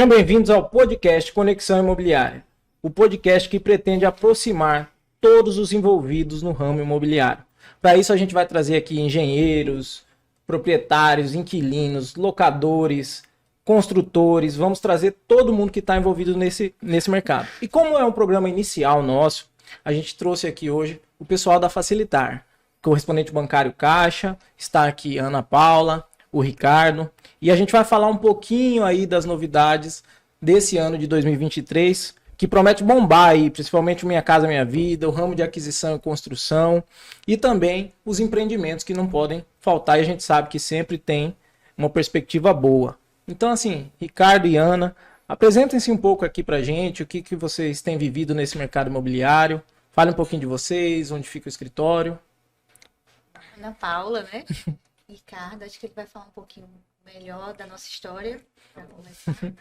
Sejam bem-vindos ao podcast Conexão Imobiliária, o podcast que pretende aproximar todos os envolvidos no ramo imobiliário. Para isso a gente vai trazer aqui engenheiros, proprietários, inquilinos, locadores, construtores, vamos trazer todo mundo que está envolvido nesse mercado. E como é um programa inicial nosso, a gente trouxe aqui hoje o pessoal da Facilitar, correspondente bancário Caixa, está aqui a Ana Paula, o Ricardo, e a gente vai falar um pouquinho aí das novidades desse ano de 2023, que promete bombar aí, principalmente o Minha Casa Minha Vida, o ramo de aquisição e construção, e também os empreendimentos que não podem faltar, e a gente sabe que sempre tem uma perspectiva boa. Então, assim, Ricardo e Ana, apresentem-se um pouco aqui pra gente, o que vocês têm vivido nesse mercado imobiliário, fale um pouquinho de vocês, onde fica o escritório. Ana Paula, né? Ricardo, acho que ele vai falar um pouquinho melhor da nossa história, para começar.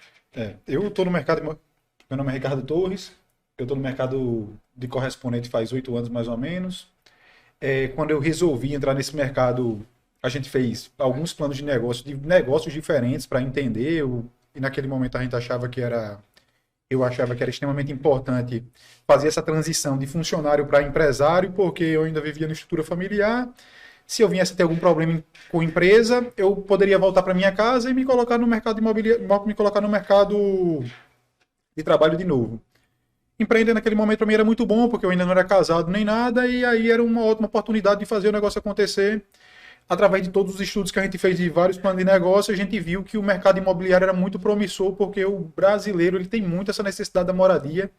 Eu estou no mercado, meu nome é Ricardo Torres, eu estou no mercado de correspondente faz 8 anos mais ou menos. Quando eu resolvi entrar nesse mercado, a gente fez alguns planos de negócios diferentes para entender, e naquele momento a gente eu achava que era extremamente importante fazer essa transição de funcionário para empresário, porque eu ainda vivia na estrutura familiar. Se eu viesse a ter algum problema com a empresa, eu poderia voltar para minha casa e me colocar no mercado imobiliário, me colocar no mercado de trabalho de novo. Empreender naquele momento para mim era muito bom, porque eu ainda não era casado nem nada, e aí era uma ótima oportunidade de fazer o negócio acontecer. Através de todos os estudos que a gente fez de vários planos de negócio, a gente viu que o mercado imobiliário era muito promissor, porque o brasileiro ele tem muito essa necessidade da moradia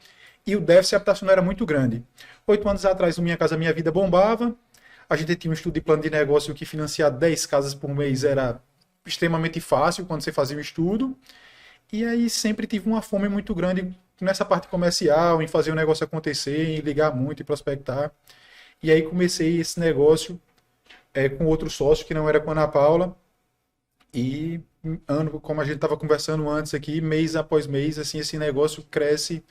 e o déficit habitacional era muito grande. 8 anos atrás, o Minha Casa Minha Vida bombava. A gente tinha um estudo de plano de negócio que financiar 10 casas por mês era extremamente fácil quando você fazia o estudo. E aí sempre tive uma fome muito grande nessa parte comercial, em fazer o negócio acontecer, em ligar muito e prospectar. E aí comecei esse negócio com outro sócio, que não era com a Ana Paula. E, como a gente estava conversando antes aqui, mês após mês, assim, esse negócio cresce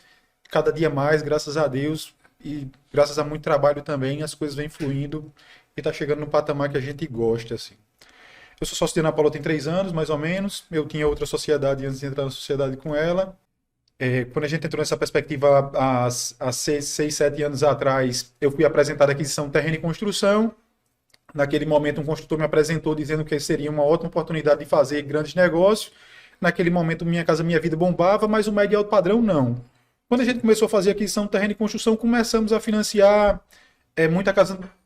cada dia mais, graças a Deus. E graças a muito trabalho também, as coisas vêm fluindo e está chegando no patamar que a gente gosta, assim. Eu sou sócio de Ana Paula tem 3 anos, mais ou menos. Eu tinha outra sociedade antes de entrar na sociedade com ela. Quando a gente entrou nessa perspectiva há 6, 7 anos atrás, eu fui apresentado a aquisição de terreno e construção. Naquele momento, um construtor me apresentou dizendo que seria uma ótima oportunidade de fazer grandes negócios. Naquele momento, Minha Casa Minha Vida bombava, mas o médio e alto padrão não. Quando a gente começou a fazer aquisição de terreno e construção, começamos a financiar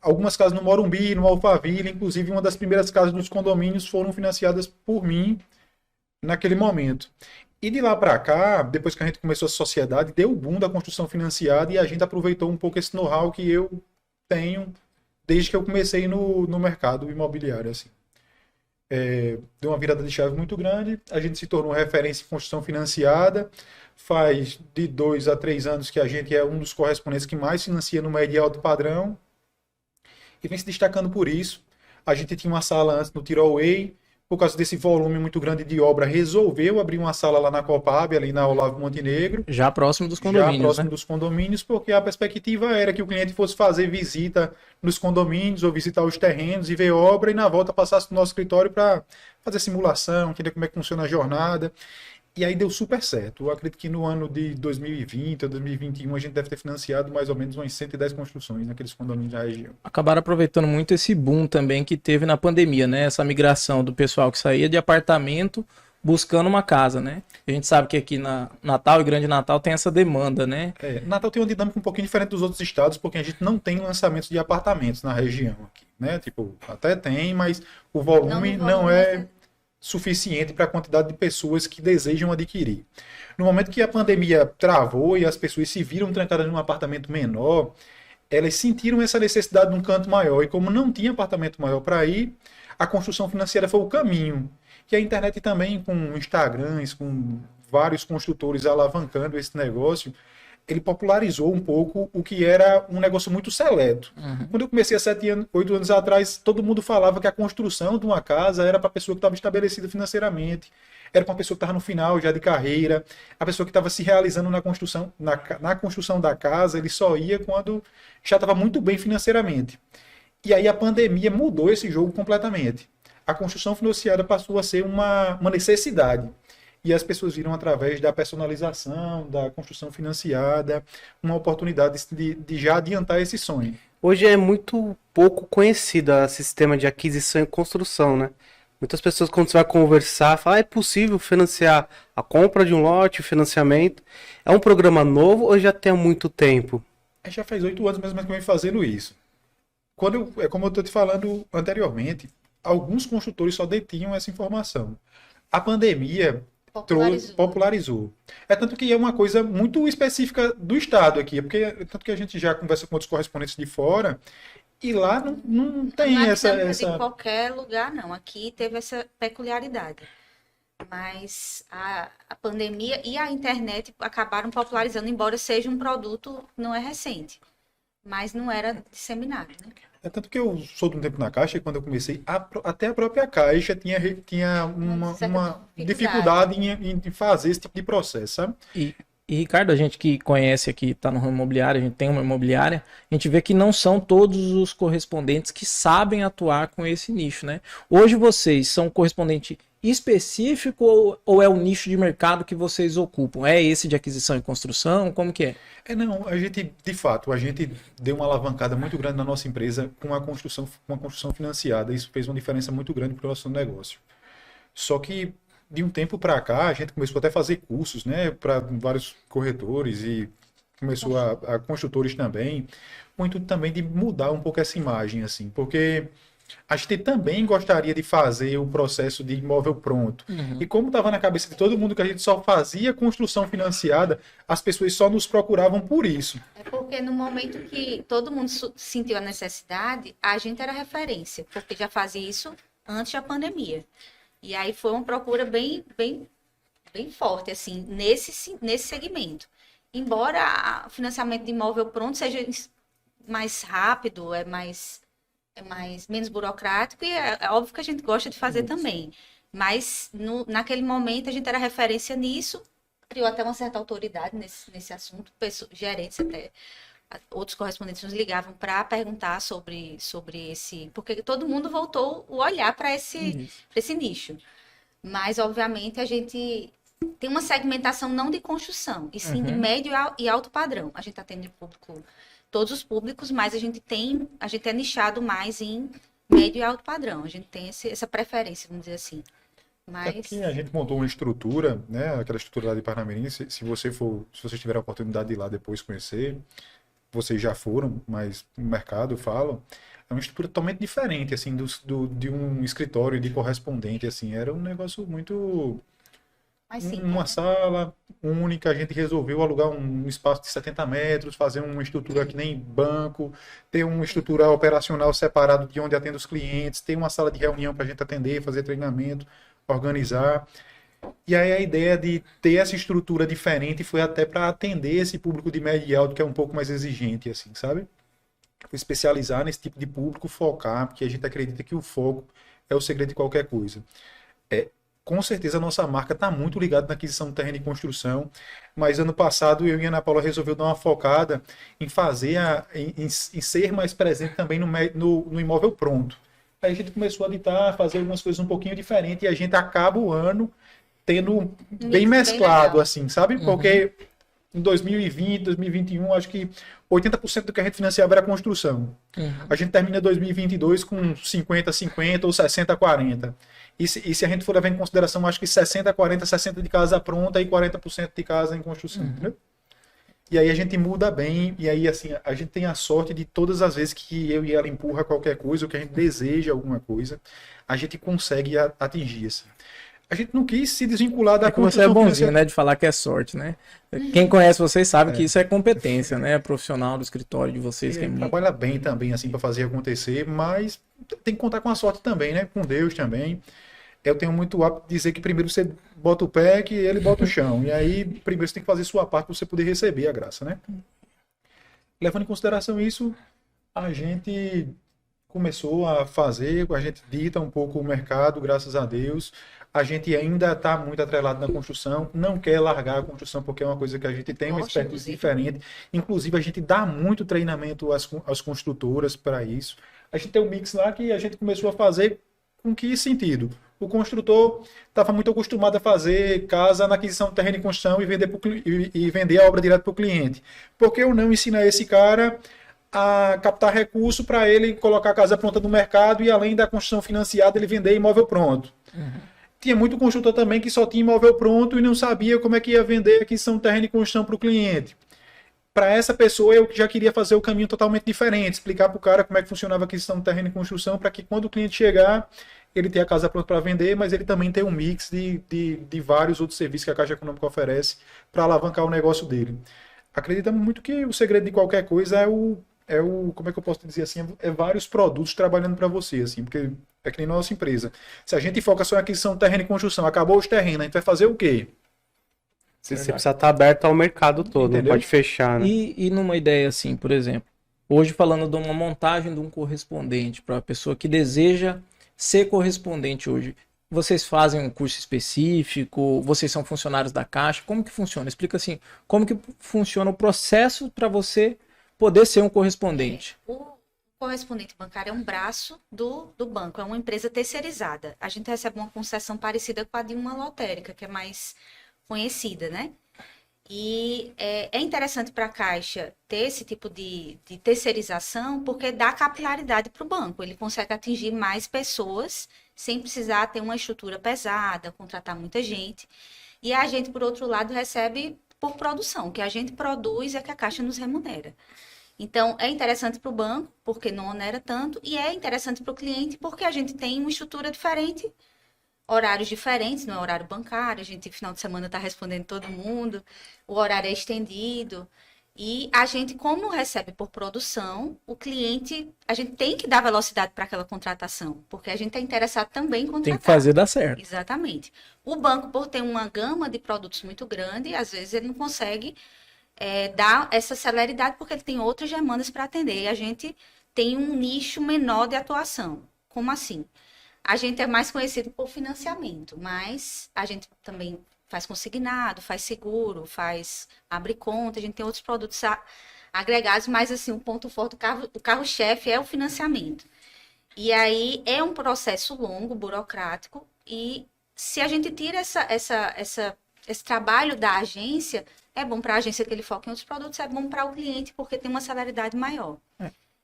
algumas casas no Morumbi, no Alphaville, inclusive uma das primeiras casas dos condomínios foram financiadas por mim naquele momento. E de lá para cá, depois que a gente começou a sociedade, deu o boom da construção financiada e a gente aproveitou um pouco esse know-how que eu tenho desde que eu comecei no mercado imobiliário, assim. Deu uma virada de chave muito grande, a gente se tornou referência em construção financiada. Faz de 2 a 3 anos que a gente é um dos correspondentes que mais financia no médio e alto padrão e vem se destacando por isso. A gente tinha uma sala antes no Tirolway, por causa desse volume muito grande de obra, resolveu abrir uma sala lá na Copab, ali na Olavo Montenegro. Já próximo dos condomínios, Já próximo, né? Dos condomínios, porque a perspectiva era que o cliente fosse fazer visita nos condomínios ou visitar os terrenos e ver obra e na volta passasse no nosso escritório para fazer simulação, entender como é que funciona a jornada. E aí deu super certo. Eu acredito que no ano de 2020 ou 2021 a gente deve ter financiado mais ou menos umas 110 construções naqueles condomínios da região. Acabaram aproveitando muito esse boom também que teve na pandemia, né? Essa migração do pessoal que saía de apartamento buscando uma casa, né? A gente sabe que aqui na Natal e Grande Natal tem essa demanda, né? Natal tem uma dinâmica um pouquinho diferente dos outros estados, porque a gente não tem lançamentos de apartamentos na região aqui, né? Tipo, até tem, mas o volume não é suficiente para a quantidade de pessoas que desejam adquirir. No momento que a pandemia travou e as pessoas se viram trancadas num apartamento menor, elas sentiram essa necessidade de um canto maior. E como não tinha apartamento maior para ir, a construção financeira foi o caminho. E a internet também, com Instagrams, com vários construtores alavancando esse negócio, ele popularizou um pouco o que era um negócio muito seleto. Uhum. Quando eu comecei há 8 anos atrás, todo mundo falava que a construção de uma casa era para a pessoa que estava estabelecida financeiramente, era para uma pessoa que estava no final já de carreira, a pessoa que estava se realizando na construção da casa, ele só ia quando já estava muito bem financeiramente. E aí a pandemia mudou esse jogo completamente. A construção financiada passou a ser uma necessidade. e as pessoas viram através da personalização, da construção financiada, uma oportunidade de já adiantar esse sonho. Hoje é muito pouco conhecido o sistema de aquisição e construção, né? Muitas pessoas, quando você vai conversar, falam, é possível financiar a compra de um lote, o financiamento. É um programa novo ou já tem há muito tempo? Já faz 8 anos mais ou menos que eu venho fazendo isso. É como eu estou te falando anteriormente, alguns construtores só detinham essa informação. A pandemia popularizou. É tanto que é uma coisa muito específica do Estado aqui, porque tanto que a gente já conversa com outros correspondentes de fora, e lá não tem Não é essa... em qualquer lugar, não. Aqui teve essa peculiaridade. Mas a pandemia e a internet acabaram popularizando, embora seja um produto não é recente. Mas não era disseminado, né? É tanto que eu sou de um tempo na Caixa, e quando eu comecei, até a própria Caixa tinha uma dificuldade em fazer esse tipo de processo, sabe? E, Ricardo, a gente que conhece aqui, está no ramo imobiliário, a gente tem uma imobiliária, a gente vê que não são todos os correspondentes que sabem atuar com esse nicho, né? Hoje vocês são correspondente específico ou é o nicho de mercado que vocês ocupam? É esse de aquisição e construção? Como que é? Não, de fato, a gente deu uma alavancada muito grande na nossa empresa com a construção financiada. Isso fez uma diferença muito grande para o nosso negócio. Só que, de um tempo para cá, a gente começou até a fazer cursos, né, para vários corretores e começou a construtores também, muito também de mudar um pouco essa imagem, assim, porque a gente também gostaria de fazer o processo de imóvel pronto. E como estava na cabeça de todo mundo que a gente só fazia construção financiada, as pessoas só nos procuravam por isso. É porque no momento que todo mundo sentiu a necessidade, a gente era referência, porque já fazia isso antes da pandemia. E aí foi uma procura bem forte, assim, nesse segmento. Embora o financiamento de imóvel pronto seja mais rápido, menos burocrático, e é óbvio que a gente gosta de fazer também. Mas naquele momento a gente era referência nisso, criou até uma certa autoridade nesse assunto, gerentes até. Outros correspondentes nos ligavam para perguntar sobre esse... Porque todo mundo voltou o olhar para esse nicho. Mas, obviamente, a gente tem uma segmentação não de construção, e sim de médio e alto padrão. A gente atende público, todos os públicos, mas a gente é nichado mais em médio e alto padrão. A gente tem essa preferência, vamos dizer assim. Mas... Aqui a gente montou uma estrutura, né? Aquela estrutura lá de Parnamirim. Se vocês tiverem a oportunidade de ir lá depois conhecer... Vocês já foram, mas no mercado falam, é uma estrutura totalmente diferente, assim, de um escritório de correspondente, assim, era um negócio muito... uma sala única, a gente resolveu alugar um espaço de 70 metros, fazer uma estrutura que nem banco, ter uma estrutura operacional separada de onde atende os clientes, ter uma sala de reunião para a gente atender, fazer treinamento, organizar... E aí a ideia de ter essa estrutura diferente foi até para atender esse público de médio e alto que é um pouco mais exigente, assim, sabe? Especializar nesse tipo de público, focar, porque a gente acredita que o foco é o segredo de qualquer coisa. Com certeza a nossa marca está muito ligada na aquisição de terreno e construção, mas ano passado eu e a Ana Paula resolveu dar uma focada em em ser mais presente também no imóvel pronto. Aí a gente começou a editar, fazer algumas coisas um pouquinho diferentes e a gente acaba o ano tendo bem mesclado, assim, sabe? Porque em 2020, 2021, acho que 80% do que a gente financiava era construção. A gente termina 2022 com 50-50 ou 60-40. E se a gente for levar em consideração, acho que 60-40, 60% de casa pronta e 40% de casa em construção. Entendeu? E aí a gente muda bem, e aí assim, a gente tem a sorte de todas as vezes que eu e ela empurra qualquer coisa, ou que a gente deseja alguma coisa, a gente consegue atingir, assim. A gente não quis se desvincular da construção. Você é bonzinho, né, de falar que é sorte, né? Quem conhece vocês sabe que isso é competência, né? Profissional do escritório de vocês. Que trabalha bem também, assim, para fazer acontecer, mas tem que contar com a sorte também, né? Com Deus também. Eu tenho muito hábito de dizer que primeiro você bota o pé que ele bota o chão. E aí, primeiro você tem que fazer sua parte para você poder receber a graça, né? Levando em consideração isso, a gente começou a fazer, a gente dita um pouco o mercado, graças a Deus. A gente ainda está muito atrelado na construção, não quer largar a construção porque é uma coisa que a gente tem uma expertise diferente. Inclusive, a gente dá muito treinamento às construtoras para isso. A gente tem um mix lá que a gente começou a fazer com que sentido? O construtor estava muito acostumado a fazer casa na aquisição de terreno e construção e vender a obra direto para o cliente. Por que eu não ensinar esse cara a captar recurso para ele colocar a casa pronta no mercado e, além da construção financiada, ele vender imóvel pronto? Tinha muito construtor também que só tinha imóvel pronto e não sabia como é que ia vender a aquisição de terreno e construção para o cliente. Para essa pessoa, eu já queria fazer o caminho totalmente diferente, explicar para o cara como é que funcionava a aquisição de terreno e construção, para que quando o cliente chegar, ele tenha a casa pronta para vender, mas ele também tem um mix de vários outros serviços que a Caixa Econômica oferece para alavancar o negócio dele. Acreditamos muito que o segredo de qualquer coisa como é que eu posso dizer assim, é vários produtos trabalhando para você, assim, porque é que nem nossa empresa. Se a gente foca só em aquisição de terreno e construção, acabou os terrenos, a gente vai fazer o quê? Você precisa estar aberto ao mercado todo, Entendeu? não pode fechar, né? E numa ideia assim, por exemplo, hoje falando de uma montagem de um correspondente para a pessoa que deseja ser correspondente hoje, vocês fazem um curso específico? Vocês são funcionários da Caixa? Como que funciona? Explica assim, como que funciona o processo para você poder ser um correspondente? O correspondente bancário é um braço do banco, é uma empresa terceirizada. A gente recebe uma concessão parecida com a de uma lotérica, que é mais conhecida, né? E é interessante para a Caixa ter esse tipo de terceirização, porque dá capilaridade para o banco. Ele consegue atingir mais pessoas sem precisar ter uma estrutura pesada, contratar muita gente. E a gente, por outro lado, recebe por produção. O que a gente produz é que a Caixa nos remunera. Então, é interessante para o banco, porque não onera tanto, e é interessante para o cliente, porque a gente tem uma estrutura diferente, horários diferentes, não é horário bancário, a gente, final de semana, está respondendo todo mundo, o horário é estendido, e a gente, como recebe por produção, o cliente, a gente tem que dar velocidade para aquela contratação, porque a gente é interessado também em contratar. Tem que fazer dar certo. Exatamente. O banco, por ter uma gama de produtos muito grande, às vezes ele não consegue dar essa celeridade, porque ele tem outras demandas para atender, e a gente tem um nicho menor de atuação. Como assim? A gente é mais conhecido por financiamento, mas a gente também faz consignado, faz seguro, abre conta, a gente tem outros produtos agregados, mas assim, o ponto forte, o carro-chefe é o financiamento. E aí é um processo longo, burocrático, e se a gente tira esse trabalho da agência, é bom para a agência que ele foca em outros produtos, é bom para o cliente porque tem uma celeridade maior.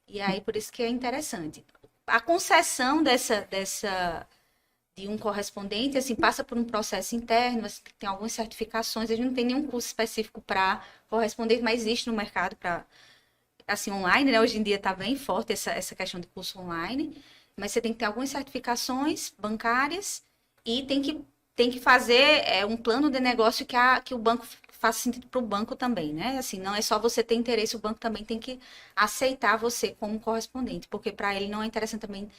E aí, por isso que é interessante. A concessão de um correspondente, assim, passa por um processo interno, assim, tem algumas certificações, a gente não tem nenhum curso específico para correspondente, mas existe no mercado para, assim, online, né? Hoje em dia está bem forte essa questão de curso online, mas você tem que ter algumas certificações bancárias e tem que fazer um plano de negócio que o banco faça sentido para o banco também, né? Assim, não é só você ter interesse, o banco também tem que aceitar você como correspondente, porque para ele não é interessante também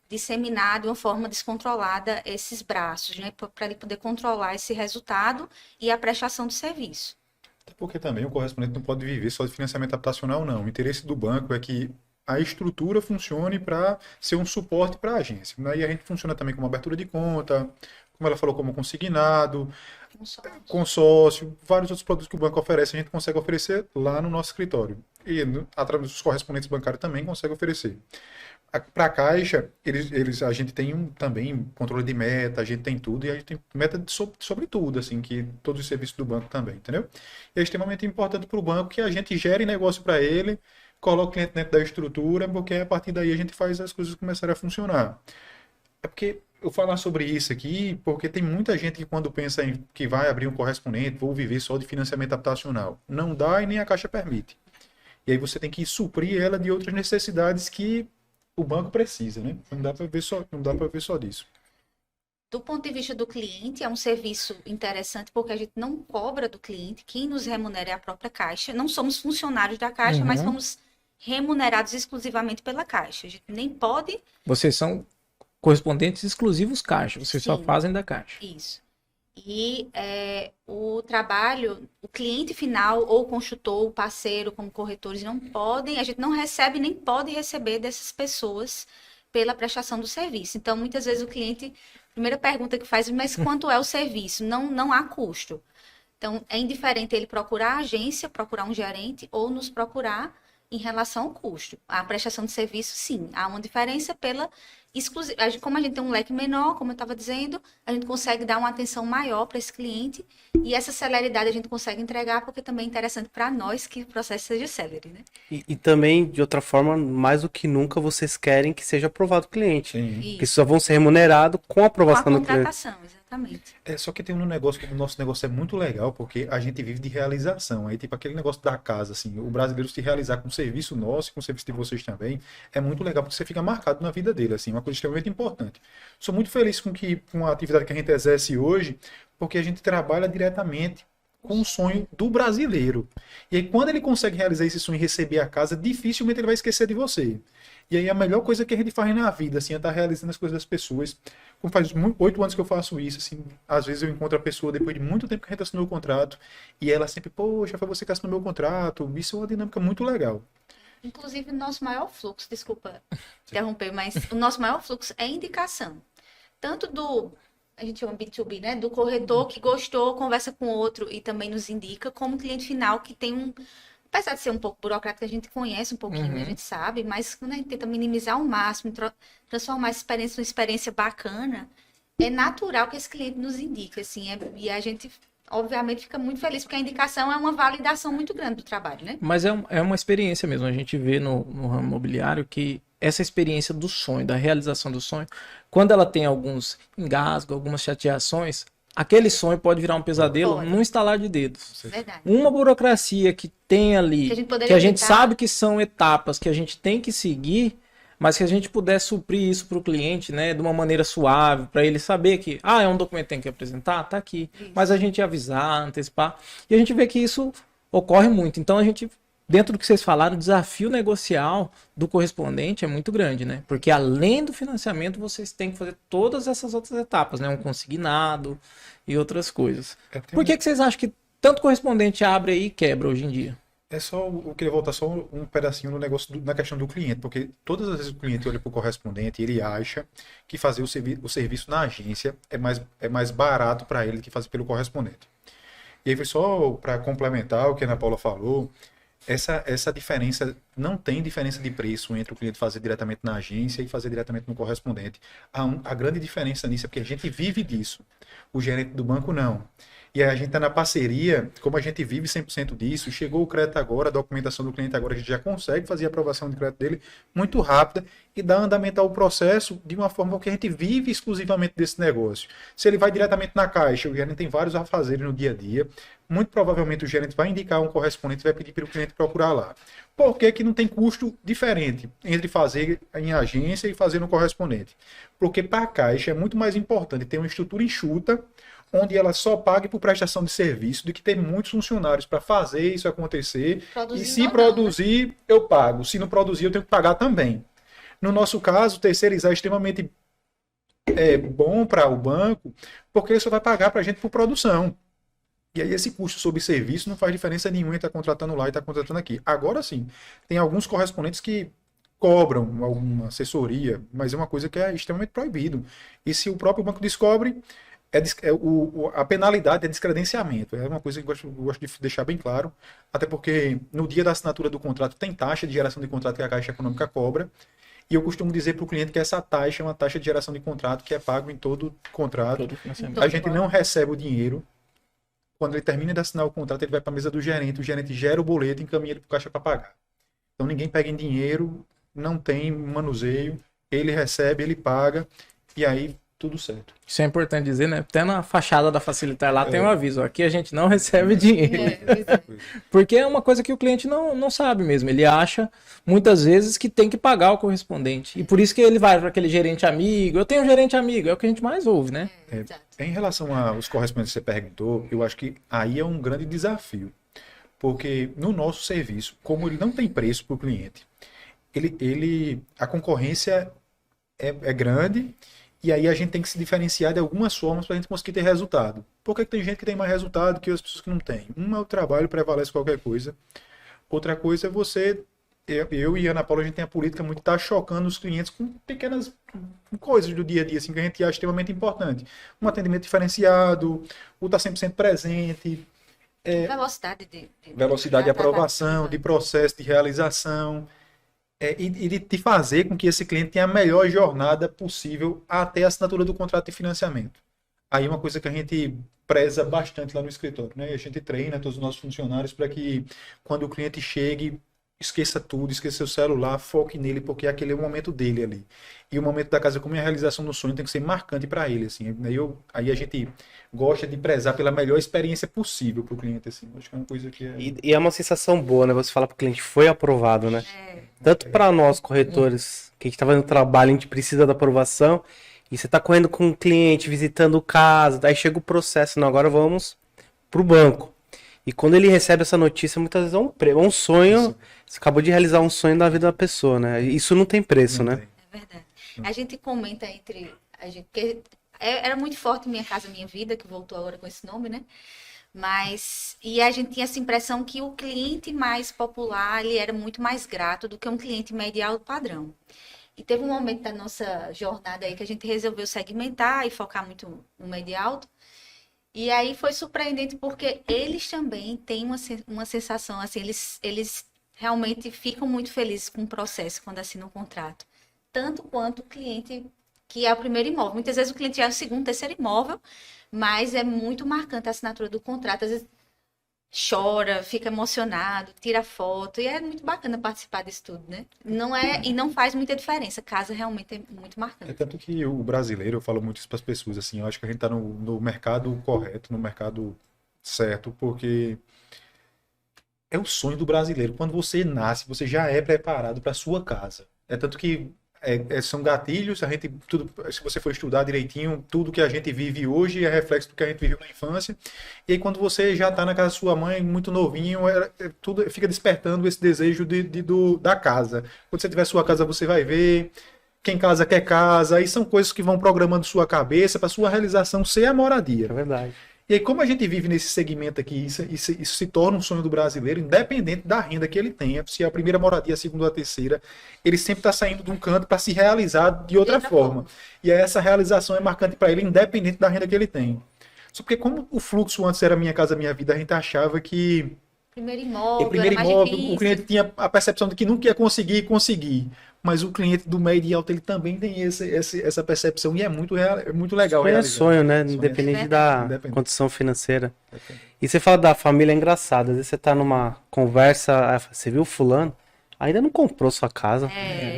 disseminar de uma forma descontrolada esses braços, né? Para ele poder controlar esse resultado e a prestação do serviço. Porque também o correspondente não pode viver só de financiamento habitacional, não. O interesse do banco é que a estrutura funcione para ser um suporte para a agência. Aí a gente funciona também como abertura de conta, como ela falou, como consignado, consórcio, vários outros produtos que o banco oferece, a gente consegue oferecer lá no nosso escritório. E através dos correspondentes bancários também consegue oferecer. Para a Caixa, a gente tem também controle de meta, a gente tem tudo, e a gente tem meta sobre tudo, assim, que todos os serviços do banco também, entendeu? E é extremamente importante para o banco que a gente gere negócio para ele, coloque o cliente dentro da estrutura, porque a partir daí a gente faz as coisas começarem a funcionar. É porque eu falar sobre isso aqui, porque tem muita gente que quando pensa em que vai abrir um correspondente, vou viver só de financiamento habitacional. Não dá e nem a Caixa permite. E aí você tem que suprir ela de outras necessidades que o banco precisa, né? Não dá para ver só disso. Do ponto de vista do cliente, é um serviço interessante porque a gente não cobra do cliente, quem nos remunera é a própria Caixa. Não somos funcionários da Caixa, mas somos remunerados exclusivamente pela Caixa. A gente nem pode... Vocês são correspondentes exclusivos Caixa, vocês só Sim. fazem da Caixa. Isso. E o trabalho, o cliente final, ou o construtor, o parceiro, como corretores, não podem, a gente não recebe nem pode receber dessas pessoas pela prestação do serviço. Então, muitas vezes o cliente, primeira pergunta que faz, mas quanto é o serviço? Não há custo. Então, é indiferente ele procurar a agência, procurar um gerente ou nos procurar em relação ao custo. A prestação de serviço, sim, há uma diferença pela exclusividade. Como a gente tem um leque menor, como eu estava dizendo, a gente consegue dar uma atenção maior para esse cliente e essa celeridade a gente consegue entregar porque também é interessante para nós que o processo seja célere, né? E também, de outra forma, mais do que nunca, vocês querem que seja aprovado o cliente. Sim. E Que só vão ser remunerados com a com a aprovação do cliente. contratação, exatamente. Só que tem um negócio, o nosso negócio é muito legal, porque a gente vive de realização. Aí, tipo, aquele negócio da casa, assim, o brasileiro se realizar com o serviço nosso, com o serviço de vocês também, é muito legal, porque você fica marcado na vida dele, assim, uma coisa extremamente importante. Sou muito feliz com a atividade que a gente exerce hoje, porque a gente trabalha diretamente com o sonho do brasileiro. E aí, quando ele consegue realizar esse sonho e receber a casa, dificilmente ele vai esquecer de você. E aí, a melhor coisa que a gente faz na vida, assim, é estar realizando as coisas das pessoas. Como faz 8 anos que eu faço isso, assim, às vezes eu encontro a pessoa depois de muito tempo que a gente assinou o contrato, e ela sempre, poxa, foi você que assinou meu contrato. Isso é uma dinâmica muito legal. Inclusive, o nosso maior fluxo, desculpa interromper, mas o nosso maior fluxo é indicação. Tanto do, a gente chama B2B, né? Do corretor que gostou, conversa com outro e também nos indica, como cliente final que tem um. Apesar de ser um pouco burocrático, a gente conhece um pouquinho, a gente sabe, mas quando a gente tenta minimizar ao máximo, transformar essa experiência numa experiência bacana, é natural que esse cliente nos indique, assim, e a gente, obviamente, fica muito feliz, porque a indicação é uma validação muito grande do trabalho, né? Mas é uma experiência mesmo. A gente vê no ramo imobiliário que essa experiência do sonho, da realização do sonho, quando ela tem alguns engasgos, algumas chateações, aquele sonho pode virar um pesadelo Pode. num estalar de dedos. Verdade. Uma burocracia que tem ali, Que a gente poderia que a gente evitar. sabe que são etapas que a gente tem que seguir, mas que a gente puder suprir isso para o cliente, né, de uma maneira suave, para ele saber que, é um documento que tem que apresentar, tá aqui. Isso. Mas a gente avisar, antecipar, e a gente vê que isso ocorre muito. Então a gente, dentro do que vocês falaram, o desafio negocial do correspondente é muito grande, né? Porque além do financiamento, vocês têm que fazer todas essas outras etapas, né? Um consignado e outras coisas. Por que vocês acham que tanto correspondente abre aí e quebra hoje em dia? É só, eu queria voltar só um pedacinho no negócio, na questão do cliente, porque todas as vezes o cliente olha para o correspondente e ele acha que fazer o serviço na agência é mais barato para ele do que fazer pelo correspondente. E aí foi só para complementar o que a Ana Paula falou, essa diferença, não tem diferença de preço entre o cliente fazer diretamente na agência e fazer diretamente no correspondente. A grande diferença nisso é porque a gente vive disso, o gerente do banco não. E a gente está na parceria, como a gente vive 100% disso, chegou o crédito agora, a documentação do cliente agora, a gente já consegue fazer a aprovação de crédito dele muito rápida e dar andamento ao processo de uma forma que a gente vive exclusivamente desse negócio. Se ele vai diretamente na caixa, o gerente tem vários afazeres no dia a dia, muito provavelmente o gerente vai indicar um correspondente e vai pedir para o cliente procurar lá. Por que não tem custo diferente entre fazer em agência e fazer no correspondente? Porque para a caixa é muito mais importante ter uma estrutura enxuta, onde ela só pague por prestação de serviço, do que ter muitos funcionários para fazer isso acontecer. Produzindo E se ou não, produzir, eu pago. Se não produzir, eu tenho que pagar também. No nosso caso, terceirizar é extremamente bom para o banco, porque ele só vai pagar para a gente por produção. E aí esse custo sobre serviço não faz diferença nenhuma em estar contratando lá e estar contratando aqui. Agora sim, tem alguns correspondentes que cobram alguma assessoria, mas é uma coisa que é extremamente proibido. E se o próprio banco descobre, a penalidade é descredenciamento. É uma coisa que eu gosto de deixar bem claro, até porque no dia da assinatura do contrato tem taxa de geração de contrato que a Caixa Econômica cobra, e eu costumo dizer para o cliente que essa taxa é uma taxa de geração de contrato que é pago em todo contrato. Todo financiamento. A gente não recebe o dinheiro. Quando ele termina de assinar o contrato, ele vai para a mesa do gerente, o gerente gera o boleto e encaminha ele para o caixa para pagar. Então ninguém pega em dinheiro, não tem manuseio, ele recebe, ele paga, e aí tudo certo. Isso é importante dizer, né? Até na fachada da Facilitar lá tem um aviso. Aqui a gente não recebe dinheiro. Porque é uma coisa que o cliente não sabe mesmo. Ele acha, muitas vezes, que tem que pagar o correspondente. E por isso que ele vai para aquele gerente amigo. Eu tenho um gerente amigo, é o que a gente mais ouve, né? Exato. Em relação aos correspondentes que você perguntou, eu acho que aí é um grande desafio. Porque no nosso serviço, como ele não tem preço para o cliente, a concorrência é grande, e aí a gente tem que se diferenciar de algumas formas para a gente conseguir ter resultado. Por que tem gente que tem mais resultado que as pessoas que não têm? Uma é o trabalho, prevalece qualquer coisa. Outra coisa é você... Eu e a Ana Paula, a gente tem a política muito de estar chocando os clientes com pequenas coisas do dia a dia, assim, que a gente acha extremamente importante. Um atendimento diferenciado, o estar 100% presente, Velocidade Velocidade de aprovação, tratativa. de processo, de realização, e de fazer com que esse cliente tenha a melhor jornada possível até a assinatura do contrato de financiamento. Aí uma coisa que a gente preza bastante lá no escritório, né? A gente treina todos os nossos funcionários para que quando o cliente chegue, esqueça tudo, esqueça seu celular, foque nele, porque aquele é o momento dele ali. E o momento da casa como a realização do sonho tem que ser marcante para ele, assim. Aí a gente gosta de prezar pela melhor experiência possível para o cliente, assim. Acho que é uma coisa que é... E é uma sensação boa, né? Você fala para o cliente, foi aprovado, né? Tanto para nós, corretores, que a gente tá fazendo trabalho, a gente precisa da aprovação, e você tá correndo com o cliente, visitando o caso, daí chega o processo, não, agora vamos pro banco. E quando ele recebe essa notícia, muitas vezes é um sonho, você acabou de realizar um sonho da vida da pessoa, né? Isso não tem preço, Não né? tem. É verdade. A gente comenta entre a gente, porque era muito forte Minha Casa Minha Vida, que voltou agora com esse nome, né? E a gente tinha essa impressão que o cliente mais popular, ele era muito mais grato do que um cliente médio alto padrão. E teve um momento da nossa jornada aí que a gente resolveu segmentar e focar muito no médio alto. E aí foi surpreendente porque eles também têm uma sensação, assim, eles realmente ficam muito felizes com o processo quando assinam um contrato. Tanto quanto o cliente que é o primeiro imóvel. Muitas vezes o cliente é o segundo, terceiro imóvel, mas é muito marcante a assinatura do contrato. Às vezes chora, fica emocionado, tira foto, e é muito bacana participar disso tudo, né? E não faz muita diferença, casa realmente é muito É marcante. tanto que o brasileiro, eu falo muito isso para as pessoas, assim, eu acho que a gente está no mercado correto, no mercado certo, porque é o sonho do brasileiro. Quando você nasce, você já é preparado para sua casa. É tanto que são gatilhos, a gente, tudo, se você for estudar direitinho, tudo que a gente vive hoje é reflexo do que a gente viveu na infância. E aí quando você já está na casa da sua mãe, muito novinho, tudo fica despertando esse desejo da casa. Quando você tiver sua casa, você vai ver. Quem casa quer casa. Aí são coisas que vão programando sua cabeça para sua realização ser a moradia. É verdade. E aí, como a gente vive nesse segmento aqui, isso se torna um sonho do brasileiro, independente da renda que ele tenha, se é a primeira moradia, a segunda ou a terceira, ele sempre está saindo de um canto para se realizar de outra forma. E aí, essa realização é marcante para ele, independente da renda que ele tem. Só porque como o fluxo antes era Minha Casa Minha Vida, a gente achava que Primeiro em imóvel, primeiro era mais imóvel, o difícil. cliente tinha a percepção de que nunca ia conseguir. Mas o cliente do médio e alto, ele também tem essa percepção e é muito legal Sonho é realizar. sonho, né? Sonho é Independente sonho. da Independente. condição financeira. E você fala da família, é engraçado. Às vezes você tá numa conversa, aí fala, você viu fulano? Ainda não comprou sua casa.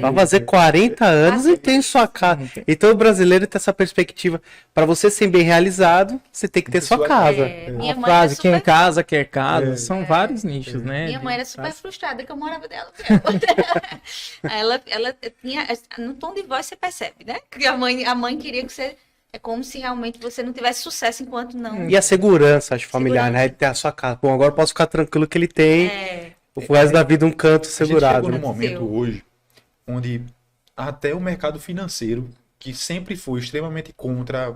Vai fazer 40 anos e tem sua casa. Então o brasileiro tem essa perspectiva. Para você ser bem realizado, você tem que ter sua casa. Minha A mãe frase, era quem super- casa quer casa, são vários nichos, né? Minha mãe era de- super frustrada que eu morava dela. ela tinha. No tom de voz você percebe, né? Que a mãe queria que você. É como se realmente você não tivesse sucesso enquanto não. E a segurança, acho, familiar, Segurança. né? Ele ter a sua casa. Bom, agora eu posso ficar tranquilo que ele tem É, o resto da vida um canto A gente segurado. chegou num Né? momento Seu. hoje onde até o mercado financeiro, que sempre foi extremamente contra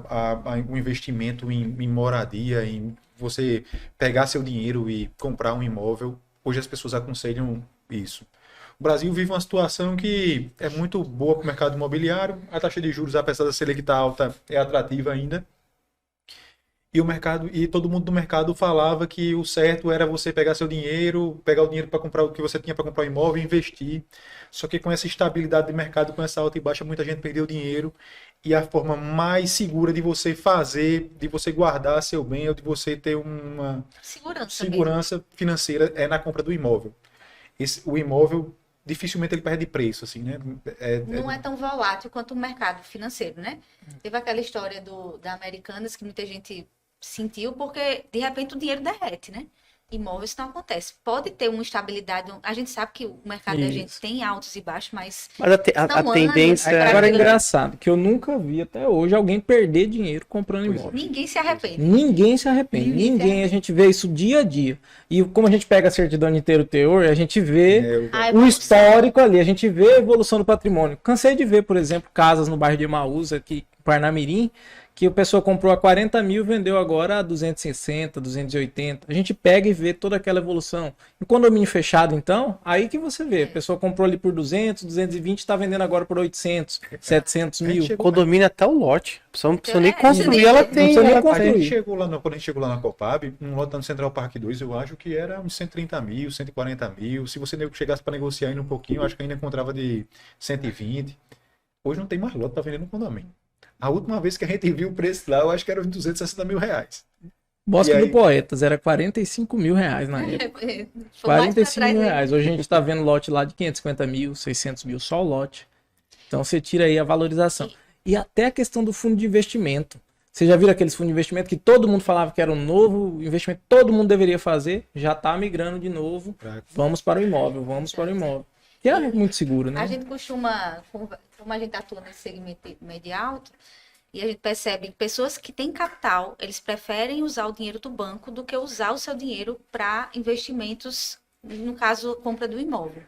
o investimento em moradia, em você pegar seu dinheiro e comprar um imóvel, hoje as pessoas aconselham isso. O Brasil vive uma situação que é muito boa para o mercado imobiliário, a taxa de juros, apesar da Selic estar alta, é atrativa ainda. E todo mundo do mercado falava que o certo era você pegar seu dinheiro, pegar o dinheiro para comprar o que você tinha para comprar um imóvel e investir. Só que com essa estabilidade de mercado, com essa alta e baixa, muita gente perdeu dinheiro. E a forma mais segura de você fazer, de você guardar seu bem, ou de você ter uma segurança. segurança financeira é na compra do imóvel. O imóvel dificilmente ele perde preço, assim, né? Não é tão volátil quanto o mercado financeiro, né? Teve aquela história da Americanas que muita gente sentiu, porque de repente o dinheiro derrete, né? Imóveis não acontece. Pode ter uma estabilidade. A gente sabe que o mercado da gente Isso. tem altos e baixos, mas Mas a são anos tendência pra- Agora é engraçado que eu nunca vi até hoje alguém perder dinheiro comprando Pois é. imóvel. ninguém se arrepende. Ninguém se arrepende. Ninguém se Ninguém. arrepende. A gente vê isso dia a dia. E como a gente pega a certidão de inteiro teor, a gente vê A o evolução. histórico ali, a gente vê a evolução do patrimônio. Cansei de ver, por exemplo, casas no bairro de Emaús, aqui em Parnamirim, que a pessoa comprou a 40 mil, vendeu agora a 260, 280. A gente pega e vê toda aquela evolução. Em condomínio fechado, então, aí que você vê. A pessoa comprou ali por 200, 220, está vendendo agora por 800, 700 mil. Condomínio até o lote. A pessoa não precisa nem É, construir, não ela precisa tem. nem ela construir. A tem. gente chegou lá, quando a gente chegou lá na Copab, um lote no Central Park 2, eu acho que era uns 130 mil, 140 mil. Se você chegasse para negociar ainda um pouquinho, eu acho que ainda encontrava de 120. Hoje não tem mais lote para vender no condomínio. A última vez que a gente viu o preço lá, eu acho que era uns 260 mil reais. Bosque E aí? do Poetas era 45 mil reais na época. Foi mais pra 45 trás mil ainda. reais. Hoje a gente está vendo lote lá de 550 mil, 600 mil, só o lote. Então você tira aí a valorização. E até a questão do fundo de investimento. Você já viu aqueles fundos de investimento que todo mundo falava que era um novo investimento, todo mundo deveria fazer? Já está migrando de novo. Vamos para o imóvel, vamos para o imóvel. Que é muito seguro, né? A gente costuma, como a gente atua nesse segmento médio alto, e a gente percebe que pessoas que têm capital, eles preferem usar o dinheiro do banco do que usar o seu dinheiro para investimentos, no caso, compra do imóvel.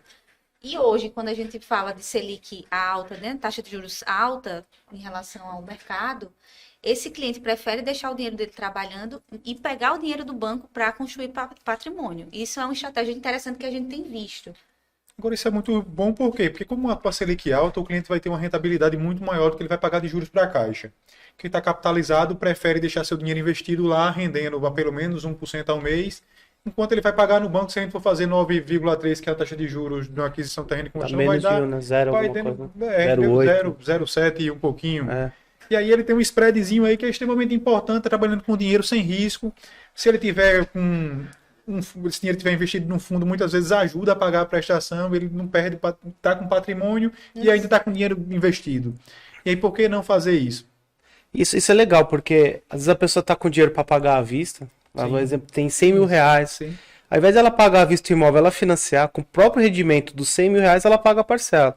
E hoje, quando a gente fala de Selic alta, né, taxa de juros alta em relação ao mercado, esse cliente prefere deixar o dinheiro dele trabalhando e pegar o dinheiro do banco para construir patrimônio. Isso é uma estratégia interessante que a gente tem visto. Agora, isso é muito bom, por quê? Porque como a Selic alta, o cliente vai ter uma rentabilidade muito maior do que ele vai pagar de juros para a Caixa. Quem está capitalizado prefere deixar seu dinheiro investido lá, rendendo a pelo menos 1% ao mês, enquanto ele vai pagar no banco, se a gente for fazer 9,3%, que é a taxa de juros de uma aquisição terreno e Tá construção, vai menos de dar... um, né? Zero vai alguma dando, coisa. 0,7 e um pouquinho. É. E aí ele tem um spreadzinho aí que é extremamente importante, tá trabalhando com dinheiro sem risco. Se ele tiver com... esse dinheiro tiver investido num fundo, muitas vezes ajuda a pagar a prestação, ele não perde, está com patrimônio e ainda está com dinheiro investido. E aí, por que não fazer isso? Isso é legal, porque às vezes a pessoa tá com dinheiro para pagar à vista. Por exemplo, tem 100 mil reais. Sim. Ao invés dela pagar à vista o imóvel, ela financiar com o próprio rendimento dos 100 mil reais, ela paga a parcela.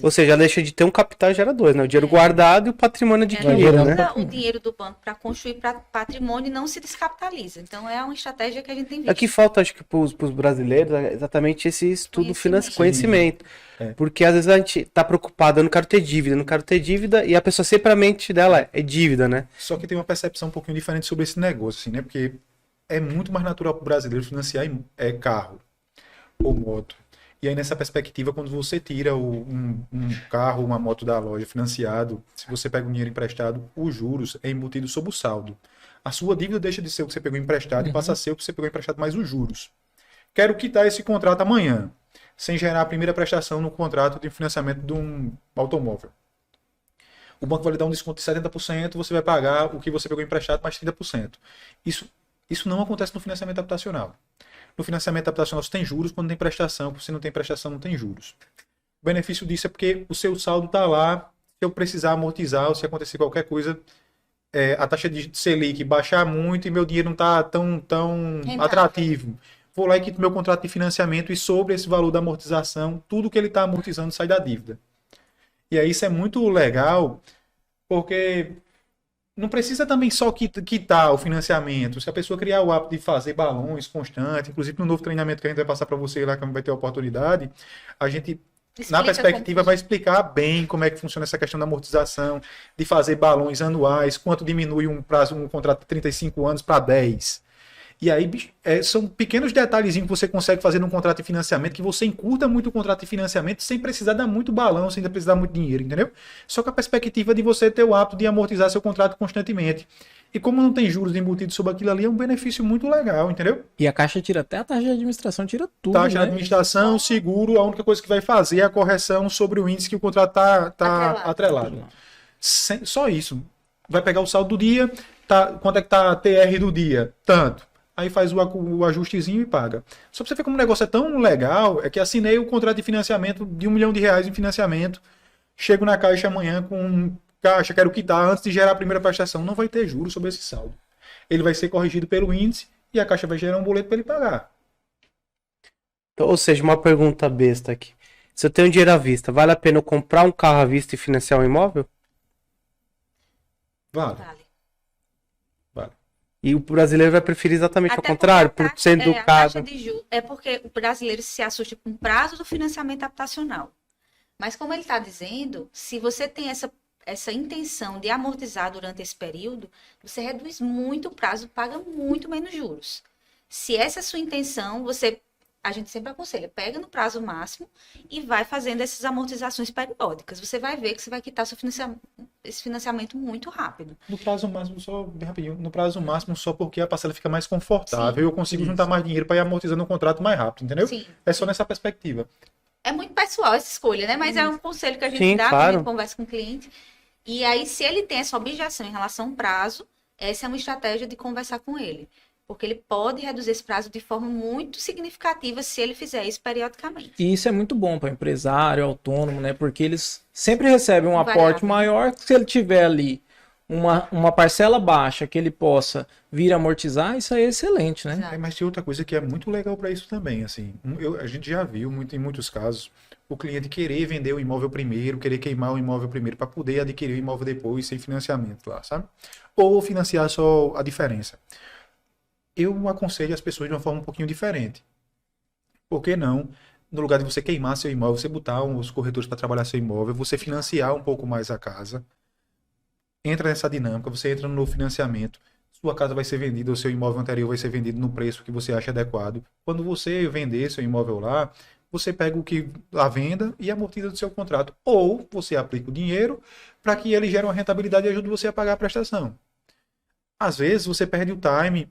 Ou seja, ela deixa de ter um capital e gera dois, né? O dinheiro guardado e o patrimônio adquirido, Não né? usa o dinheiro do banco para construir patrimônio e não se descapitaliza. Então, é uma estratégia que a gente tem visto. Aqui falta, acho que para os brasileiros, é exatamente esse estudo financeiro, conhecimento. É. Porque às vezes a gente tá preocupado, eu não quero ter dívida, e a pessoa sempre a mente dela é dívida, né? Só que tem uma percepção um pouquinho diferente sobre esse negócio, assim, né? Porque é muito mais natural para o brasileiro financiar carro ou moto. E aí, nessa perspectiva, quando você tira um carro, uma moto da loja financiado, se você pega um dinheiro emprestado, os juros é embutido sobre o saldo. A sua dívida deixa de ser o que você pegou emprestado e passa a ser o que você pegou emprestado mais os juros. Quero quitar esse contrato amanhã, sem gerar a primeira prestação no contrato de financiamento de um automóvel. O banco vai lhe dar um desconto de 70%, você vai pagar o que você pegou emprestado mais 30%. Isso não acontece no financiamento habitacional. No financiamento habitacional você tem juros quando tem prestação, se não tem prestação não tem juros. O benefício disso é porque o seu saldo está lá, se eu precisar amortizar ou se acontecer qualquer coisa, a taxa de Selic baixar muito e meu dinheiro não está tão atrativo. Vou lá e quito meu contrato de financiamento e sobre esse valor da amortização, tudo que ele está amortizando sai da dívida. E aí isso é muito legal, porque não precisa também só quitar o financiamento. Se a pessoa criar o hábito de fazer balões constante, inclusive no novo treinamento que a gente vai passar para você lá, que vai ter a oportunidade, a gente, na perspectiva, vai explicar bem como é que funciona essa questão da amortização, de fazer balões anuais, quanto diminui um contrato de 35 anos para 10. E aí são pequenos detalhezinhos que você consegue fazer num contrato de financiamento, que você encurta muito o contrato de financiamento sem precisar dar muito balão, sem precisar dar muito dinheiro, entendeu? Só que a perspectiva de você ter o hábito de amortizar seu contrato constantemente. E como não tem juros embutidos sobre aquilo ali, é um benefício muito legal, entendeu? E a Caixa tira até a taxa de administração, tira tudo, Taxa de né? administração, seguro, a única coisa que vai fazer é a correção sobre o índice que o contrato tá atrelado. Só isso. Vai pegar o saldo do dia, quanto é que tá a TR do dia? Tanto. Aí faz o ajustezinho e paga. Só pra você ver como o negócio é tão legal, é que assinei o contrato de financiamento de R$1 milhão em financiamento. Chego na Caixa amanhã com Caixa, quero quitar antes de gerar a primeira prestação. Não vai ter juros sobre esse saldo. Ele vai ser corrigido pelo índice e a Caixa vai gerar um boleto para ele pagar. Então, ou seja, uma pergunta besta aqui. Se eu tenho dinheiro à vista, vale a pena eu comprar um carro à vista e financiar um imóvel? Vale. E o brasileiro vai preferir exatamente ao contrário, por ser educado. A taxa de juros é porque o brasileiro se assusta com o prazo do financiamento habitacional. Mas como ele está dizendo, se você tem essa intenção de amortizar durante esse período, você reduz muito o prazo, paga muito menos juros. Se essa é a sua intenção, a gente sempre aconselha, pega no prazo máximo e vai fazendo essas amortizações periódicas. Você vai ver que você vai quitar esse financiamento muito rápido. No prazo máximo, só bem rapidinho, no prazo máximo só porque a parcela fica mais confortável Sim, e eu consigo juntar mais dinheiro para ir amortizando o contrato mais rápido, entendeu? Sim. É só nessa perspectiva. É muito pessoal essa escolha, né? Mas é um conselho que a gente Sim, dá, claro. quando a gente conversa com o cliente. E aí, se ele tem essa objeção em relação ao prazo, essa é uma estratégia de conversar com ele. Porque ele pode reduzir esse prazo de forma muito significativa se ele fizer isso periodicamente. E isso é muito bom para empresário, autônomo, né? Porque eles sempre recebem um aporte Variável. maior. Se ele tiver ali uma parcela baixa que ele possa vir amortizar, isso aí é excelente, né? Exato. Mas tem outra coisa que é muito legal para isso também, assim, a gente já viu em muitos casos o cliente querer vender o imóvel primeiro, querer queimar o imóvel primeiro para poder adquirir o imóvel depois sem financiamento lá, sabe? Ou financiar só a diferença. Eu aconselho as pessoas de uma forma um pouquinho diferente. Por que não, no lugar de você queimar seu imóvel, você botar os corretores para trabalhar seu imóvel, você financiar um pouco mais a casa, entra nessa dinâmica, você entra no financiamento, sua casa vai ser vendida, o seu imóvel anterior vai ser vendido no preço que você acha adequado. Quando você vender seu imóvel lá, você pega o que a venda e amortiza do seu contrato. Ou você aplica o dinheiro para que ele gere uma rentabilidade e ajude você a pagar a prestação. Às vezes você perde o time.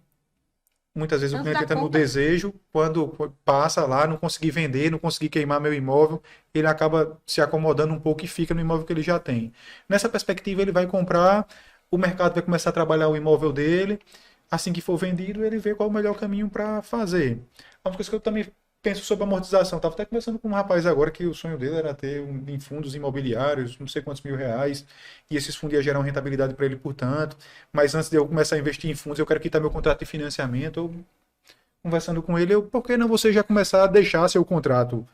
Muitas vezes o Tanto cliente dá entra no conta. desejo, quando passa lá, não consegui vender, não consegui queimar meu imóvel, ele acaba se acomodando um pouco e fica no imóvel que ele já tem. Nessa perspectiva, ele vai comprar, o mercado vai começar a trabalhar o imóvel dele, assim que for vendido, ele vê qual é o melhor caminho para fazer. Uma coisa que eu também penso sobre amortização, estava até conversando com um rapaz agora que o sonho dele era ter em fundos imobiliários, não sei quantos mil reais, e esses fundos iam gerar uma rentabilidade para ele, portanto. Mas antes de eu começar a investir em fundos, eu quero quitar meu contrato de financiamento. Eu, conversando com ele, por que não você já começar a deixar seu contrato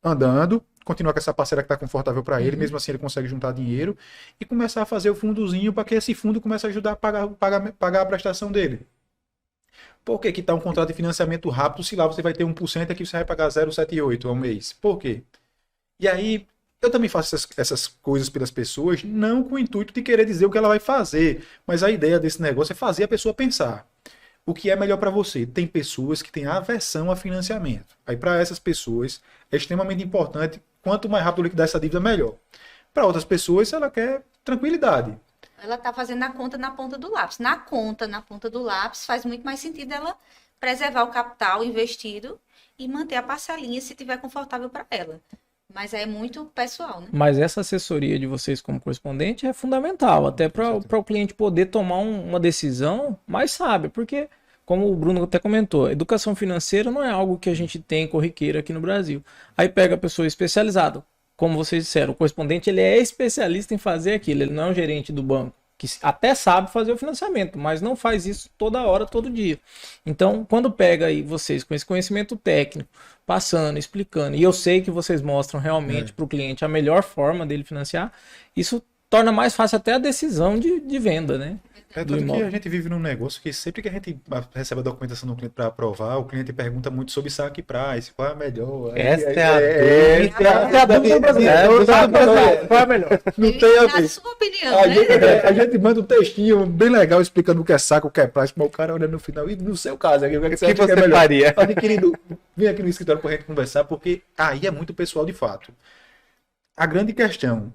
andando, continuar com essa parceira que está confortável para ele, mesmo assim ele consegue juntar dinheiro, e começar a fazer o fundozinho para que esse fundo comece a ajudar a pagar a prestação dele. Por que quitar um contrato de financiamento rápido se lá você vai ter 1% e aqui você vai pagar 0,78 ao mês? Por quê? E aí, eu também faço essas coisas pelas pessoas, não com o intuito de querer dizer o que ela vai fazer, mas a ideia desse negócio é fazer a pessoa pensar. O que é melhor para você? Tem pessoas que têm aversão a financiamento. Aí, para essas pessoas, é extremamente importante, quanto mais rápido liquidar essa dívida, melhor. Para outras pessoas, ela quer tranquilidade. Ela está fazendo a conta na ponta do lápis. Na ponta do lápis, faz muito mais sentido ela preservar o capital investido e manter a parcelinha se tiver confortável para ela. Mas é muito pessoal, né? Mas essa assessoria de vocês como correspondente é fundamental, até para o cliente poder tomar uma decisão mais sábia, porque, como o Bruno até comentou, educação financeira não é algo que a gente tem corriqueiro aqui no Brasil. Aí pega a pessoa especializada, como vocês disseram, o correspondente ele é especialista em fazer aquilo, ele não é um gerente do banco, que até sabe fazer o financiamento, mas não faz isso toda hora, todo dia. Então, quando pega aí vocês com esse conhecimento técnico, passando, explicando, e eu sei que vocês mostram realmente para o cliente a melhor forma dele financiar, isso torna mais fácil até a decisão de venda, né? É Do tanto que imóvel. a gente vive num negócio que sempre que a gente recebe a documentação do cliente para aprovar, o cliente pergunta muito sobre saque price, qual é a melhor. Essa é a dúvida brasileira. Qual é a melhor? Não tem a Na ver. sua opinião, A né? gente, a gente manda um textinho bem legal explicando o que é saco, o que é price, mas o cara olha no final, e no seu caso, aqui, o que, é que você O que acha que é você melhor? faria? Adquirido, vem aqui no escritório pra gente conversar, porque aí é muito pessoal de fato. A grande questão,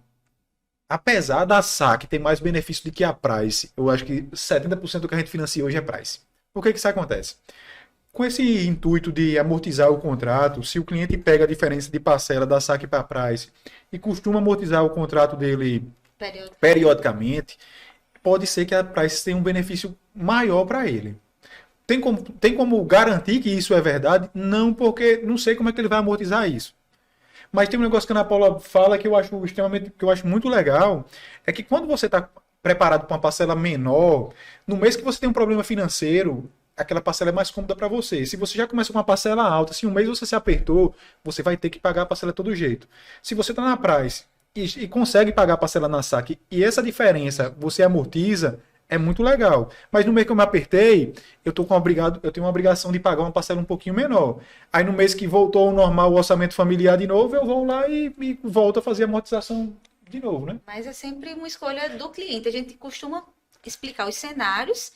apesar da saque ter mais benefício do que a price, eu acho que 70% do que a gente financia hoje é price. Por que que isso acontece? Com esse intuito de amortizar o contrato, se o cliente pega a diferença de parcela da saque para price e costuma amortizar o contrato dele Período. periodicamente, pode ser que a price tenha um benefício maior para ele. Tem como garantir que isso é verdade? Não, porque não sei como é que ele vai amortizar isso. Mas tem um negócio que a Ana Paula fala que eu acho muito legal, é que quando você está preparado para uma parcela menor, no mês que você tem um problema financeiro, aquela parcela é mais cômoda para você. Se você já começa com uma parcela alta, se um mês você se apertou, você vai ter que pagar a parcela de todo jeito. Se você está na price e consegue pagar a parcela na saque e essa diferença você amortiza, é muito legal. Mas no mês que eu me apertei, eu tenho uma obrigação de pagar uma parcela um pouquinho menor. Aí no mês que voltou ao normal o orçamento familiar de novo, eu vou lá e volto a fazer a amortização de novo, né? Mas é sempre uma escolha do cliente. A gente costuma explicar os cenários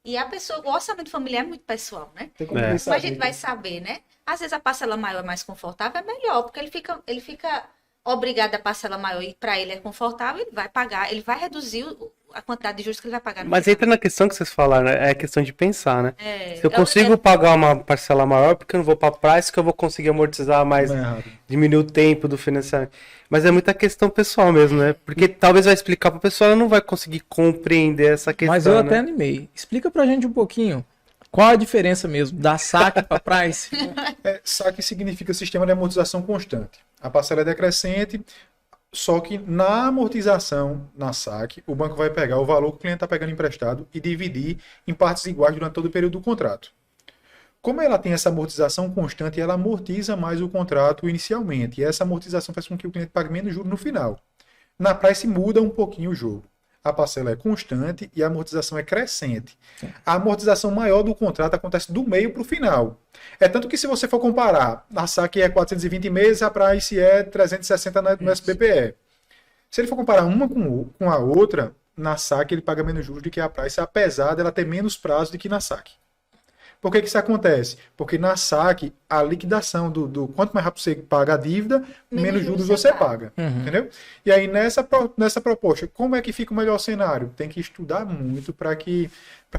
e a pessoa, o orçamento familiar é muito pessoal, né? Tem como É. pensar Mas a gente aqui. vai saber, né? Às vezes a parcela maior é mais confortável, é melhor, porque ele fica obrigado a parcela maior e para ele é confortável, ele vai pagar, ele vai reduzir a quantidade de juros que ele vai pagar no Mas final. entra na questão que vocês falaram, né? É questão de pensar, né? É, Se eu consigo pagar uma parcela maior, porque eu não vou pra price, que eu vou conseguir amortizar mais, Não é errado. diminuir o tempo do financiamento. Mas é muita questão pessoal mesmo, né? Porque talvez vai explicar pra pessoa, ela não vai conseguir compreender essa questão, Mas eu né? até animei. Explica pra gente um pouquinho. Qual a diferença mesmo da saque para price? Saque significa sistema de amortização constante. A parcela é decrescente, só que na amortização, na saque, o banco vai pegar o valor que o cliente está pegando emprestado e dividir em partes iguais durante todo o período do contrato. Como ela tem essa amortização constante, ela amortiza mais o contrato inicialmente. E essa amortização faz com que o cliente pague menos juros no final. Na price muda um pouquinho o jogo. A parcela é constante e a amortização é crescente. A amortização maior do contrato acontece do meio para o final. É tanto que se você for comparar, a saque é 420 meses, a price é 360 no SBPE. Se ele for comparar uma com a outra, na saque ele paga menos juros do que a price, apesar dela ter menos prazo do que na saque. Por que isso acontece? Porque na saque, a liquidação do quanto mais rápido você paga a dívida, menos juros você paga. Entendeu? E aí, nessa proposta, como é que fica o melhor cenário? Tem que estudar muito para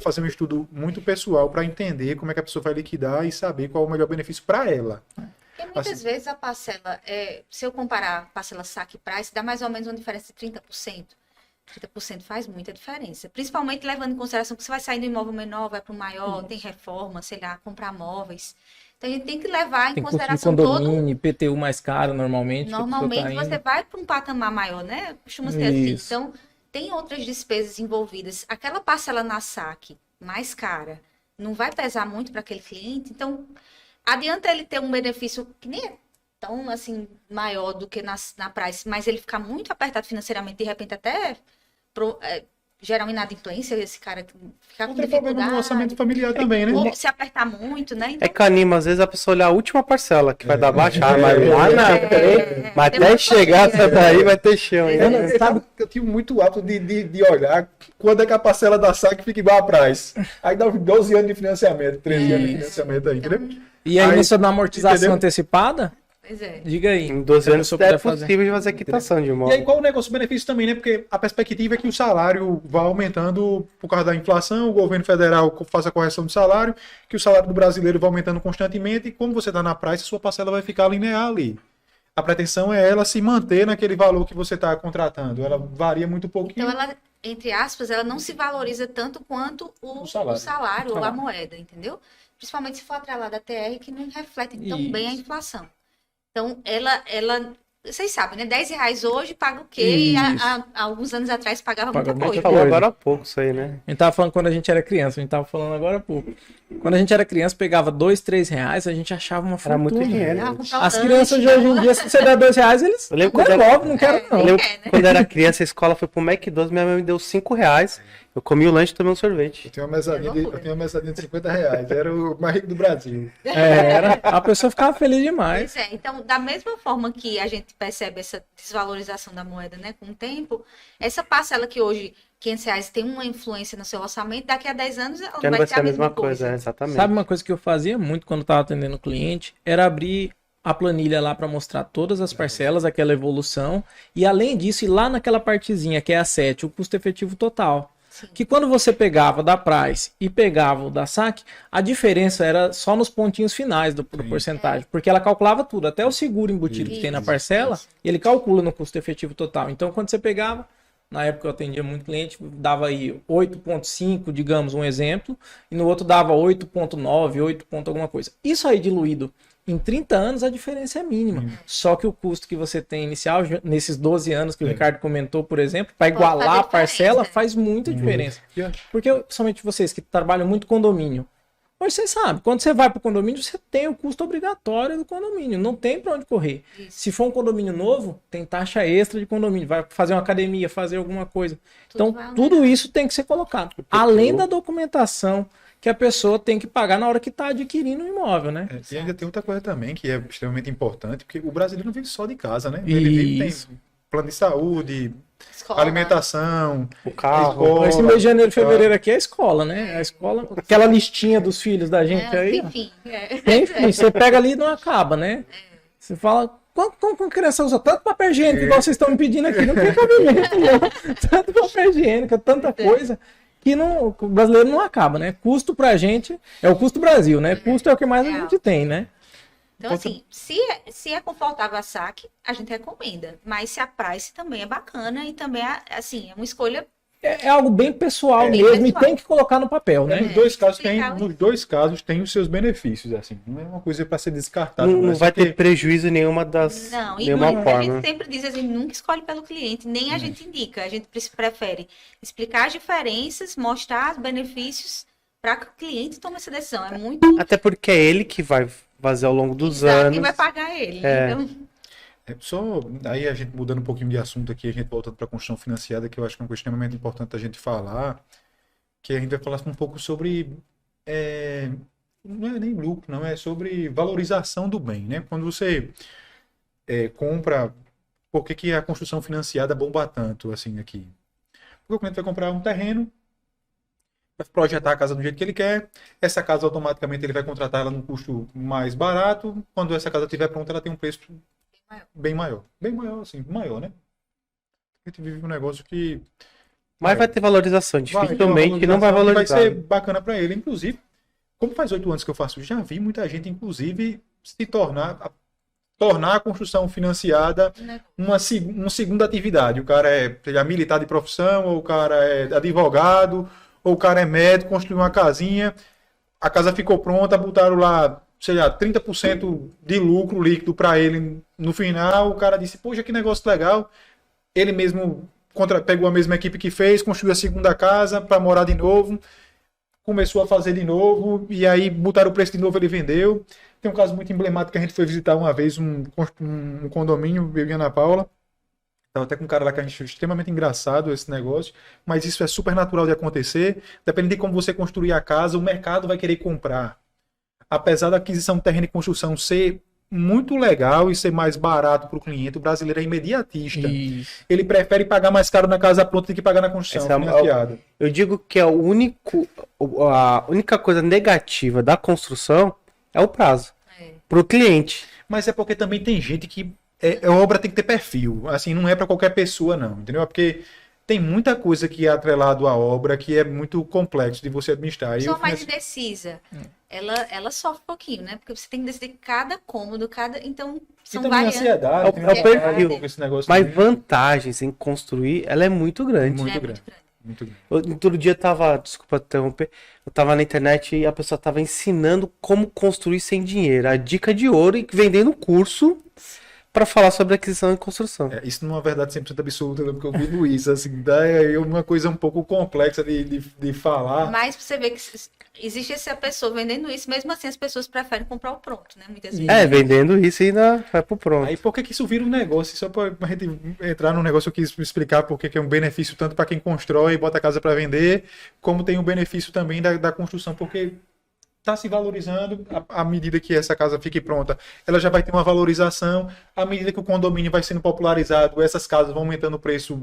fazer um estudo muito pessoal, para entender como é que a pessoa vai liquidar e saber qual é o melhor benefício para ela. Porque muitas vezes a parcela, se eu comparar a parcela saque e price, dá mais ou menos uma diferença de 30%. 30% faz muita diferença. Principalmente levando em consideração que você vai sair do imóvel menor, vai para o maior, tem reforma, sei lá, comprar móveis. Então a gente tem que levar em Tem custo de consideração todo. condomínio, IPTU mais caro normalmente. que a pessoa Normalmente tá indo. você vai para um patamar maior, né? Costuma ser assim. Isso. Então, tem outras despesas envolvidas. Aquela parcela na saque mais cara não vai pesar muito para aquele cliente. Então, adianta ele ter um benefício que nem é tão assim maior do que na price, mas ele ficar muito apertado financeiramente, de repente até gerar uma inadimplência, esse cara ficar com Não tem problema no dificuldade. orçamento familiar também, né? Ou se apertar muito, né? Então, É que anima, às vezes, a pessoa olhar a última parcela, que vai dar baixa, mas lá na É, frente, mas tem até uma chegar família. essa daí vai ter chão ainda. Sabe que eu tive muito hábito de olhar quando é que a parcela da saque fica igual a price. Aí dá uns 12 anos de financiamento, 13 anos de financiamento aí, entendeu? E aí, nisso da amortização entendeu? antecipada, Pois é. diga aí. Em 12 Se a anos pessoa é puder fazer. possível de fazer quitação de E aí, imóvel. qual o negócio-benefício também, né? Porque a perspectiva é que o salário vá aumentando por causa da inflação, o governo federal faça a correção do salário, que o salário do brasileiro vai aumentando constantemente, e como você está na price, sua parcela vai ficar linear ali. A pretensão é ela se manter naquele valor que você está contratando. Ela varia muito pouquinho. Então, ela, entre aspas, ela não se valoriza tanto quanto o salário. salário ou a moeda, entendeu? Principalmente se for atrelada à TR, que não reflete tão bem a inflação. Então, vocês sabem, né? R$10 hoje paga o quê? E há alguns anos atrás pagava Paga muita muita A gente coisa. falou coisa. agora há pouco isso aí, né? A gente tava falando quando a gente era criança, a gente tava falando agora há pouco. Quando a gente era criança, pegava R$2, R$3, a gente achava uma fortuna. Era muito dinheiro. Ah, comprar um As lanche, crianças de hoje em dia, se você der R$2, eles Eu lembro quando era- devolvem, não quero não. Eu lembro É, né? quando eu era criança, a escola foi pro McDonald's, minha mãe me deu R$5. Eu comi o lanche e tomei um sorvete. Eu tenho uma mesadinha de R$50. Era o mais rico do Brasil. A pessoa ficava feliz demais. Pois é, então, da mesma forma que a gente percebe essa desvalorização da moeda, né, com o tempo, essa parcela que hoje R$500 tem uma influência no seu orçamento, daqui a 10 anos ela Já não vai ser ser a mesma coisa, exatamente. Sabe uma coisa que eu fazia muito quando estava atendendo o cliente? Era abrir a planilha lá para mostrar todas as parcelas, aquela evolução, e além disso, ir lá naquela partezinha que é a 7, o custo efetivo total. Que quando você pegava da price e pegava o da saque, a diferença era só nos pontinhos finais do porcentagem, porque ela calculava tudo, até o seguro embutido que tem na parcela, ele calcula no custo efetivo total. Então, quando você pegava, na época eu atendia muito cliente, dava aí 8,5, digamos, um exemplo, e no outro dava 8,9, 8 ponto alguma coisa. Isso aí diluído em 30 anos, a diferença é mínima. Só que o custo que você tem inicial, nesses 12 anos que o Ricardo comentou, por exemplo, para Pode igualar fazer a parcela, diferença. faz muita diferença. Porque, principalmente vocês que trabalham muito condomínio, hoje você sabe, quando você vai para o condomínio, você tem o custo obrigatório do condomínio, não tem para onde correr. Se for um condomínio novo, tem taxa extra de condomínio, vai fazer uma academia, fazer alguma coisa. Tudo Então, vai tudo isso tem que ser colocado. Além da documentação que a pessoa tem que pagar na hora que está adquirindo o imóvel, né? E ainda tem outra coisa também que é extremamente importante, porque o brasileiro não vive só de casa, né? Ele vive, Isso. plano de saúde, Escola. alimentação, O carro. escola. Esse mês de janeiro, fevereiro aqui é a escola, né? A escola, aquela listinha dos filhos da gente aí. Enfim. Enfim, você pega ali e não acaba, né? Você fala, como criança usa tanto papel higiênico, igual vocês estão me pedindo aqui, não tem cabimento, não. Tanto papel higiênico, tanta coisa, que não, o brasileiro não acaba, né? Custo pra gente, é o custo Brasil, né? Custo é o que mais a gente tem, né? Então, assim, se é confortável a saque, a gente recomenda. Mas se a price também é bacana e também, assim, é uma escolha. É algo bem pessoal Bem mesmo pessoal. e tem que colocar no papel, né? Nos dois casos tem os seus benefícios, assim. Não é uma coisa para ser descartada. Não é vai só que- ter prejuízo em nenhuma das. Não, e nenhuma a forma. gente sempre diz assim, nunca escolhe pelo cliente, nem a gente indica. A gente prefere explicar as diferenças, mostrar os benefícios para que o cliente tome essa decisão. É muito Até porque é ele que vai fazer ao longo dos exato, anos. quem vai pagar ele. É. Então, Só aí a gente mudando um pouquinho de assunto aqui, a gente voltando para a construção financiada, que eu acho que é uma coisa extremamente importante a gente falar, que a gente vai falar um pouco sobre, não é nem lucro, não, é sobre valorização do bem, né? Quando você compra, por que a construção financiada bomba tanto, assim, aqui? Porque o cliente vai comprar um terreno, vai projetar a casa do jeito que ele quer, essa casa automaticamente ele vai contratar ela num custo mais barato, quando essa casa estiver pronta ela tem um preço bem maior, assim, maior, né? A gente vive um negócio que Mas vai ter valorização. ter uma Dificilmente não vai valorização que valorizar. vai ser bacana para ele, inclusive, como faz 8 anos que eu faço, já vi muita gente, inclusive, se tornar a construção financiada uma segunda atividade. O cara é militar de profissão, ou o cara é advogado, ou o cara é médico, construiu uma casinha, a casa ficou pronta, botaram lá, sei lá, 30% de lucro líquido para ele no final, o cara disse, poxa, que negócio legal. Ele mesmo pegou a mesma equipe que fez, construiu a segunda casa para morar de novo, começou a fazer de novo, e aí botaram o preço de novo, ele vendeu. Tem um caso muito emblemático que a gente foi visitar uma vez, um condomínio, eu e a Ana Paula. Estava até com um cara lá que a gente achou extremamente engraçado esse negócio, mas isso é super natural de acontecer. Dependendo de como você construir a casa, o mercado vai querer comprar. Apesar da aquisição de terreno e construção ser muito legal e ser mais barato para o cliente, o brasileiro é imediatista. Isso. Ele prefere pagar mais caro na casa pronta do que pagar na construção Esse é financiada. Eu digo que a única coisa negativa da construção é o prazo. Pro cliente. Mas é porque também tem gente que a obra tem que ter perfil. Assim, não é para qualquer pessoa, não. Entendeu? É porque tem muita coisa que é atrelado à obra que é muito complexo de você administrar. a E pessoa mais indecisa, ela sofre um pouquinho, né? Porque você tem que decidir cada cômodo, então e são também variantes. ansiedade, É o tem perfil. com esse negócio Mas também. vantagens em construir, ela é muito grande. Muito É grande. Muito grande. Outro dia eu tava, desculpa interromper, eu tava na internet e a pessoa tava ensinando como construir sem dinheiro. A dica de ouro e vendendo curso para falar sobre aquisição e construção. Isso não é uma verdade 100% absoluta, não, porque eu vivo isso. Assim, é uma coisa um pouco complexa de falar. Mas você vê que existe essa pessoa vendendo isso, mesmo assim as pessoas preferem comprar o pronto, né? Muitas vezes. É, vendendo isso e ainda vai pro pronto. Aí por que isso vira um negócio? Só para a gente entrar num negócio, eu quis explicar por que é um benefício tanto para quem constrói e bota a casa para vender, como tem um benefício também da construção, porque está se valorizando à medida que essa casa fique pronta. Ela já vai ter uma valorização, à medida que o condomínio vai sendo popularizado, essas casas vão aumentando o preço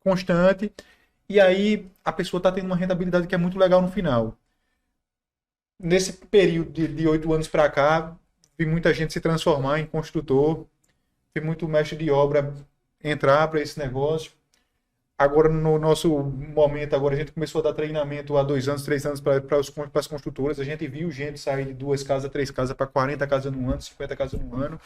constante, e aí a pessoa está tendo uma rentabilidade que é muito legal no final. Nesse período de 8 anos para cá, vi muita gente se transformar em construtor, vi muito mestre de obra entrar para esse negócio. Agora, no nosso momento, agora a gente começou a dar treinamento há 2 anos, 3 anos para as construtoras. A gente viu gente sair de 2 casas, 3 casas para 40 casas no ano, 50 casas no ano.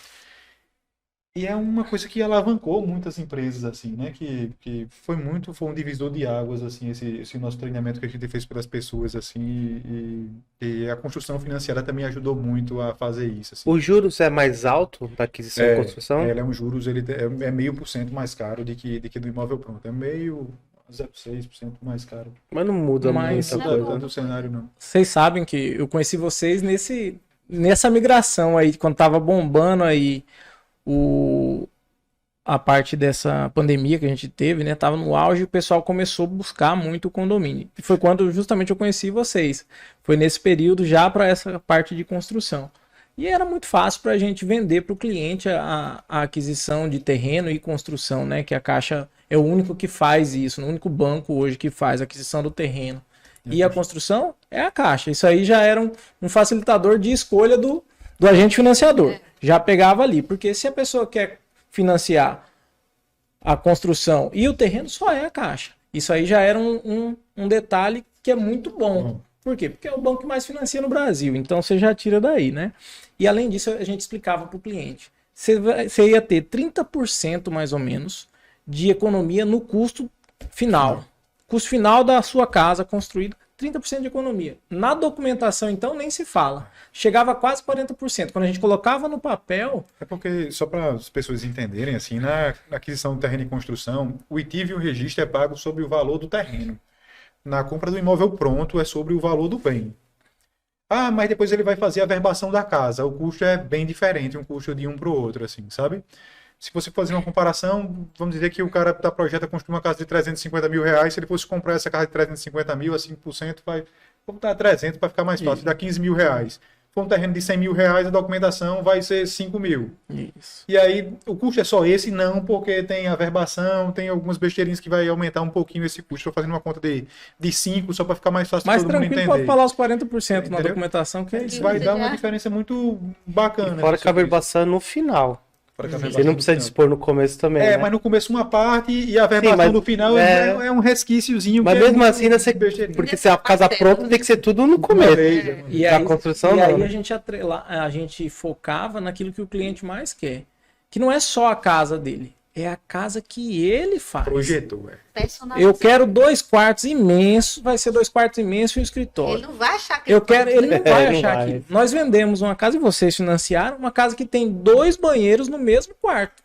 E é uma coisa que alavancou muitas empresas, assim, né? Que foi um divisor de águas, assim, esse nosso treinamento que a gente fez pelas pessoas, assim, e a construção financeira também ajudou muito a fazer isso, assim. Os juros é mais alto da aquisição e construção? Ele é um juros, ele é 0,5% mais caro do que do imóvel pronto. É 0,6% mais caro. Mas não muda Mas- muita Não coisa. é tanto o cenário, não. Vocês sabem que eu conheci vocês nessa migração aí, quando tava bombando aí a parte dessa pandemia que a gente teve, né? Tava no auge e o pessoal começou a buscar muito o condomínio. E foi quando justamente eu conheci vocês. Foi nesse período já para essa parte de construção. E era muito fácil para a gente vender para o cliente a aquisição de terreno e construção, né? Que a Caixa é o único que faz isso, o único banco hoje que faz a aquisição do terreno. E a construção é a Caixa. Isso aí já era um facilitador de escolha do agente financiador. Já pegava ali. Porque se a pessoa quer financiar a construção e o terreno, só é a Caixa. Isso aí já era um detalhe que é muito bom. Por quê? Porque é o banco que mais financia no Brasil. Então você já tira daí, né? E além disso, a gente explicava para o cliente. Você ia ter 30% mais ou menos de economia no custo final. Custo final da sua casa construída, 30% de economia. Na documentação, então, nem se fala. Chegava a quase 40%. Quando a gente colocava no papel... É porque, só para as pessoas entenderem, assim, na aquisição do terreno e construção, o ITIV e o registro é pago sobre o valor do terreno. Na compra do imóvel pronto é sobre o valor do bem. Ah, mas depois ele vai fazer a verbação da casa. O custo é bem diferente, um custo de um para o outro, assim, sabe? Se você fazer uma comparação, vamos dizer que o cara da projeta construir uma casa de 350 mil reais, se ele fosse comprar essa casa de 350 mil, a 5%, vamos dar 300 para ficar mais fácil, dá 15 mil reais. Se for um terreno de 100 mil reais, a documentação vai ser 5 mil. Isso. E aí, o custo é só esse? Não, porque tem a verbação, tem algumas besteirinhas que vai aumentar um pouquinho esse custo. Estou fazendo uma conta de 5 só para ficar mais fácil Mais todo mundo tranquilo, entender. pode falar os 40% na Entendeu? documentação, que é isso. Isso vai dar uma diferença muito bacana. E fora que a sobre isso. verbação é no final. Fora que a Você verbação não no precisa final. dispor no começo também, É, né? mas no começo uma parte e a verbação mas no final é um resquíciozinho. Mas que mesmo é assim, ainda você... besteirinha. porque se a casa pronta tem que ser tudo no Uma começo. vez, né? E A aí, construção e aí não, né? a gente focava naquilo que o cliente mais quer. Que não é só a casa dele, é a casa que ele faz. Projetou, Eu quero 2 quartos imensos, vai ser 2 quartos imensos e um escritório. Ele não vai achar que Ele não vai não achar vai. aquilo. Nós vendemos uma casa e vocês financiaram uma casa que tem 2 banheiros no mesmo quarto.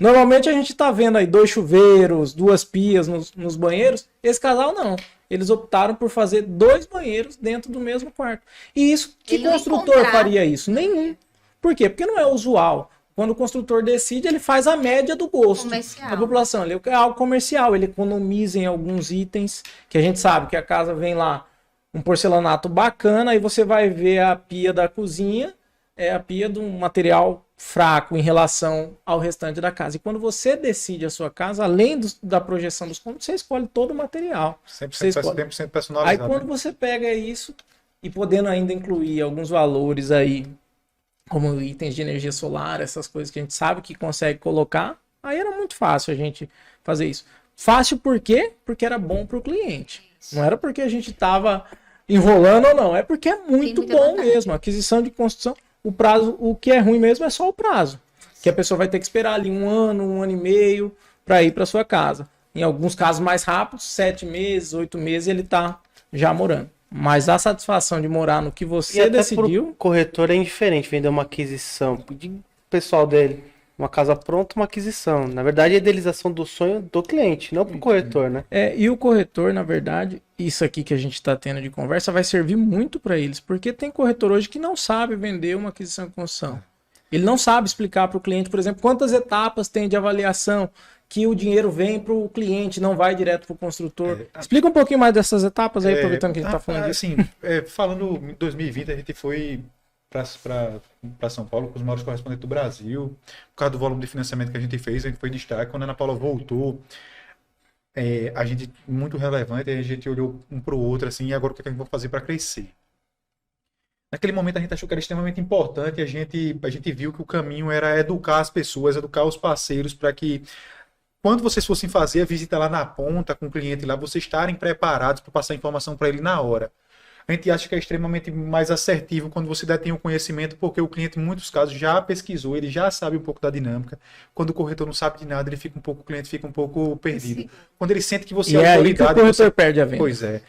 Normalmente a gente tá vendo aí 2 chuveiros, 2 pias nos banheiros. Esse casal não. Eles optaram por fazer 2 banheiros dentro do mesmo quarto. E isso, que Ele não construtor encontrar. faria isso? Nenhum. Por quê? Porque não é usual. Quando o construtor decide, ele faz a média do gosto Comercial. da população. Ele é algo comercial, ele economiza em alguns itens, que a gente sabe que a casa vem lá um porcelanato bacana, aí você vai ver a pia da cozinha, é a pia de um material fraco em relação ao restante da casa. E quando você decide a sua casa, além da projeção dos cômodos, você escolhe todo o material. 100% Aí personalizado. quando né? você pega isso e podendo ainda incluir alguns valores aí, como itens de energia solar, essas coisas que a gente sabe que consegue colocar, aí era muito fácil a gente fazer isso. Fácil por quê? Porque era bom para o cliente. Não era porque a gente estava enrolando ou não, é porque é muito muita bom vantagem. mesmo. Aquisição de construção, o prazo, o que é ruim mesmo é só o prazo. Que a pessoa vai ter que esperar ali 1 ano, 1 ano e meio para ir para sua casa. Em alguns casos mais rápidos, 7 meses, 8 meses, ele está já morando. Mas a satisfação de morar no que E você até decidiu... pro corretor é indiferente vender uma aquisição. De pessoal dele, uma casa pronta, uma aquisição. Na verdade, é a idealização do sonho do cliente, não pro corretor, né? E o corretor, na verdade, isso aqui que a gente está tendo de conversa vai servir muito para eles, porque tem corretor hoje que não sabe vender uma aquisição e construção. Ele não sabe explicar para o cliente, por exemplo, quantas etapas tem de avaliação, que o dinheiro vem para o cliente, não vai direto para o construtor. Explica um pouquinho mais dessas etapas aí, aproveitando que a gente está falando disso. Assim, falando em 2020, a gente foi para São Paulo com os maiores correspondentes do Brasil, por causa do volume de financiamento que a gente fez, a gente foi destaque. Quando a Ana Paula voltou, a gente, muito relevante, a gente olhou um para o outro, assim, e agora o que a gente vai fazer para crescer? Naquele momento a gente achou que era extremamente importante, a gente viu que o caminho era educar as pessoas, educar os parceiros, para que quando vocês fossem fazer a visita lá na ponta com o cliente lá, vocês estarem preparados para passar informação para ele na hora. A gente acha que é extremamente mais assertivo quando você detém o conhecimento, porque o cliente, em muitos casos, já pesquisou, ele já sabe um pouco da dinâmica. Quando o corretor não sabe de nada, o cliente fica um pouco perdido. Sim. Quando ele sente que você E é é aí que o autoridade... corretor perde a venda. Pois é.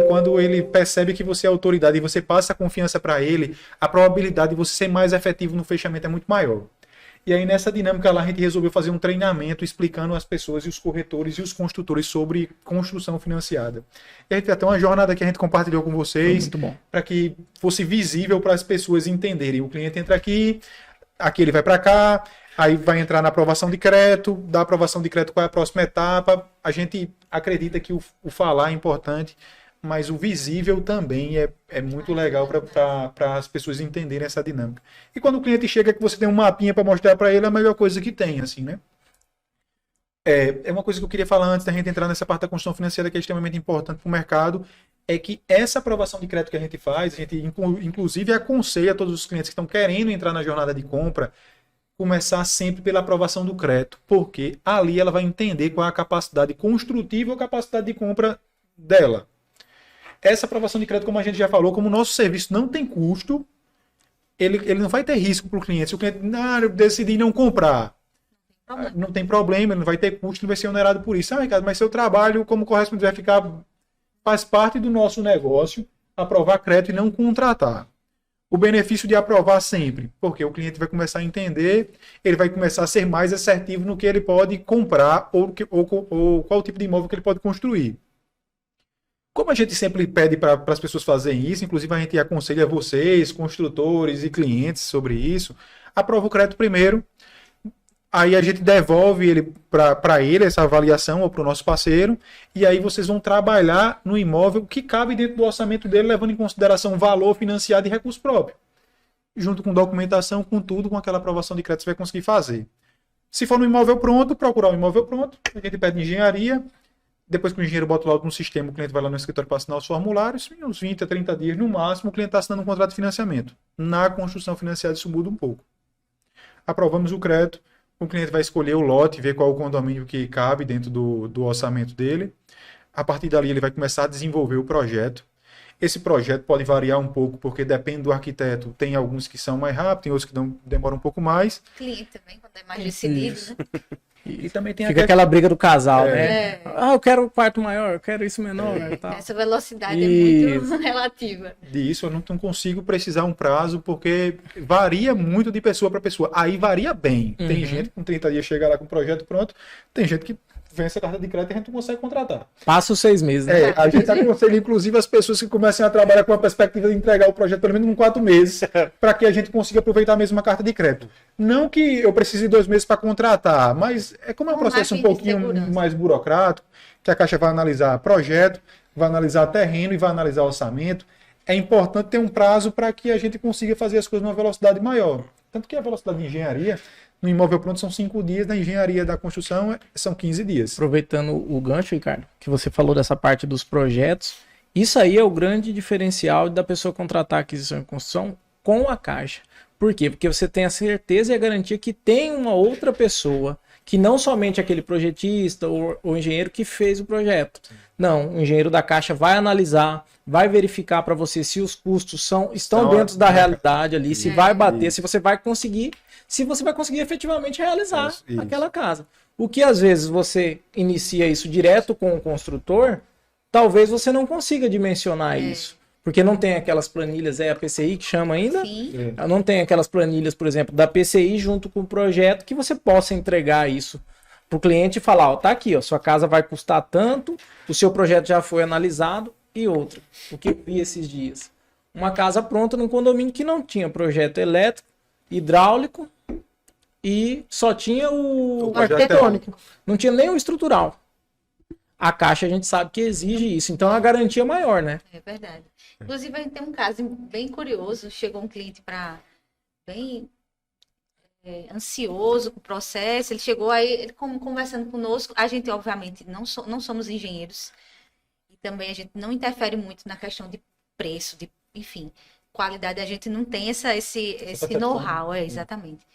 Quando ele percebe que você é autoridade e você passa a confiança para ele, a probabilidade de você ser mais efetivo no fechamento é muito maior. E aí, nessa dinâmica lá, a gente resolveu fazer um treinamento explicando às pessoas e os corretores e os construtores sobre construção financiada. E a gente tem até uma jornada que a gente compartilhou com vocês, Muito bom. para que fosse visível para as pessoas entenderem. O cliente entra aqui ele vai para cá, aí vai entrar na aprovação de crédito, da aprovação de crédito qual é a próxima etapa. A gente acredita que o falar é importante, mas o visível também é muito legal para as pessoas entenderem essa dinâmica. E quando o cliente chega que você tem um mapinha para mostrar para ele, é a melhor coisa que tem, assim, né? É uma coisa que eu queria falar antes da gente entrar nessa parte da construção financeira que é extremamente importante para o mercado, é que essa aprovação de crédito que a gente faz, a gente inclusive aconselha todos os clientes que estão querendo entrar na jornada de compra, começar sempre pela aprovação do crédito, porque ali ela vai entender qual é a capacidade construtiva ou capacidade de compra dela. Essa aprovação de crédito, como a gente já falou, como o nosso serviço não tem custo, ele não vai ter risco para o cliente. Se o cliente decidir não comprar, não tem problema, ele não vai ter custo, não vai ser onerado por isso. Ricardo, mas seu trabalho como correspondente vai ficar... Faz parte do nosso negócio aprovar crédito e não contratar. O benefício de aprovar sempre, porque o cliente vai começar a entender, ele vai começar a ser mais assertivo no que ele pode comprar ou qual tipo de imóvel que ele pode construir. Como a gente sempre pede para as pessoas fazerem isso, inclusive a gente aconselha vocês, construtores e clientes sobre isso, aprova o crédito primeiro, aí a gente devolve ele para ele, essa avaliação, ou para o nosso parceiro, e aí vocês vão trabalhar no imóvel que cabe dentro do orçamento dele, levando em consideração valor financiado e recurso próprio. Junto com documentação, com tudo, com aquela aprovação de crédito você vai conseguir fazer. Se for no imóvel pronto, procurar um imóvel pronto, a gente pede engenharia, depois que o engenheiro bota o laudo no sistema, o cliente vai lá no escritório para assinar os formulários, em uns 20 a 30 dias no máximo, o cliente está assinando um contrato de financiamento. Na construção financiada isso muda um pouco. Aprovamos o crédito, o cliente vai escolher o lote, ver qual o condomínio que cabe dentro do orçamento dele. A partir dali ele vai começar a desenvolver o projeto. Esse projeto pode variar um pouco, porque depende do arquiteto. Tem alguns que são mais rápidos, tem outros que demoram um pouco mais. Cliente também, quando é mais decidido, né? E também tem Fica aquela briga do casal, né? É. Ah, eu quero um quarto maior, eu quero isso menor e tal. Essa velocidade Isso. é muito relativa. disso, eu não consigo precisar um prazo, porque varia muito de pessoa para pessoa. Aí varia bem. Tem gente que com 30 dias chega lá com o projeto pronto, tem gente que vence a carta de crédito e a gente não consegue contratar. Passa os 6 meses, né? A gente aconselha, inclusive, as pessoas que comecem a trabalhar com a perspectiva de entregar o projeto pelo menos em 4 meses, para que a gente consiga aproveitar a mesma carta de crédito. Não que eu precise de 2 meses para contratar, mas como é um processo um pouquinho mais burocrático, que a Caixa vai analisar projeto, vai analisar terreno e vai analisar orçamento, é importante ter um prazo para que a gente consiga fazer as coisas numa velocidade maior. Tanto que a velocidade de engenharia, no imóvel pronto são 5 dias, na engenharia da construção são 15 dias. Aproveitando o gancho, Ricardo, que você falou dessa parte dos projetos, isso aí é o grande diferencial da pessoa contratar aquisição e construção com a Caixa. Por quê? Porque você tem a certeza e a garantia que tem uma outra pessoa, que não somente aquele projetista ou engenheiro que fez o projeto. Não, o engenheiro da Caixa vai analisar, vai verificar para você se os custos estão dentro da realidade ali, se vai bater, se você vai conseguir efetivamente realizar Isso. aquela casa. O que às vezes você inicia isso direto com o construtor, talvez você não consiga dimensionar isso. Porque não tem aquelas planilhas, a PCI que chama ainda? Sim. Não tem aquelas planilhas, por exemplo, da PCI junto com o projeto que você possa entregar isso para o cliente e falar, ó, tá aqui, ó, sua casa vai custar tanto, o seu projeto já foi analisado e outro. O que eu vi esses dias? Uma casa pronta num condomínio que não tinha projeto elétrico, hidráulico e só tinha o arquitetônico. Não tinha nem o estrutural. A Caixa a gente sabe que exige isso, então é uma garantia maior, né? É verdade. Inclusive, a gente tem um caso bem curioso. Chegou um cliente bem ansioso com o processo. Ele chegou aí, ele conversando conosco. A gente, obviamente, não somos engenheiros. E também a gente não interfere muito na questão de preço, enfim, qualidade. A gente não tem esse know-how, exatamente.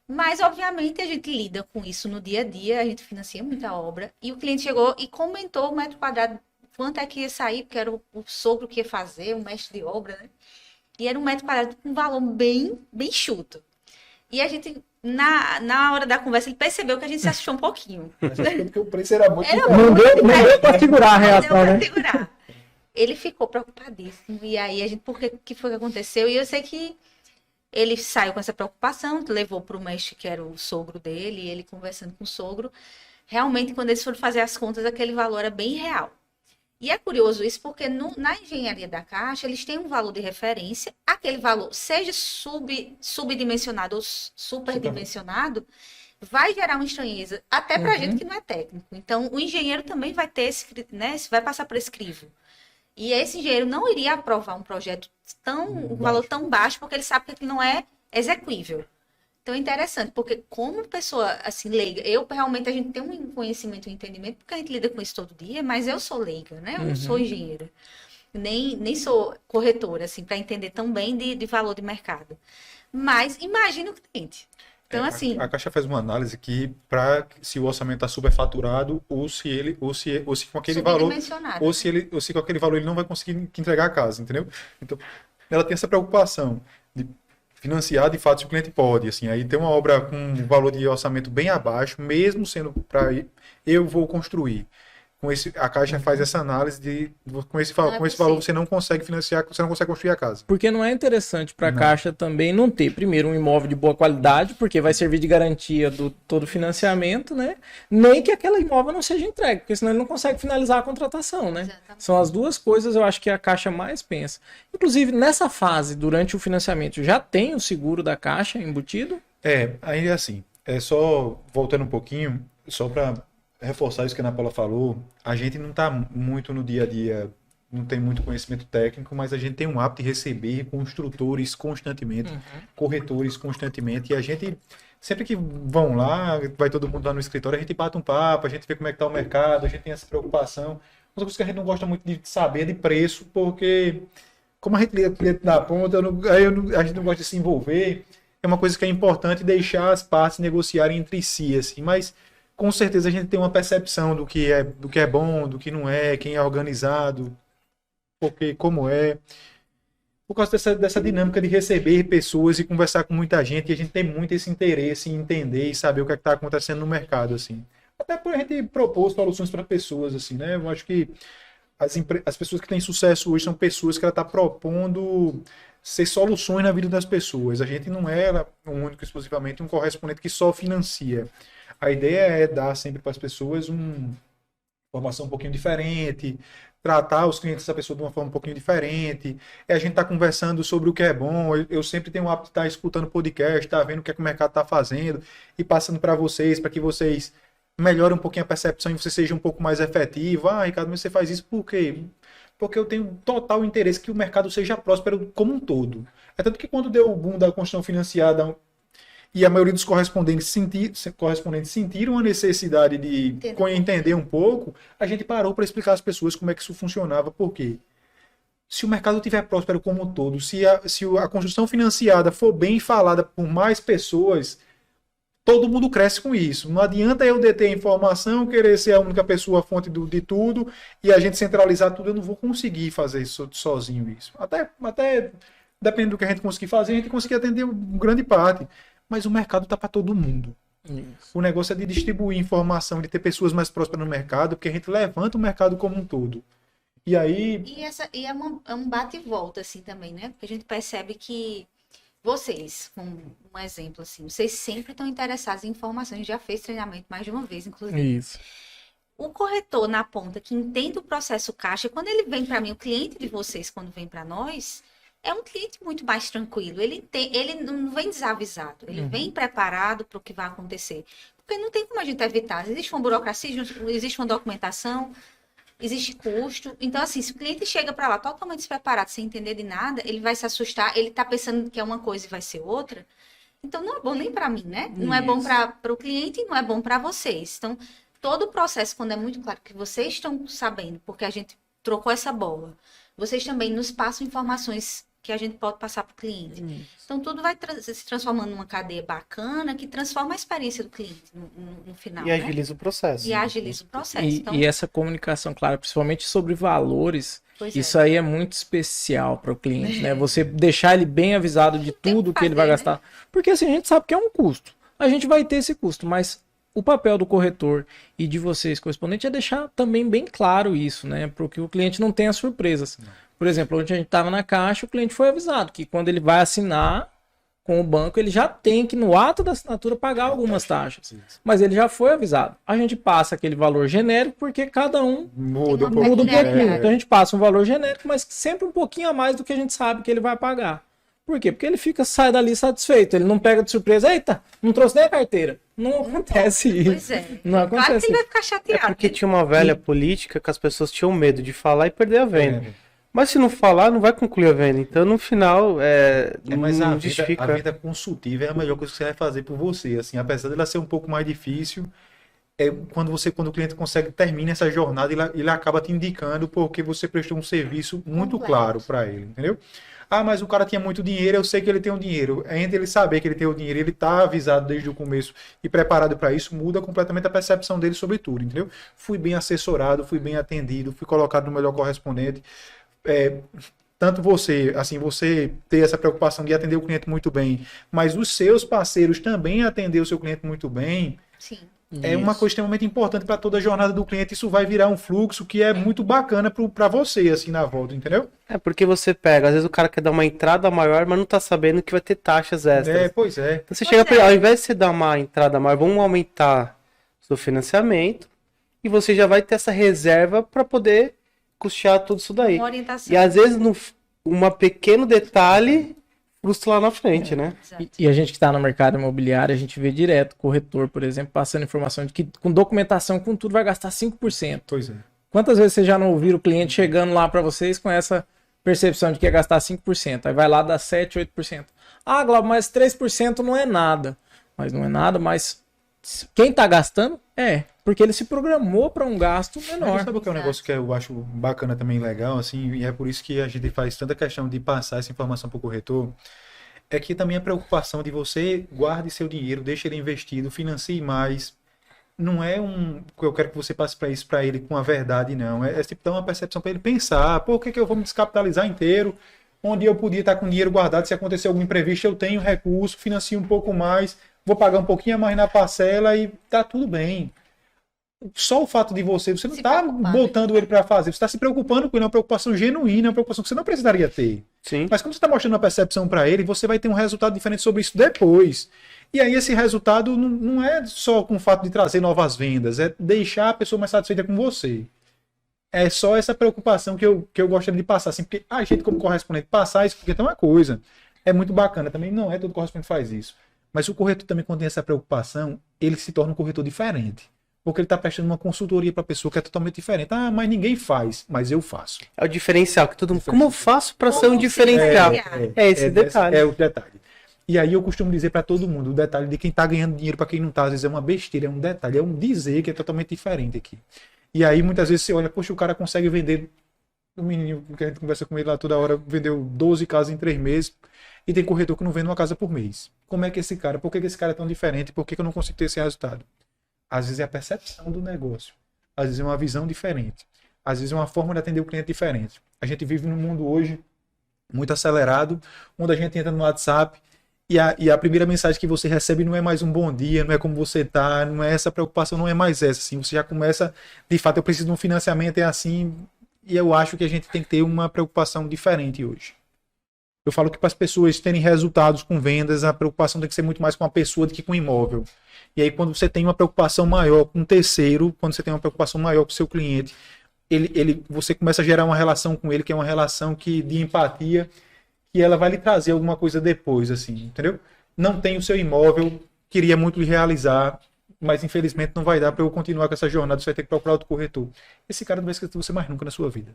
Mas, obviamente, a gente lida com isso no dia a dia. A gente financia muita obra. E o cliente chegou e comentou o metro quadrado. Quanto é que ia sair, porque era o sogro que ia fazer, o mestre de obra, né? E era um metro quadrado com um valor bem chuto. E a gente, na hora da conversa, ele percebeu que a gente se assustou um pouquinho. Porque o preço era muito... Não deu para segurar a reação, né? Segurar. Ele ficou preocupadíssimo. E aí, a gente, por que foi que aconteceu? E eu sei que ele saiu com essa preocupação, levou para o mestre, que era o sogro dele, e ele conversando com o sogro. Realmente, quando eles foram fazer as contas, aquele valor era bem real. E é curioso isso porque na engenharia da Caixa, eles têm um valor de referência, aquele valor, seja subdimensionado ou superdimensionado, vai gerar uma estranheza, até para a gente que não é técnico. Então, o engenheiro também vai ter vai passar por esse crivo. E esse engenheiro não iria aprovar um projeto um valor tão baixo, porque ele sabe que aquilo não é execuível. Então é interessante, porque como pessoa assim leiga, realmente a gente tem um conhecimento, um entendimento, porque a gente lida com isso todo dia, mas eu sou leiga, né? Eu não sou engenheira. Nem sou corretora, assim, para entender tão bem de valor de mercado. Mas imagina o cliente. Então, assim. A Caixa faz uma análise que para se o orçamento está superfaturado ou se com aquele valor, ou se com aquele valor ele não vai conseguir entregar a casa, entendeu? Então, ela tem essa preocupação de financiar de fato se o cliente pode, assim, aí tem uma obra com um valor de orçamento bem abaixo, mesmo sendo para eu vou construir. A Caixa faz essa análise com esse valor você não consegue financiar, você não consegue construir a casa. Porque não é interessante para a Caixa também não ter, primeiro, um imóvel de boa qualidade, porque vai servir de garantia do todo o financiamento, né? Nem que aquele imóvel não seja entregue, porque senão ele não consegue finalizar a contratação, né? Exatamente. São as duas coisas, eu acho que a Caixa mais pensa. Inclusive, nessa fase, durante o financiamento, já tem o seguro da Caixa embutido? Aí assim, só voltando um pouquinho, só para reforçar isso que a Ana Paula falou, a gente não está muito no dia a dia, não tem muito conhecimento técnico, mas a gente tem um hábito de receber construtores constantemente, corretores constantemente, e a gente, sempre que vão lá, vai todo mundo lá no escritório, a gente bate um papo, a gente vê como é que está o mercado, a gente tem essa preocupação. Outra coisa que a gente não gosta muito de saber é de preço, porque como a gente lida cliente na ponta, a gente não gosta de se envolver, é uma coisa que é importante deixar as partes negociarem entre si, assim, mas com certeza a gente tem uma percepção do que é bom, do que não é, quem é organizado, porque como é. Por causa dessa dinâmica de receber pessoas e conversar com muita gente, e a gente tem muito esse interesse em entender e saber o que está acontecendo no mercado, assim. Até por a gente propor soluções para pessoas, assim, né? Eu acho que as pessoas que têm sucesso hoje são pessoas que ela está propondo ser soluções na vida das pessoas. A gente não é único, exclusivamente, um correspondente que só financia. A ideia é dar sempre para as pessoas uma formação um pouquinho diferente, tratar os clientes dessa pessoa de uma forma um pouquinho diferente. A gente está conversando sobre o que é bom. Eu sempre tenho o hábito de estar escutando podcast, estar vendo o que é que o mercado está fazendo e passando para vocês, para que vocês melhorem um pouquinho a percepção e você seja um pouco mais efetivo. Ricardo, mas você faz isso por quê? Porque eu tenho total interesse que o mercado seja próspero como um todo. É tanto que quando deu o boom da construção financiada e a maioria dos correspondentes sentiram a necessidade de entender um pouco, a gente parou para explicar às pessoas como é que isso funcionava. Por quê? Se o mercado estiver próspero como um todo, se a construção financiada for bem falada por mais pessoas, todo mundo cresce com isso. Não adianta eu deter a informação, querer ser a única pessoa, a fonte de tudo, e a gente centralizar tudo. Eu não vou conseguir fazer isso sozinho. Isso. Até dependendo do que a gente conseguir fazer, a gente conseguir atender grande parte. Mas o mercado está para todo mundo. Isso. O negócio é de distribuir informação, de ter pessoas mais próximas no mercado, porque a gente levanta o mercado como um todo. E aí... E é um bate e volta, assim, também, né? Porque a gente percebe que vocês, como um exemplo, assim, vocês sempre estão interessados em informações. A gente já fez treinamento mais de uma vez, inclusive. Isso. O corretor na ponta, que entende o processo caixa, quando ele vem para mim, o cliente de vocês, quando vem para nós... é um cliente muito mais tranquilo. Ele não vem desavisado. Ele vem preparado para o que vai acontecer. Porque não tem como a gente evitar. Existe uma burocracia, existe uma documentação, existe custo. Então, assim, se o cliente chega para lá totalmente despreparado, sem entender de nada, ele vai se assustar. Ele está pensando que é uma coisa e vai ser outra. Então, não é bom nem para mim, né? Não é bom para o cliente e não é bom para vocês. Então, todo o processo, quando é muito claro que vocês estão sabendo, porque a gente trocou essa bola, vocês também nos passam informações que a gente pode passar para o cliente. Então, tudo vai se transformando numa cadeia bacana que transforma a experiência do cliente no final. E agiliza o processo. E agiliza o processo. E essa comunicação, claro, principalmente sobre valores, isso aí é muito especial para o cliente, né? Você deixar ele bem avisado de tudo que ele vai gastar. Né? Porque assim, a gente sabe que é um custo. A gente vai ter esse custo, mas o papel do corretor e de vocês, correspondente, é deixar também bem claro isso, né? Para que o cliente não tenha surpresas. Por exemplo, onde a gente estava na Caixa, o cliente foi avisado que quando ele vai assinar com o banco, ele já tem que, no ato da assinatura, pagar algumas taxas. Mas ele já foi avisado. A gente passa aquele valor genérico, porque cada um muda um pouquinho. Então a gente passa um valor genérico, mas sempre um pouquinho a mais do que a gente sabe que ele vai pagar. Por quê? Porque ele sai dali satisfeito. Ele não pega de surpresa, eita, não trouxe nem a carteira. Não acontece isso. Pois é. Não Claro que acontece ele vai isso. ficar É chateado. porque né? tinha uma velha política que as pessoas tinham medo de falar e perder a venda. É. Mas se não falar, não vai concluir a venda. Então, no final, Mas não a justifica. venda consultiva é a melhor coisa que você vai fazer por você. Assim, apesar dela ser um pouco mais difícil, quando o cliente termina essa jornada, ele acaba te indicando porque você prestou um serviço muito Completo. claro para ele, entendeu? Ah, mas o cara tinha muito dinheiro, eu sei que ele tem o dinheiro. Entre ele saber que ele tem o dinheiro, ele tá avisado desde o começo e preparado para isso, muda completamente a percepção dele sobre tudo, entendeu? Fui bem assessorado, fui bem atendido, fui colocado no melhor correspondente. Tanto você, assim, você ter essa preocupação de atender o cliente muito bem, mas os seus parceiros também atender o seu cliente muito bem, Sim. é uma coisa extremamente importante para toda a jornada do cliente. Isso vai virar um fluxo que é muito bacana para você, assim, na volta, entendeu? É porque você pega, às vezes o cara quer dar uma entrada maior, mas não tá sabendo que vai ter taxas extras. Pois é. Então você Pois chega pra ele, é. ao invés de você dar uma entrada maior, vamos aumentar seu financiamento e você já vai ter essa reserva para poder custear tudo isso daí. Uma orientação. E às vezes um pequeno detalhe frustra lá na frente, né? Exato. E a gente que está no mercado imobiliário, a gente vê direto corretor, por exemplo, passando informação de que com documentação, com tudo, vai gastar 5%. Pois é. Quantas vezes vocês já não ouviram o cliente chegando lá para vocês com essa percepção de que ia gastar 5%? Aí vai lá, dá 7%, 8%. Ah, Glauber, mas 3% não é nada. Mas não é nada, mas quem está gastando porque ele se programou para um gasto Mas menor. sabe o que é um negócio que eu acho bacana também, legal, assim, e é por isso que a gente faz tanta questão de passar essa informação para o corretor, é que também a preocupação de você guarde seu dinheiro, deixe ele investido, financie mais, não é eu quero que você passe para isso para ele com a verdade, não. É tipo dar uma percepção para ele pensar, por que eu vou me descapitalizar inteiro, onde eu podia estar com dinheiro guardado, se acontecer algum imprevisto, eu tenho recurso, financio um pouco mais, vou pagar um pouquinho a mais na parcela e tá tudo bem. Só o fato de você não Se está preocupar, botando ele para fazer, você está se preocupando com ele, é uma preocupação genuína, é uma preocupação que você não precisaria ter. Sim. Mas quando você está mostrando uma percepção para ele, você vai ter um resultado diferente sobre isso depois. E aí esse resultado não é só com o fato de trazer novas vendas, é deixar a pessoa mais satisfeita com você. É só essa preocupação que eu gostaria de passar, assim, porque a gente como correspondente passar isso, porque tem uma coisa, é muito bacana, também não é todo correspondente que faz isso. Mas o corretor também, quando tem essa preocupação, ele se torna um corretor diferente. Porque ele está prestando uma consultoria para a pessoa que é totalmente diferente. Ah, mas ninguém faz, mas eu faço. É o diferencial que todo mundo. Como eu faço para ser um Como se diferencial? diferenciar. É esse detalhe. É o detalhe. E aí eu costumo dizer para todo mundo, o detalhe de quem está ganhando dinheiro para quem não está, às vezes é uma besteira, é um detalhe, é um dizer que é totalmente diferente aqui. E aí muitas vezes você olha, poxa, o cara consegue vender, o menino que a gente conversa com ele lá toda hora, vendeu 12 casas em 3 meses, e tem corretor que não vende uma casa por mês. Como é que esse cara, por que esse cara é tão diferente, por que eu não consigo ter esse resultado? Às vezes é a percepção do negócio. Às vezes é uma visão diferente. Às vezes é uma forma de atender o cliente diferente. A gente vive num mundo hoje muito acelerado, onde a gente entra no WhatsApp e a primeira mensagem que você recebe não é mais um bom dia, não é como você tá, não é essa preocupação, não é mais essa. Assim, você já começa, de fato, eu preciso de um financiamento, é assim, e eu acho que a gente tem que ter uma preocupação diferente hoje. Eu falo que para as pessoas terem resultados com vendas, a preocupação tem que ser muito mais com a pessoa do que com o imóvel. E aí, quando você tem uma preocupação maior com um terceiro, quando você tem uma preocupação maior com o seu cliente, você começa a gerar uma relação com ele, que é uma relação de empatia, que ela vai lhe trazer alguma coisa depois, assim, entendeu? Não tem o seu imóvel, queria muito lhe realizar, mas infelizmente não vai dar para eu continuar com essa jornada, você vai ter que procurar outro corretor. Esse cara não vai esquecer você mais nunca na sua vida.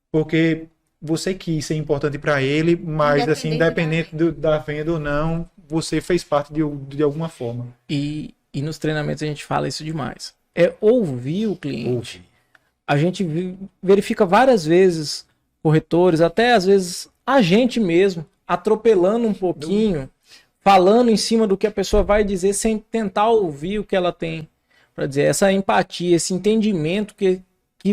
Porque você quis ser importante para ele, mas assim, independente da venda ou não, você fez parte de alguma forma. E nos treinamentos a gente fala isso demais. É ouvir o cliente. A gente verifica várias vezes corretores, até às vezes a gente mesmo, atropelando um pouquinho, falando em cima do que a pessoa vai dizer, sem tentar ouvir o que ela tem para dizer. Essa empatia, esse entendimento que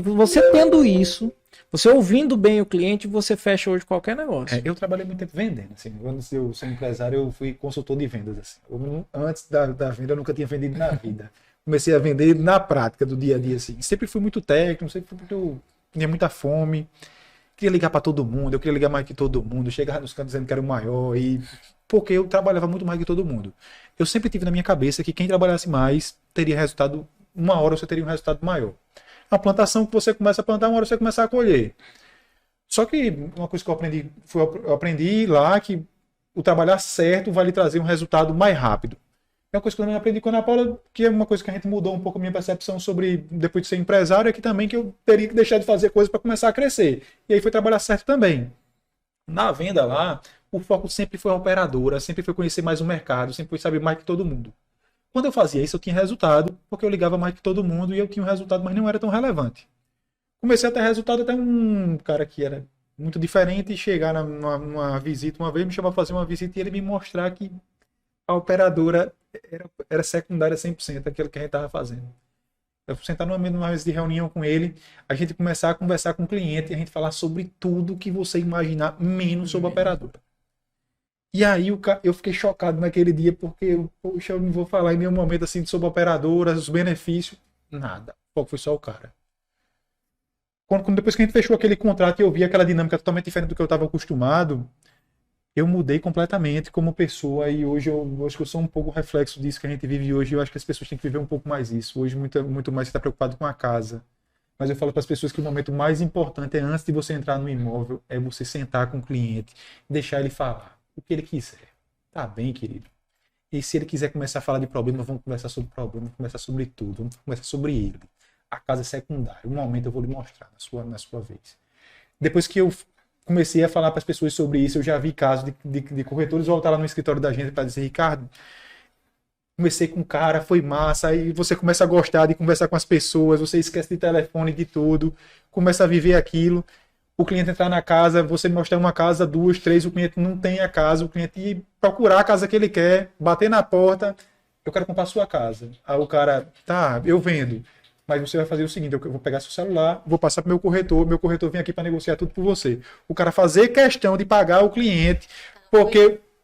você tendo isso, você ouvindo bem o cliente, você fecha hoje qualquer negócio. Eu trabalhei muito tempo vendendo. Assim, antes de eu ser empresário, eu fui consultor de vendas. Assim. Antes da venda, eu nunca tinha vendido na vida. Comecei a vender na prática do dia a dia. Assim. Sempre fui muito técnico, tinha muita fome. Queria ligar para todo mundo, eu queria ligar mais que todo mundo. Chegava nos cantos dizendo que era o maior. Porque eu trabalhava muito mais que todo mundo. Eu sempre tive na minha cabeça que quem trabalhasse mais teria resultado. Uma hora você teria um resultado maior. É uma plantação que você começa a plantar, uma hora você começa a colher. Só que uma coisa que eu aprendi lá que o trabalhar certo vai lhe trazer um resultado mais rápido. É uma coisa que eu também aprendi com a Ana Paula, que é uma coisa que a gente mudou um pouco a minha percepção sobre, depois de ser empresário, é que também que eu teria que deixar de fazer coisas para começar a crescer. E aí foi trabalhar certo também. Na venda lá, o foco sempre foi a operadora, sempre foi conhecer mais o mercado, sempre foi saber mais que todo mundo. Quando eu fazia isso, eu tinha resultado, porque eu ligava mais que todo mundo e eu tinha um resultado, mas não era tão relevante. Comecei a ter resultado até um cara que era muito diferente e chegar numa visita uma vez, me chamou para fazer uma visita e ele me mostrar que a operadora era secundária 100% daquilo que a gente estava fazendo. Eu sentar numa mesa de reunião com ele, a gente começar a conversar com o cliente e a gente falar sobre tudo que você imaginar, menos sobre a operadora. E aí eu fiquei chocado naquele dia, porque, poxa, eu não vou falar em nenhum momento assim sobre operadoras, os benefícios, nada. O foco foi só o cara. Depois que a gente fechou aquele contrato e eu vi aquela dinâmica totalmente diferente do que eu estava acostumado, eu mudei completamente como pessoa e hoje eu acho que eu sou um pouco reflexo disso que a gente vive hoje. Eu acho que as pessoas têm que viver um pouco mais isso. Hoje muito mais você está preocupado com a casa. Mas eu falo para as pessoas que o momento mais importante é antes de você entrar no imóvel, é você sentar com o cliente, deixar ele falar o que ele quiser. Tá bem, querido? E se ele quiser começar a falar de problema, vamos conversar sobre problema, vamos conversar sobre tudo, vamos conversar sobre ele. A casa é secundária. Um momento eu vou lhe mostrar na sua vez. Depois que eu comecei a falar para as pessoas sobre isso, eu já vi casos de corretores voltar lá no escritório da gente para dizer, Ricardo, comecei com um cara, foi massa, aí você começa a gostar de conversar com as pessoas, você esquece de telefone, de tudo, começa a viver aquilo, o cliente entrar na casa, você mostrar uma casa, 2, 3, o cliente não tem a casa, o cliente ir procurar a casa que ele quer, bater na porta, eu quero comprar a sua casa. Aí o cara, tá, eu vendo. Mas você vai fazer o seguinte, eu vou pegar seu celular, vou passar para meu corretor vem aqui para negociar tudo por você. O cara fazer questão de pagar o cliente,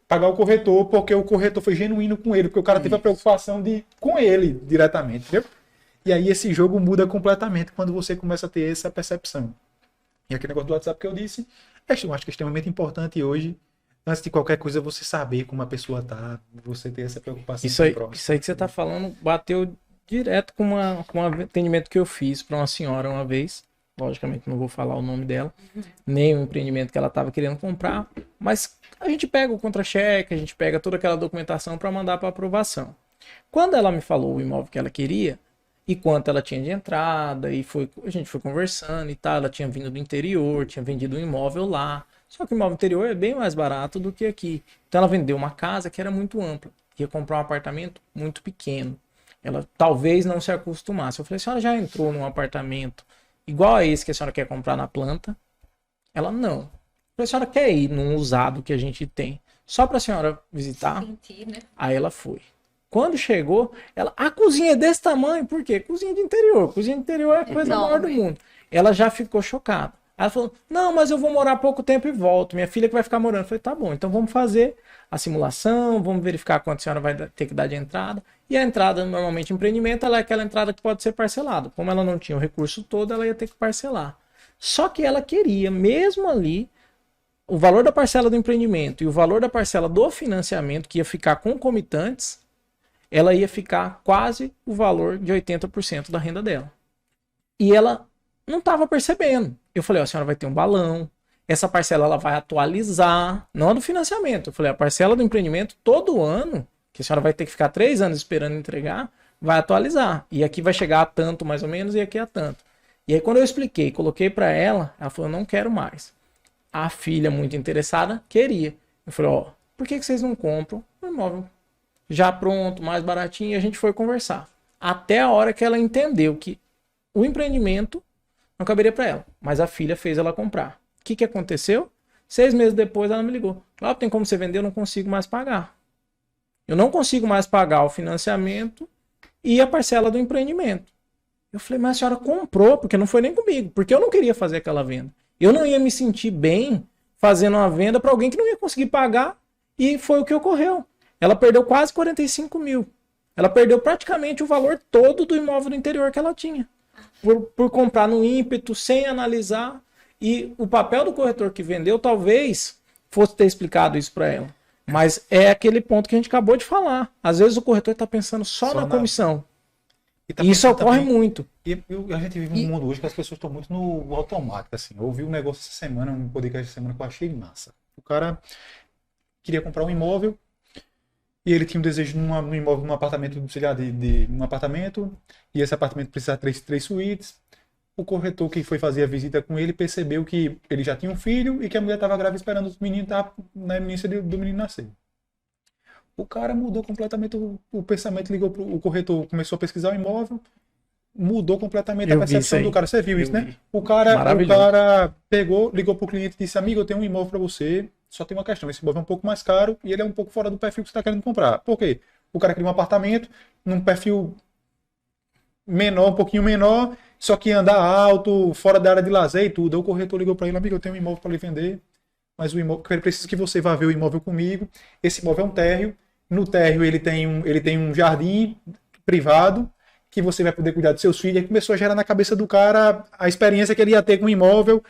pagar o corretor, porque o corretor foi genuíno com ele, porque o cara teve a preocupação com ele diretamente, entendeu? E aí esse jogo muda completamente quando você começa a ter essa percepção. E aquele negócio do WhatsApp que eu disse, eu acho que é extremamente importante hoje, antes de qualquer coisa, você saber como a pessoa tá, você ter essa preocupação. Isso aí que você tá falando bateu direto com um atendimento que eu fiz para uma senhora uma vez. Logicamente não vou falar o nome dela, nem o empreendimento que ela estava querendo comprar, mas a gente pega o contra-cheque, a gente pega toda aquela documentação para mandar para aprovação. Quando ela me falou o imóvel que ela queria e quanto ela tinha de entrada, e a gente foi conversando e tal, ela tinha vindo do interior, tinha vendido um imóvel lá, só que o imóvel interior é bem mais barato do que aqui. Então ela vendeu uma casa que era muito ampla, ia comprar um apartamento muito pequeno. Ela talvez não se acostumasse. Eu falei, a senhora já entrou num apartamento igual a esse que a senhora quer comprar na planta? Ela, não. Eu falei, a senhora quer ir num usado que a gente tem, só para a senhora visitar? Sentir, né? Aí ela foi. Quando chegou, a cozinha é desse tamanho, por quê? Cozinha de interior. Cozinha de interior é a coisa maior do mundo. Ela já ficou chocada. Ela falou, não, mas eu vou morar pouco tempo e volto. Minha filha que vai ficar morando. Eu falei, tá bom, então vamos fazer a simulação, vamos verificar quanto a senhora vai ter que dar de entrada. E a entrada, normalmente, empreendimento, ela é aquela entrada que pode ser parcelada. Como ela não tinha o recurso todo, ela ia ter que parcelar. Só que ela queria, mesmo ali, o valor da parcela do empreendimento e o valor da parcela do financiamento, que ia ficar concomitantes, ela ia ficar quase o valor de 80% da renda dela. E ela não estava percebendo. Eu falei, ó, a senhora vai ter um balão, essa parcela ela vai atualizar, não a do financiamento. Eu falei, a parcela do empreendimento, todo ano, que a senhora vai ter que ficar 3 anos esperando entregar, vai atualizar. E aqui vai chegar a tanto, mais ou menos, e aqui a tanto. E aí, quando eu expliquei, coloquei para ela, ela falou, não quero mais. A filha, muito interessada, queria. Eu falei, ó, por que vocês não compram um imóvel já pronto, mais baratinho? E a gente foi conversar. Até a hora que ela entendeu que o empreendimento não caberia para ela, mas a filha fez ela comprar. O que aconteceu? 6 meses depois ela me ligou. Ah, tem como você vender? Eu não consigo mais pagar. Eu não consigo mais pagar o financiamento e a parcela do empreendimento. Eu falei, mas a senhora comprou, porque não foi nem comigo, porque eu não queria fazer aquela venda. Eu não ia me sentir bem fazendo uma venda para alguém que não ia conseguir pagar, e foi o que ocorreu. Ela perdeu quase 45 mil. Ela perdeu praticamente o valor todo do imóvel do interior que ela tinha. Por comprar no ímpeto, sem analisar. E o papel do corretor que vendeu talvez fosse ter explicado isso para ela. Mas é aquele ponto que a gente acabou de falar. Às vezes o corretor está pensando só na comissão. E isso ocorre também, muito. E a gente vive num mundo hoje que as pessoas estão muito no automático. Assim. Eu ouvi um negócio essa semana, um podcast essa semana que eu achei massa. O cara queria comprar um imóvel E ele tinha um desejo num imóvel, num apartamento, sei lá, um apartamento, e esse apartamento precisava de três suítes. O corretor que foi fazer a visita com ele percebeu que ele já tinha um filho e que a mulher estava grávida esperando o menino estar na iminência do menino nascer. O cara mudou completamente o pensamento, o corretor começou a pesquisar o imóvel, mudou completamente a Eu vi isso percepção aí. do cara. Você viu Eu isso, né? vi. O cara Maravilhoso. pegou, ligou pro cliente e disse: amigo, eu tenho um imóvel para você, só tem uma questão, esse imóvel é um pouco mais caro e ele é um pouco fora do perfil que você está querendo comprar. Por quê? O cara queria um apartamento num perfil menor, um pouquinho menor, só que andar alto, fora da área de lazer e tudo. Aí o corretor ligou para ele: amigo, eu tenho um imóvel para lhe vender, mas o imóvel, eu preciso que você vá ver o imóvel comigo. Esse imóvel é um térreo. No térreo ele tem um jardim privado que você vai poder cuidar dos seus filhos. E começou a gerar na cabeça do cara a experiência que ele ia ter com o imóvel,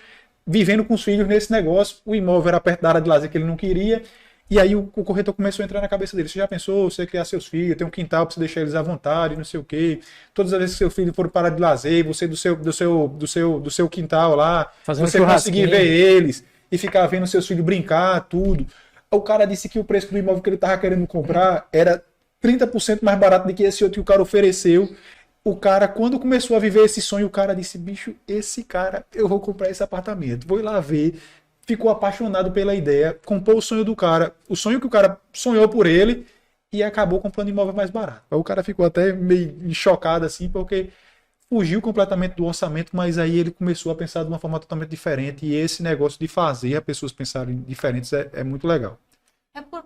vivendo com os filhos nesse negócio. O imóvel era perto da área de lazer que ele não queria. E aí o corretor começou a entrar na cabeça dele: você já pensou você criar seus filhos, tem um quintal para você deixar eles à vontade, não sei o quê. Todas as vezes que seu filho for para de lazer, você do seu quintal lá, Fazendo você conseguir churrasquinho. ver eles e ficar vendo seus filhos brincar, tudo. O cara disse que o preço do imóvel que ele estava querendo comprar era 30% mais barato do que esse outro que o cara ofereceu. O cara, quando começou a viver esse sonho, o cara disse: bicho, esse cara, eu vou comprar esse apartamento, vou ir lá ver. Ficou apaixonado pela ideia, comprou o sonho do cara, o sonho que o cara sonhou por ele, e acabou comprando imóvel mais barato. Aí o cara ficou até meio chocado assim, porque fugiu completamente do orçamento, mas aí ele começou a pensar de uma forma totalmente diferente, e esse negócio de fazer as pessoas pensarem diferentes é muito legal. É por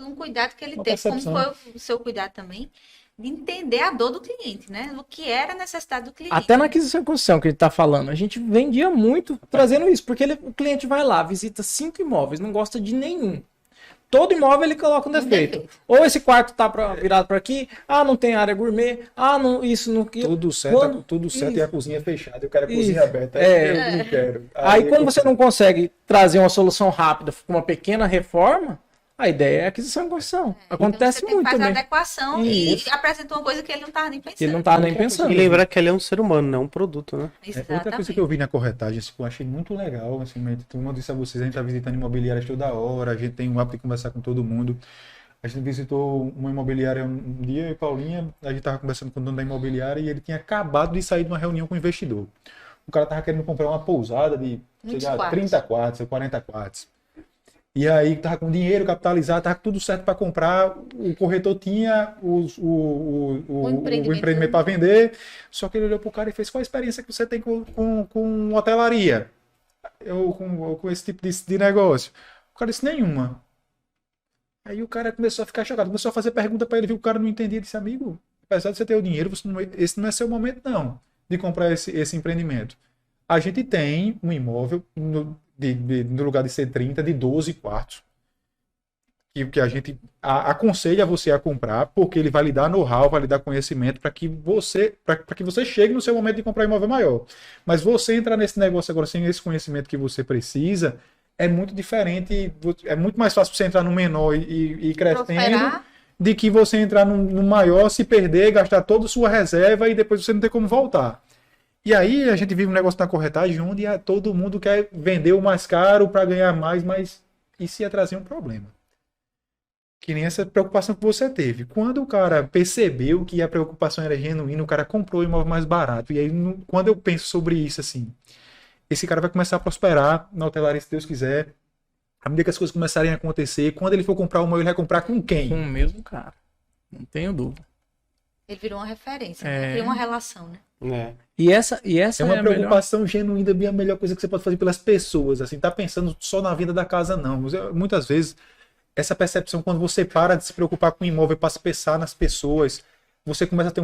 um cuidado que ele Uma teve, como percepção. foi o seu cuidado também, de entender a dor do cliente, né? O que era a necessidade do cliente. Até na aquisição e construção que a gente está falando, a gente vendia muito trazendo isso, porque o cliente vai lá, visita 5 imóveis, não gosta de nenhum. Todo imóvel ele coloca um defeito. Ou esse quarto tá virado para aqui, não tem área gourmet, não, isso não. Tudo certo, tudo certo, Isso. e a cozinha fechada. Eu quero a Isso. cozinha aberta. É. Eu não quero. Aí, quando você não consegue trazer uma solução rápida com uma pequena reforma, a ideia é aquisição e construção. Acontece então você muito tem que fazer a também. adequação Isso. e apresentou uma coisa que ele não estava nem pensando. Ele não tá nem pensando. E lembrar que ele é um ser humano, não um produto, né? Outra coisa que eu vi na corretagem, assim, que eu achei muito legal, assim, como eu disse a vocês, a gente está visitando imobiliárias toda hora, a gente tem o hábito de conversar com todo mundo. A gente visitou uma imobiliária um dia, eu e Paulinha, a gente estava conversando com o dono da imobiliária e ele tinha acabado de sair de uma reunião com o investidor. O cara estava querendo comprar uma pousada de, sei Muitos lá, quartos. 30 quartos, ou 40 quartos. E aí tava com dinheiro capitalizado, tava tudo certo para comprar. O corretor tinha o empreendimento para vender. Só que ele olhou pro cara e fez: qual a experiência que você tem com hotelaria? Com esse tipo de negócio? O cara disse: nenhuma. Aí o cara começou a ficar chocado, começou a fazer pergunta para ele, viu que o cara não entendia, disse: amigo, apesar de você ter o dinheiro, esse não é seu momento não, de comprar esse empreendimento. A gente tem um imóvel no lugar de ser 30, de 12 quartos, que a gente aconselha você a comprar, porque ele vai lhe dar know-how, vai lhe dar conhecimento para que você chegue no seu momento de comprar um imóvel maior. Mas você entrar nesse negócio agora sem esse conhecimento que você precisa, é muito diferente, é muito mais fácil você entrar no menor e crescendo, Prosperar. de que você entrar no maior, se perder, gastar toda a sua reserva e depois você não ter como voltar. E aí a gente vive um negócio na corretagem onde todo mundo quer vender o mais caro para ganhar mais, mas isso ia trazer um problema. Que nem essa preocupação que você teve. Quando o cara percebeu que a preocupação era genuína, o cara comprou o imóvel mais barato. E aí, quando eu penso sobre isso, assim, esse cara vai começar a prosperar na hotelaria, se Deus quiser. À medida que as coisas começarem a acontecer, quando ele for comprar o imóvel, ele vai comprar com quem? Com o mesmo cara. Não tenho dúvida. Ele virou uma referência, né? Criou uma relação, né? É. E essa É uma a melhor. preocupação genuína, bem a melhor coisa que você pode fazer pelas pessoas. Assim, tá pensando só na vida da casa, não. Muitas vezes, essa percepção, quando você para de se preocupar com o imóvel e passa a pensar nas pessoas, você começa a ter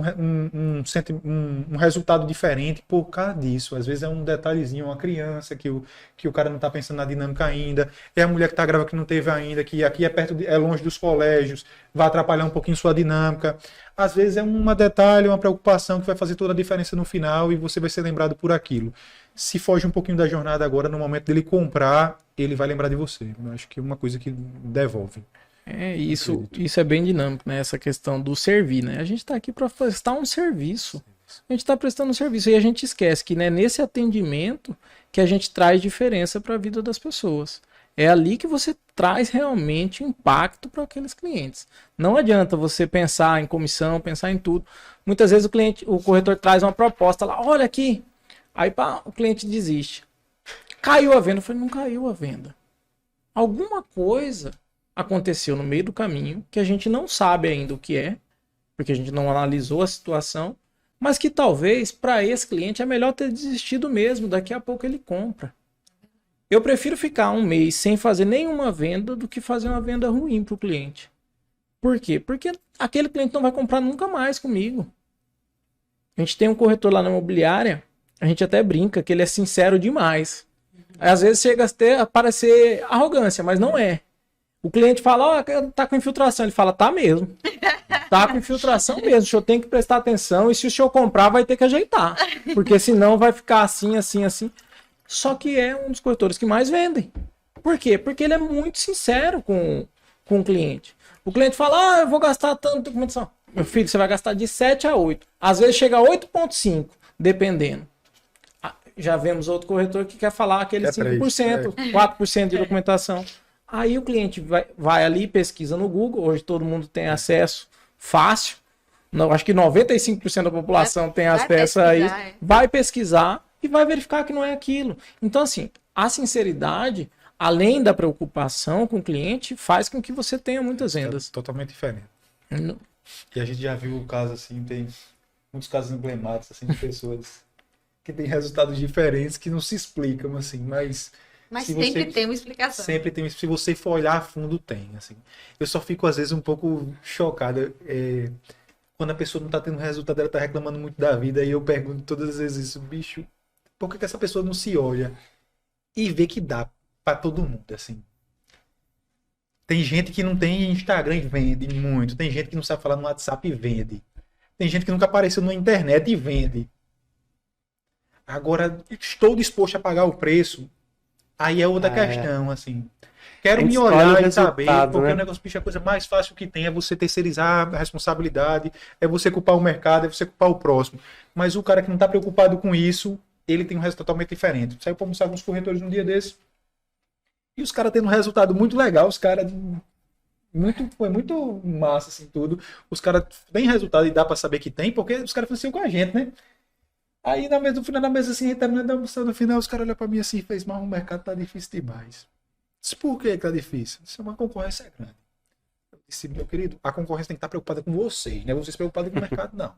um resultado diferente por causa disso. Às vezes é um detalhezinho, uma criança que o cara não está pensando na dinâmica ainda, é a mulher que está grávida que não teve ainda, que aqui é longe dos colégios, vai atrapalhar um pouquinho sua dinâmica. Às vezes é um detalhe, uma preocupação que vai fazer toda a diferença no final e você vai ser lembrado por aquilo. Se foge um pouquinho da jornada agora, no momento dele comprar, ele vai lembrar de você. Eu acho que é uma coisa que devolve. Isso é bem dinâmico, né? Essa questão do servir, né? A gente está aqui para prestar um serviço. A gente está prestando um serviço e a gente esquece que, né, nesse atendimento que a gente traz diferença para a vida das pessoas. É ali que você traz realmente impacto para aqueles clientes. Não adianta você pensar em comissão, pensar em tudo. Muitas vezes o corretor traz uma proposta lá, olha aqui. Aí pá, o cliente desiste. Caiu a venda. Eu falei, não caiu a venda. Alguma coisa aconteceu no meio do caminho que a gente não sabe ainda o que é, porque a gente não analisou a situação, mas que talvez para esse cliente é melhor ter desistido mesmo, daqui a pouco ele compra. Eu prefiro ficar um mês sem fazer nenhuma venda do que fazer uma venda ruim para o cliente. Por quê? Porque aquele cliente não vai comprar nunca mais comigo. A gente tem um corretor lá na imobiliária, a gente até brinca que ele é sincero demais. Às vezes chega a parecer arrogância, mas não é. O cliente fala, ó, tá com infiltração. Ele fala, tá mesmo. Tá com infiltração mesmo. O senhor tem que prestar atenção e se o senhor comprar, vai ter que ajeitar. Porque senão vai ficar assim, assim, assim. Só que é um dos corretores que mais vendem. Por quê? Porque ele é muito sincero com o cliente. O cliente fala, ah, eu vou gastar tanto documentação. Meu filho, você vai gastar de 7 a 8. Às vezes chega a 8,5, dependendo. Já vemos outro corretor que quer falar aquele 5%, 4% de documentação. Aí o cliente vai ali, pesquisa no Google. Hoje todo mundo tem acesso fácil. Não, acho que 95% da população tem acesso a isso. Vai pesquisar e vai verificar que não é aquilo. Então, assim, a sinceridade, além da preocupação com o cliente, faz com que você tenha muitas vendas. Totalmente diferente. E a gente já viu o caso assim, tem muitos casos emblemáticos assim, de pessoas que têm resultados diferentes que não se explicam, assim, mas sempre tem uma explicação. Sempre tem, se você for olhar a fundo, tem, assim. Eu só fico, às vezes, um pouco chocada quando a pessoa não tá tendo resultado, ela tá reclamando muito da vida, e eu pergunto todas as vezes isso, bicho, por que essa pessoa não se olha e vê que dá pra todo mundo, assim? Tem gente que não tem Instagram e vende muito, tem gente que não sabe falar no WhatsApp e vende, tem gente que nunca apareceu na internet e vende. Agora, estou disposto a pagar o preço, aí é outra questão, assim. Quero me olhar e saber, porque né? O negócio, bicho, a coisa mais fácil que tem é você terceirizar a responsabilidade, é você culpar o mercado, é você culpar o próximo. Mas o cara que não está preocupado com isso, ele tem um resultado totalmente diferente. Saiu para almoçar com os corretores um dia desse, e os caras tendo um resultado muito legal, os caras... Foi muito massa, assim, tudo. Os caras têm resultado e dá para saber que tem, porque os caras funcionam com a gente, né? Aí no final da mesa, assim, terminando de almoçar, no final, os caras olham pra mim assim e fez, mas o mercado tá difícil demais. Disse, por que tá difícil? Isso é uma concorrência grande. Eu disse, meu querido, a concorrência tem que estar preocupada com vocês, não é vocês preocupados com o mercado, não.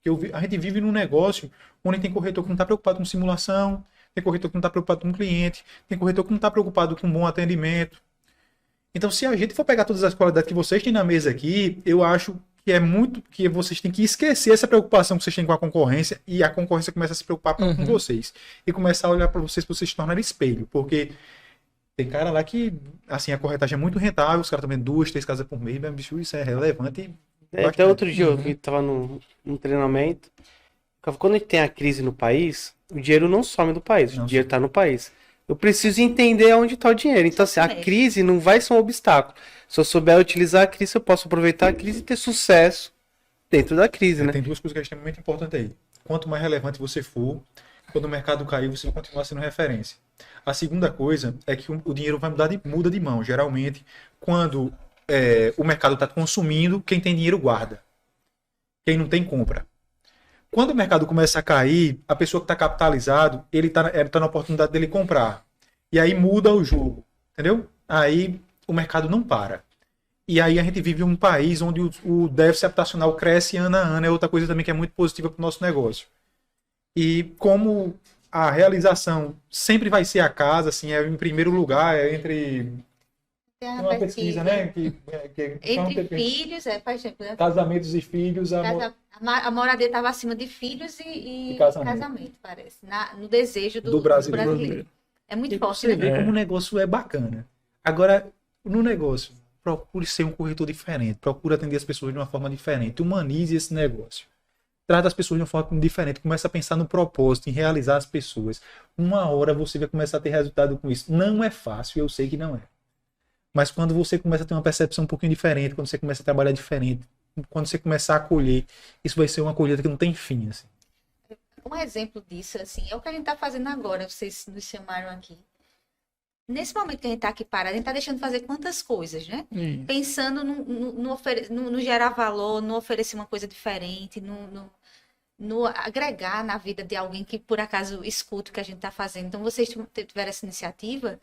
Porque a gente vive num negócio onde tem corretor que não está preocupado com simulação, tem corretor que não está preocupado com o cliente, tem corretor que não está preocupado com um bom atendimento. Então, se a gente for pegar todas as qualidades que vocês têm na mesa aqui, eu acho que é muito que vocês têm que esquecer essa preocupação que vocês têm com a concorrência e a concorrência começa a se preocupar com vocês e começar a olhar para vocês se tornarem espelho, porque tem cara lá que, assim, a corretagem é muito rentável, os caras também 2, 3 casas por mês, mas, bicho, isso é relevante. Até outro dia eu tava num treinamento, quando a gente tem a crise no país, o dinheiro não some do país, o dinheiro tá no país. Eu preciso entender onde está o dinheiro. Então, assim, a crise não vai ser um obstáculo. Se eu souber utilizar a crise, eu posso aproveitar a crise e ter sucesso dentro da crise, né? Tem duas coisas que é extremamente importante aí. Quanto mais relevante você for, quando o mercado cair, você vai continuar sendo referência. A segunda coisa é que o dinheiro vai muda de mão. Geralmente, quando o mercado está consumindo, quem tem dinheiro guarda. Quem não tem, compra. Quando o mercado começa a cair, a pessoa que está capitalizado, ele tá na oportunidade dele comprar. E aí muda o jogo, entendeu? Aí o mercado não para. E aí a gente vive um país onde o déficit habitacional cresce ano a ano, é outra coisa também que é muito positiva para o nosso negócio. E como a realização sempre vai ser a casa, assim, é em primeiro lugar, é entre... Tem uma pesquisa, né? Entre filhos, por exemplo, né? Casamentos e filhos... A moradia estava acima de filhos e casamento, parece. No desejo do brasileiro. É muito forte, você vê como o negócio é bacana. Agora, no negócio, procure ser um corretor diferente. Procure atender as pessoas de uma forma diferente. Humanize esse negócio. Trata as pessoas de uma forma diferente. Começa a pensar no propósito, em realizar as pessoas. Uma hora você vai começar a ter resultado com isso. Não é fácil, eu sei que não é. Mas quando você começa a ter uma percepção um pouquinho diferente, quando você começa a trabalhar diferente, quando você começar a colher, isso vai ser uma colheita que não tem fim, assim. Um exemplo disso, assim, é o que a gente está fazendo agora. Vocês nos chamaram aqui. nesse momento que a gente está aqui parado, a gente está deixando de fazer quantas coisas, né? Isso. Pensando no gerar valor, no oferecer uma coisa diferente, no agregar na vida de alguém que por acaso escuta o que a gente está fazendo. Então, vocês tiveram essa iniciativa.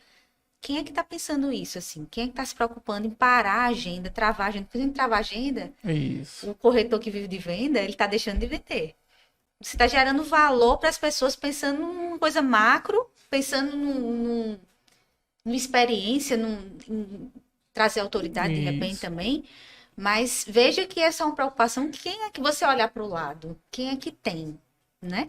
Quem é que está pensando isso, assim? Quem é que está se preocupando em parar a agenda, travar a agenda? Porque a gente trava a agenda, Isso. o corretor que vive de venda, ele está deixando de vender. Você está gerando valor para as pessoas pensando numa coisa macro, pensando numa experiência, em trazer autoridade de repente Isso. também. Mas veja que essa é uma preocupação. Quem é que você olhar para o lado? Quem é que tem, né?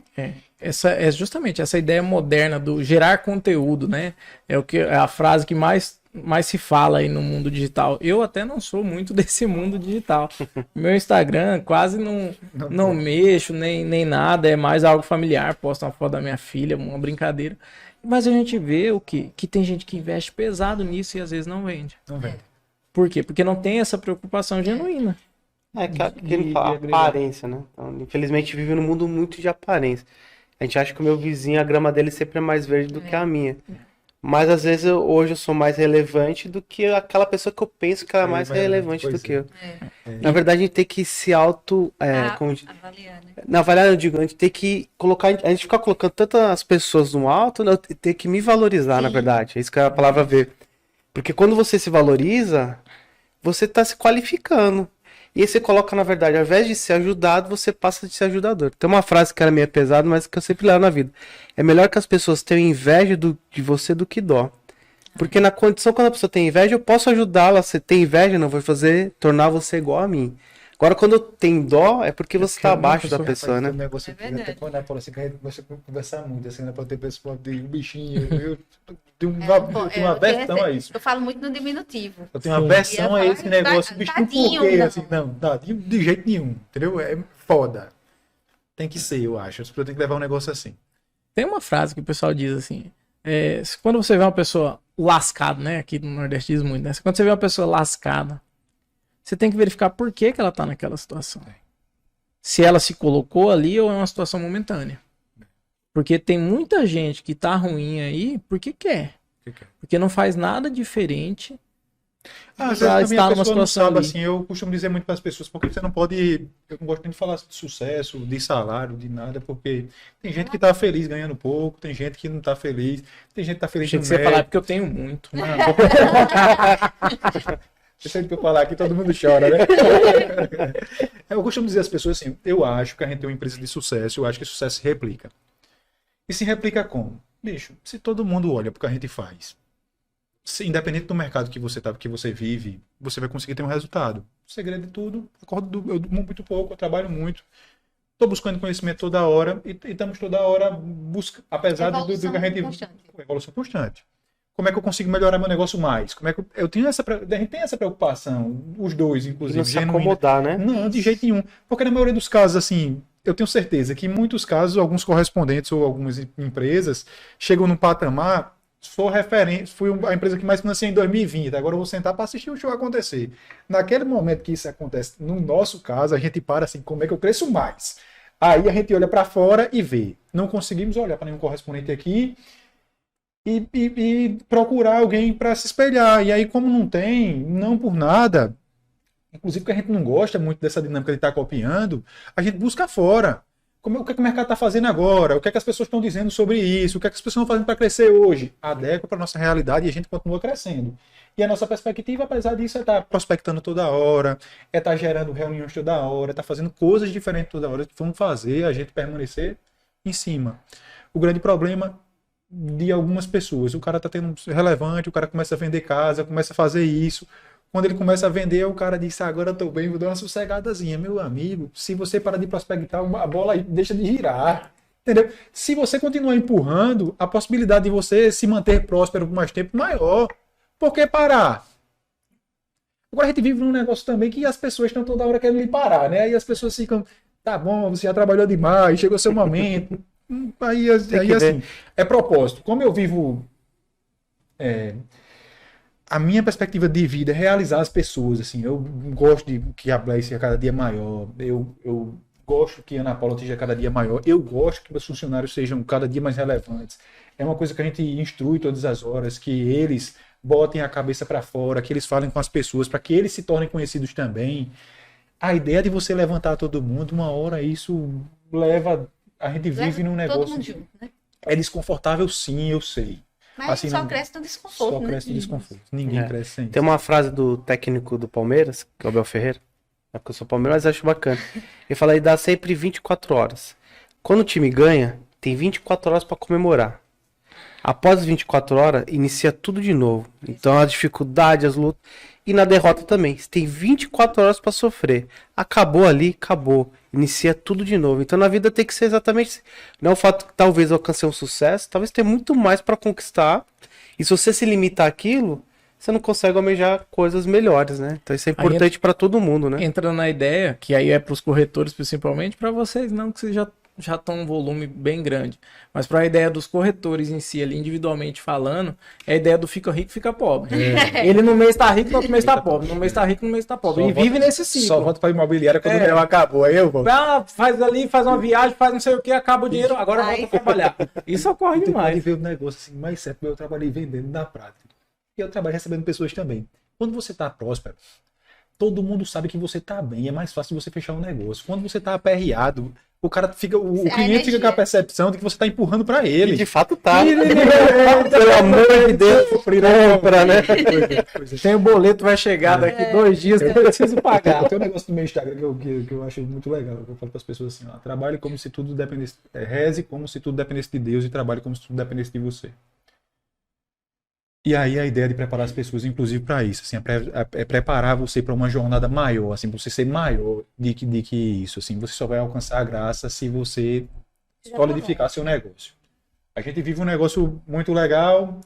Essa é justamente essa ideia moderna do gerar conteúdo, né? É a frase que mais se fala aí no mundo digital. Eu até não sou muito desse mundo digital. Meu Instagram quase não mexo, nem nada, é mais algo familiar. Posto uma foto da minha filha, uma brincadeira. Mas a gente vê o quê? Que tem gente que investe pesado nisso e às vezes não vende. Não vende. Por quê? Porque não tem essa preocupação genuína. É que ele fala aparência, né? Então, infelizmente vive num mundo muito de aparência. A gente acha que o meu vizinho, a grama dele sempre é mais verde do que a minha. Mas às vezes hoje eu sou mais relevante do que aquela pessoa que eu penso que ela é mais relevante do que eu. Na verdade, a gente tem que se Avaliar, né? Na avaliar, eu digo, a gente tem que colocar. A gente ficar colocando tantas pessoas no alto, né? Eu tenho que me valorizar, na verdade. É isso que é a palavra ver. Porque quando você se valoriza, você está se qualificando. E aí você coloca, na verdade, ao invés de ser ajudado, você passa de ser ajudador. Tem uma frase que era meio pesada, mas que eu sempre levo na vida. É melhor que as pessoas tenham inveja de você do que dó. Porque na condição, quando a pessoa tem inveja, eu posso ajudá-la. Você tem inveja, não vai tornar você igual a mim. Agora, quando eu tenho dó, é porque você está abaixo da pessoa, né? Um negócio que até quando a assim, que a gente começa a conversar muito, assim, né? Pra ter pessoa de um bichinho. Eu tenho uma aversão a isso. Eu falo muito no diminutivo. Eu tenho uma aversão a esse negócio, bicho, por tadinho, quê? não. Assim, não, tadinho de jeito nenhum, entendeu? É foda. Tem que ser, eu acho. As pessoas têm que levar um negócio assim. Tem uma frase que o pessoal diz assim, quando você vê uma pessoa lascada, né? Aqui no Nordeste diz muito, né? Quando você vê uma pessoa lascada, você tem que verificar por que ela tá naquela situação. Se ela se colocou ali ou é uma situação momentânea. Porque tem muita gente que tá ruim aí porque quer. Porque não faz nada diferente. Às Já vezes também está a numa pessoa não situação sabe, ali. assim, eu costumo dizer muito para as pessoas, porque você não pode, eu não gosto nem de falar de sucesso, de salário, de nada, porque tem gente que tá feliz ganhando pouco, tem gente que não tá feliz, tem gente que tá feliz Achei no que você ia médio. falar porque eu tenho muito. Deixa eu falar aqui, todo mundo chora, né? Eu costumo dizer às pessoas assim, eu acho que a gente tem uma empresa de sucesso, eu acho que sucesso se replica. E se replica como? Bicho, se todo mundo olha pro que a gente faz, independente do mercado que você tá, que você vive, você vai conseguir ter um resultado. O segredo de tudo, eu durmo muito pouco, eu trabalho muito, estou buscando conhecimento toda hora e estamos toda hora apesar do que a gente... Constante. Evolução constante. Como é que eu consigo melhorar meu negócio mais? Como é que eu tenho a gente tem essa preocupação, os dois, E inclusive. não se genuína. acomodar, né? Não, de jeito nenhum. Porque na maioria dos casos, assim, eu tenho certeza que em muitos casos, alguns correspondentes ou algumas empresas chegam num patamar, sou referente, fui a empresa que mais financiei em 2020, agora eu vou sentar para assistir o show acontecer. Naquele momento que isso acontece, no nosso caso, a gente para assim, como é que eu cresço mais? Aí a gente olha para fora e vê. Não conseguimos olhar para nenhum correspondente aqui e procurar alguém para se espelhar. E aí, como não tem, não por nada, inclusive porque a gente não gosta muito dessa dinâmica de estar copiando, a gente busca fora. O que é que o mercado está fazendo agora? O que é que as pessoas estão dizendo sobre isso? O que é que as pessoas estão fazendo para crescer hoje? Adequa para a nossa realidade e a gente continua crescendo. E a nossa perspectiva, apesar disso, é estar prospectando toda hora, é estar gerando reuniões toda hora, é estar fazendo coisas diferentes toda hora que vão fazer a gente permanecer em cima. O grande problema de algumas pessoas, o cara está tendo relevante, o cara começa a vender casa, começa a fazer isso. Quando ele começa a vender, o cara diz, agora eu tô bem, vou dar uma sossegadazinha. Meu amigo, se você parar de prospectar, a bola deixa de girar. Entendeu? Se você continuar empurrando, a possibilidade de você se manter próspero por mais tempo é maior. Por que parar? Agora a gente vive num negócio também que as pessoas estão toda hora querendo lhe parar, né? Aí as pessoas ficam, tá bom, você já trabalhou demais, chegou seu momento. Aí assim, é propósito. Como eu vivo... a minha perspectiva de vida é realizar as pessoas, assim, eu gosto de que a Blaze seja cada dia maior, eu gosto que a Ana Paula seja cada dia maior, eu gosto que meus funcionários sejam cada dia mais relevantes, É uma coisa que a gente instrui todas as horas, que eles botem a cabeça para fora, que eles falem com as pessoas, para que eles se tornem conhecidos também. A ideia de você levantar todo mundo, uma hora isso leva... A gente vive num Todo negócio... mundo junto, né? É desconfortável, sim, eu sei. Mas Assim, só não- cresce no desconforto, Só né? cresce no desconforto. Ninguém É. cresce sem Tem isso. uma frase do técnico do Palmeiras, que é o Abel Ferreira. É porque eu sou Palmeiras, mas acho bacana. Ele fala aí dá sempre 24 horas. Quando o time ganha, tem 24 horas para comemorar. Após as 24 horas, inicia tudo de novo. Então a dificuldade, as lutas. E na derrota também. Você tem 24 horas para sofrer. Acabou ali, acabou. Inicia tudo de novo. Então na vida tem que ser exatamente. Não é o fato que talvez eu alcancei um sucesso, talvez tenha muito mais para conquistar. E se você se limitar àquilo, você não consegue almejar coisas melhores, né? Então isso é Aí importante para todo mundo, né? Entra na ideia, que aí é para os corretores principalmente, para vocês não, que vocês já estão um volume bem grande. Mas para a ideia dos corretores em si, ali individualmente falando, é a ideia do fica rico, fica pobre. Ele no mês está rico, no outro mês está pobre. No mês está rico, no mês está pobre. Só E volta- vive nesse ciclo. Só volta pra imobiliária quando É. o meu acabou. Aí eu vou. Faz ali, faz uma viagem, faz não sei o que, acaba o dinheiro, agora Aí- volta a trabalhar. Isso ocorre Tu pode demais. ver o negócio assim, mais certo, eu trabalhei vendendo na prática. E eu trabalhei recebendo pessoas também. Quando você tá próspero, todo mundo sabe que você tá bem. É mais fácil de você fechar um negócio. Quando você tá aperreado, o cara fica. O A cliente fica com a energia. percepção de que você tá empurrando pra E ele. de fato tá. Pelo Pelo amor de Deus, compra, né? Tem o boleto, vai chegar daqui 2 dias, eu preciso pagar. Tem um negócio no meu Instagram que eu acho muito legal. Eu falo para as pessoas assim: ó, trabalhe como se tudo dependesse. Reze como se tudo dependesse de Deus e trabalhe como se tudo dependesse de você. E aí a ideia de preparar as pessoas, inclusive, para isso, assim, é preparar você para uma jornada maior, assim, pra você ser maior de que isso, assim, você só vai alcançar a graça se você solidificar seu negócio. A gente vive um negócio muito legal,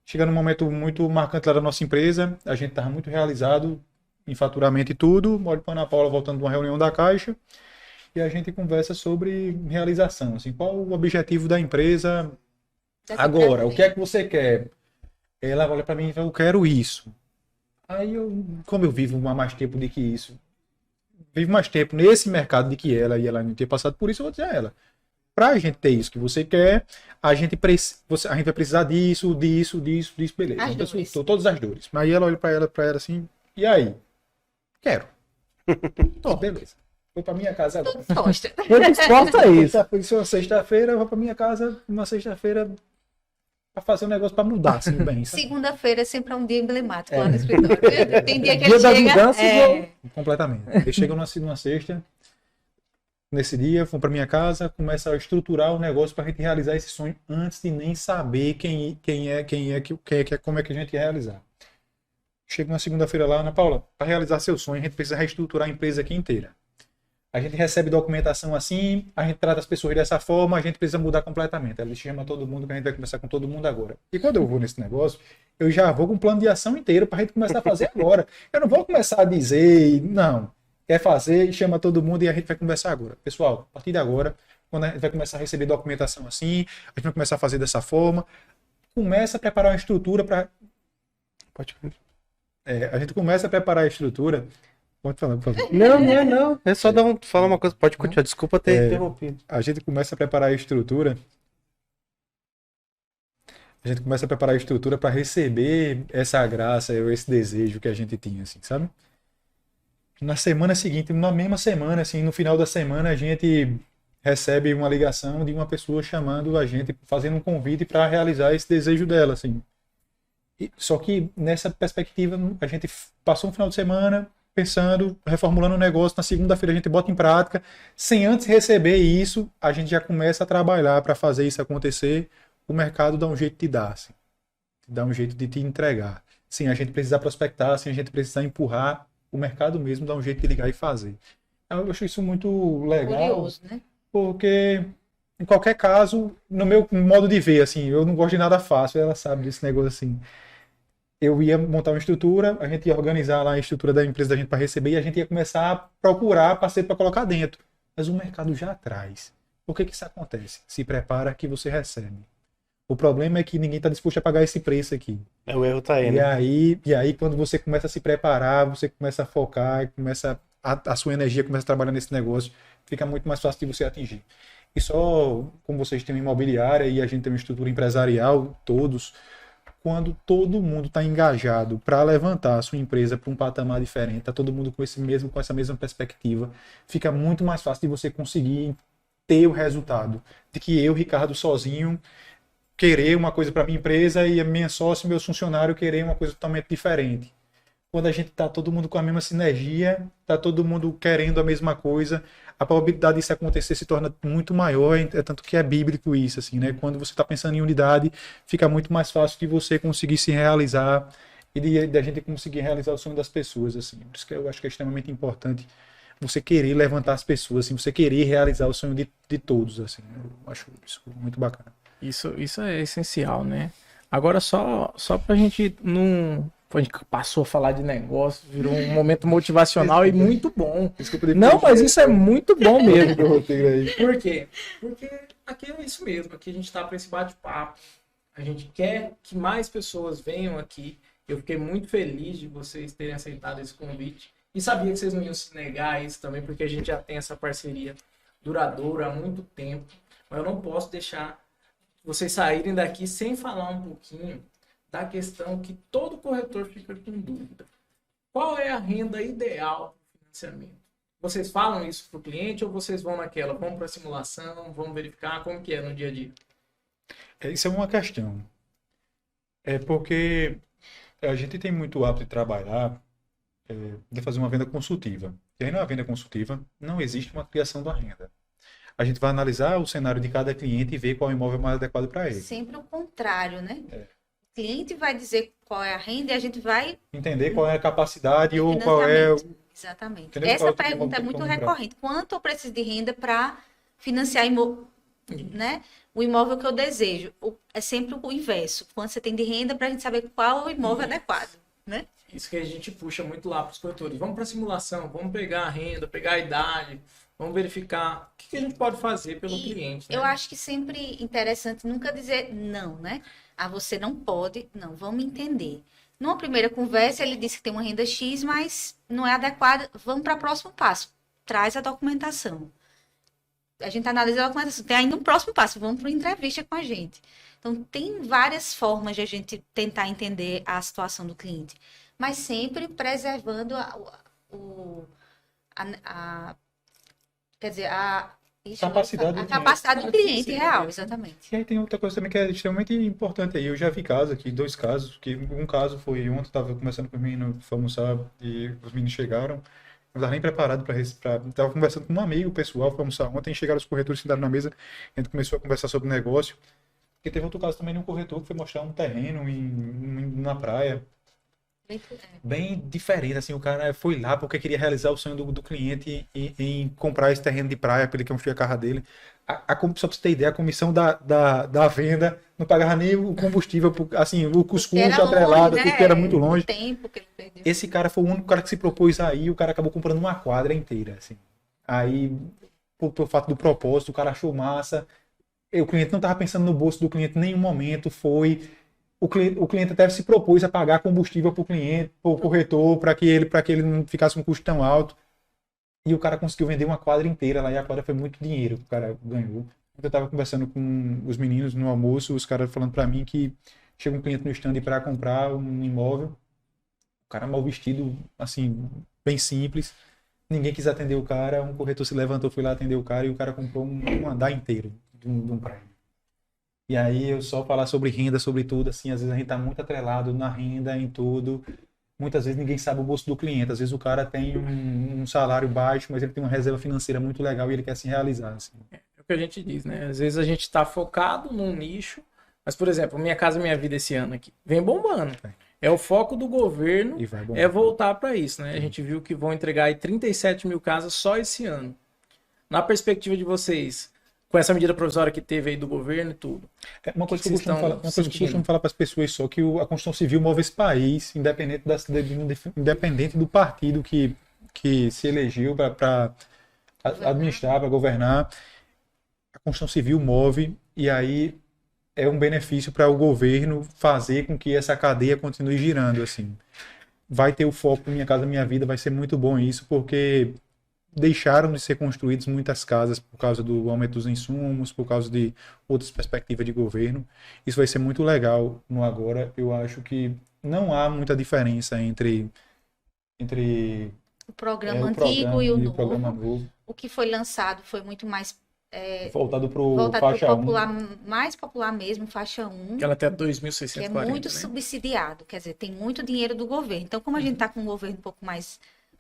chega num momento muito marcante lá da nossa empresa, a gente estava muito realizado em faturamento e tudo, olho para a Ana Paula voltando de uma reunião da Caixa, e a gente conversa sobre realização, assim, qual o objetivo da empresa agora, o que é que você quer? Ela olha para mim e fala, eu quero isso. Aí eu, como eu vivo há mais tempo do que isso, vivo mais tempo nesse mercado do que ela, e ela não ter passado por isso, eu vou dizer a ela. Para a gente ter isso que você quer, a gente vai precisar disso, beleza. As Então, dores. todas as dores. Aí ela olha para ela assim, e aí? Quero. Beleza. Vou para minha casa agora. Gosta. Eu disposto a isso. Isso é uma sexta-feira, eu vou para minha casa, uma sexta-feira, para fazer um negócio para mudar, assim, bem. sabe? Segunda-feira é sempre um dia emblemático lá no escritório. Tem dia que Dia ele das chega. mudanças, Completamente. Eles chegam numa sexta, nesse dia, vão para minha casa, começam a estruturar o negócio para a gente realizar esse sonho antes de nem saber como é que a gente ia realizar. Chega uma segunda-feira lá, Ana Paula, para realizar seu sonho, a gente precisa reestruturar a empresa aqui inteira. A gente recebe documentação assim, a gente trata as pessoas dessa forma, a gente precisa mudar completamente. Ela chama todo mundo, que a gente vai começar com todo mundo agora. E quando eu vou nesse negócio, eu já vou com um plano de ação inteiro para a gente começar a fazer agora. Eu não vou começar a dizer, não, quer fazer e chama todo mundo e a gente vai conversar agora. Pessoal, a partir de agora, quando a gente vai começar a receber documentação assim, a gente vai começar a fazer dessa forma, começa a preparar uma estrutura para... a gente começa a preparar a estrutura... Pode falar, por favor. Não. É só falar uma coisa. Pode continuar. Desculpa ter interrompido. A gente começa a preparar a estrutura. A gente começa a preparar a estrutura para receber essa graça, esse desejo que a gente tinha, assim, sabe? Na semana seguinte, na mesma semana, assim, no final da semana, a gente recebe uma ligação de uma pessoa chamando a gente, fazendo um convite para realizar esse desejo dela, assim. Só que nessa perspectiva, a gente passou um final de semana pensando, reformulando o negócio, na segunda-feira a gente bota em prática, sem antes receber isso, a gente já começa a trabalhar para fazer isso acontecer, o mercado dá um jeito de dar, assim, dá um jeito de te entregar, sem a gente precisar prospectar, sem a gente precisar empurrar, o mercado mesmo dá um jeito de ligar e fazer. Eu acho isso muito legal, Curioso, né? porque em qualquer caso, no meu modo de ver, assim, eu não gosto de nada fácil, ela sabe desse negócio assim. Eu ia montar uma estrutura, a gente ia organizar lá a estrutura da empresa da gente para receber e a gente ia começar a procurar parceiro para colocar dentro. Mas o mercado já traz. Por que isso acontece? Se prepara que você recebe. O problema é que ninguém está disposto a pagar esse preço aqui. O erro tá aí, né? E aí, quando você começa a se preparar, você começa a focar, começa a sua energia começa a trabalhar nesse negócio, fica muito mais fácil de você atingir. E só como vocês têm uma imobiliária e a gente tem uma estrutura empresarial, todos, quando todo mundo está engajado para levantar a sua empresa para um patamar diferente, está todo mundo com essa mesma perspectiva, fica muito mais fácil de você conseguir ter o resultado. De que eu, Ricardo, sozinho, querer uma coisa para minha empresa e a minha sócia e meus funcionários querer uma coisa totalmente diferente. Quando a gente está todo mundo com a mesma sinergia, está todo mundo querendo a mesma coisa, a probabilidade disso acontecer se torna muito maior, é tanto que é bíblico isso, assim, né? Quando você está pensando em unidade, fica muito mais fácil de você conseguir se realizar e de a gente conseguir realizar o sonho das pessoas, assim. Por isso que eu acho que é extremamente importante você querer levantar as pessoas, assim, você querer realizar o sonho de todos, assim. Eu acho isso muito bacana. Isso é essencial, né? Agora, só pra gente não... A gente passou a falar de negócio, virou um momento motivacional e muito bom. Desculpa, Não, mas isso é muito bom mesmo. do roteiro aí. Por quê? Porque aqui é isso mesmo, aqui a gente tá para esse bate-papo. A gente quer que mais pessoas venham aqui. Eu fiquei muito feliz de vocês terem aceitado esse convite. E sabia que vocês não iam se negar a isso também, porque a gente já tem essa parceria duradoura há muito tempo. Mas eu não posso deixar vocês saírem daqui sem falar um pouquinho da questão que todo corretor fica com dúvida. Qual é a renda ideal para o financiamento? Vocês falam isso para o cliente ou vocês vão naquela, vão para a simulação, vão verificar como que é no dia a dia? Isso é uma questão. É porque a gente tem muito hábito de trabalhar, de fazer uma venda consultiva. E aí, na venda consultiva, não existe uma criação da renda. A gente vai analisar o cenário de cada cliente e ver qual é o imóvel mais adequado para ele. Sempre o contrário, né? O cliente vai dizer qual é a renda e a gente vai... Entender qual é a capacidade ou qual é... Exatamente. Entendeu? Essa Qual é o tipo de pergunta é imóvel muito que eu vou comprar? recorrente. Quanto eu preciso de renda para financiar né? O imóvel que eu desejo? É sempre o inverso. Quanto você tem de renda para a gente saber qual é o imóvel adequado, né? Isso que a gente puxa muito lá para os corretores. Vamos para a simulação, vamos pegar a renda, pegar a idade, vamos verificar o que a gente pode fazer pelo cliente. Né? Eu acho que sempre interessante nunca dizer não, né? Ah, você não pode. Não, vamos entender. Numa primeira conversa, ele disse que tem uma renda X, mas não é adequada. Vamos para o próximo passo. Traz a documentação. A gente analisa a documentação. Tem ainda um próximo passo. Vamos para uma entrevista com a gente. Então, tem várias formas de a gente tentar entender a situação do cliente. Mas sempre preservando quer dizer, a capacidade do cliente real, exatamente. E aí tem outra coisa também que é extremamente importante aí. Eu já vi casos aqui, 2 casos, que um caso foi ontem, eu estava conversando com os meninos, fomos almoçar e os meninos chegaram, não estava nem preparado para... Estava conversando com um amigo pessoal, fomos almoçar ontem, chegaram os corretores, sentaram na mesa, a gente começou a conversar sobre o negócio. E teve outro caso também de um corretor que foi mostrar um terreno na praia, bem diferente, assim, o cara foi lá porque queria realizar o sonho do cliente em comprar esse terreno de praia para ele construir a casa dele. Só para você ter ideia, a comissão da venda não pagava nem o combustível, assim, o cuscuz atrelado, porque era muito longe. O tempo que ele perdeu. Esse cara foi o único cara que se propôs aí, o cara acabou comprando uma quadra inteira, assim. Aí, por fato do propósito, o cara achou massa, o cliente não estava pensando no bolso do cliente em nenhum momento, o cliente até se propôs a pagar combustível para o cliente, para o corretor, para que ele não ficasse com um custo tão alto. E o cara conseguiu vender uma quadra inteira lá, e a quadra foi muito dinheiro que o cara ganhou. Eu estava conversando com os meninos no almoço, os caras falando para mim que chega um cliente no stand para comprar um imóvel, o cara mal vestido, assim, bem simples, ninguém quis atender o cara, um corretor se levantou, foi lá atender o cara, e o cara comprou um andar inteiro de um prédio. E aí eu só falar sobre renda, sobre tudo, assim, às vezes a gente tá muito atrelado na renda, em tudo. Muitas vezes ninguém sabe o bolso do cliente. Às vezes o cara tem um salário baixo, mas ele tem uma reserva financeira muito legal e ele quer se realizar. Assim. É o que a gente diz, né? Às vezes a gente tá focado num nicho, mas, por exemplo, Minha Casa Minha Vida esse ano aqui, vem bombando. É o foco do governo, é voltar para isso, né? A gente viu que vão entregar aí 37 mil casas só esse ano. Na perspectiva de vocês, com essa medida provisória que teve aí do governo e tudo. Uma coisa que eu costumo falar para as pessoas só, que a Constituição Civil move esse país, independente do partido que se elegeu para administrar, para governar, a Constituição Civil move, e aí é um benefício para o governo fazer com que essa cadeia continue girando, assim. vai ter o foco Minha Casa Minha Vida, vai ser muito bom isso, porque deixaram de ser construídas muitas casas por causa do aumento dos insumos, por causa de outras perspectivas de governo. Isso vai ser muito legal no agora. Eu acho que não há muita diferença entre O programa o antigo programa e o o programa novo. novo, O que foi lançado foi muito mais voltado para o voltado para o faixa 1. popular, mais popular mesmo, faixa 1. Que ela até Que é 2.640, muito né? subsidiado, quer dizer, tem muito dinheiro do governo. Então, como a gente está com um governo um pouco mais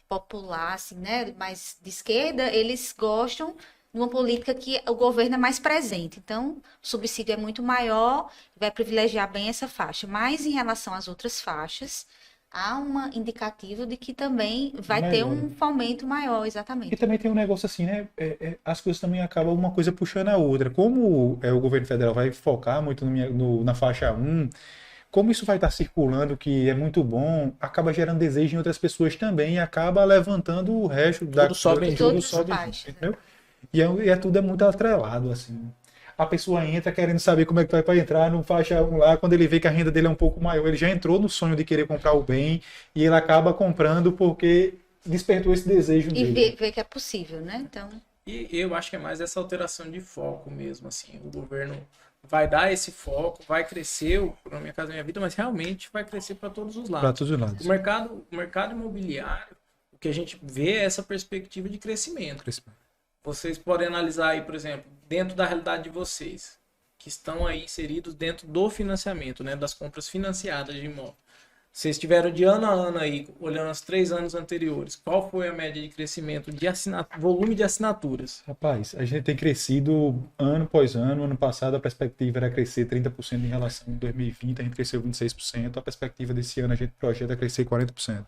popular, assim, né, mais de esquerda, eles gostam de uma política que o governo é mais presente. Então, o subsídio é muito maior, vai privilegiar bem essa faixa. Mas, em relação às outras faixas, há um indicativo de que também vai ter Melhor. um fomento maior, E exatamente. também tem um negócio assim, né? As coisas também acabam uma coisa puxando a outra. Como o governo federal vai focar muito na faixa 1, como isso vai estar circulando, que é muito bom, acaba gerando desejo em outras pessoas também e acaba levantando o resto Tudo sobe em tudo junto. sobe Todas as junto, faixas, entendeu? Tudo é muito atrelado, assim. A pessoa entra querendo saber como é que vai para entrar no faixa 1 lá, quando ele vê que a renda dele é um pouco maior, ele já entrou no sonho de querer comprar o bem e ele acaba comprando porque despertou esse desejo E dele. ver que é possível, né? Então, E eu acho que é mais essa alteração de foco mesmo, assim. O governo vai dar esse foco, vai crescer o Programa Minha Casa Minha Vida, mas realmente vai crescer para todos os Para lados. todos os lados. O mercado imobiliário, o que a gente vê é essa perspectiva de crescimento. Vocês podem analisar aí, por exemplo, dentro da realidade de vocês, que estão aí inseridos dentro do financiamento, né, das compras financiadas de imóvel. Vocês tiveram de ano a ano aí, olhando os 3 anos anteriores, qual foi a média de crescimento de volume de assinaturas? Rapaz, a gente tem crescido ano após ano. Ano passado a perspectiva era crescer 30% em relação a 2020, a gente cresceu 26%. A perspectiva desse ano a gente projeta crescer 40%.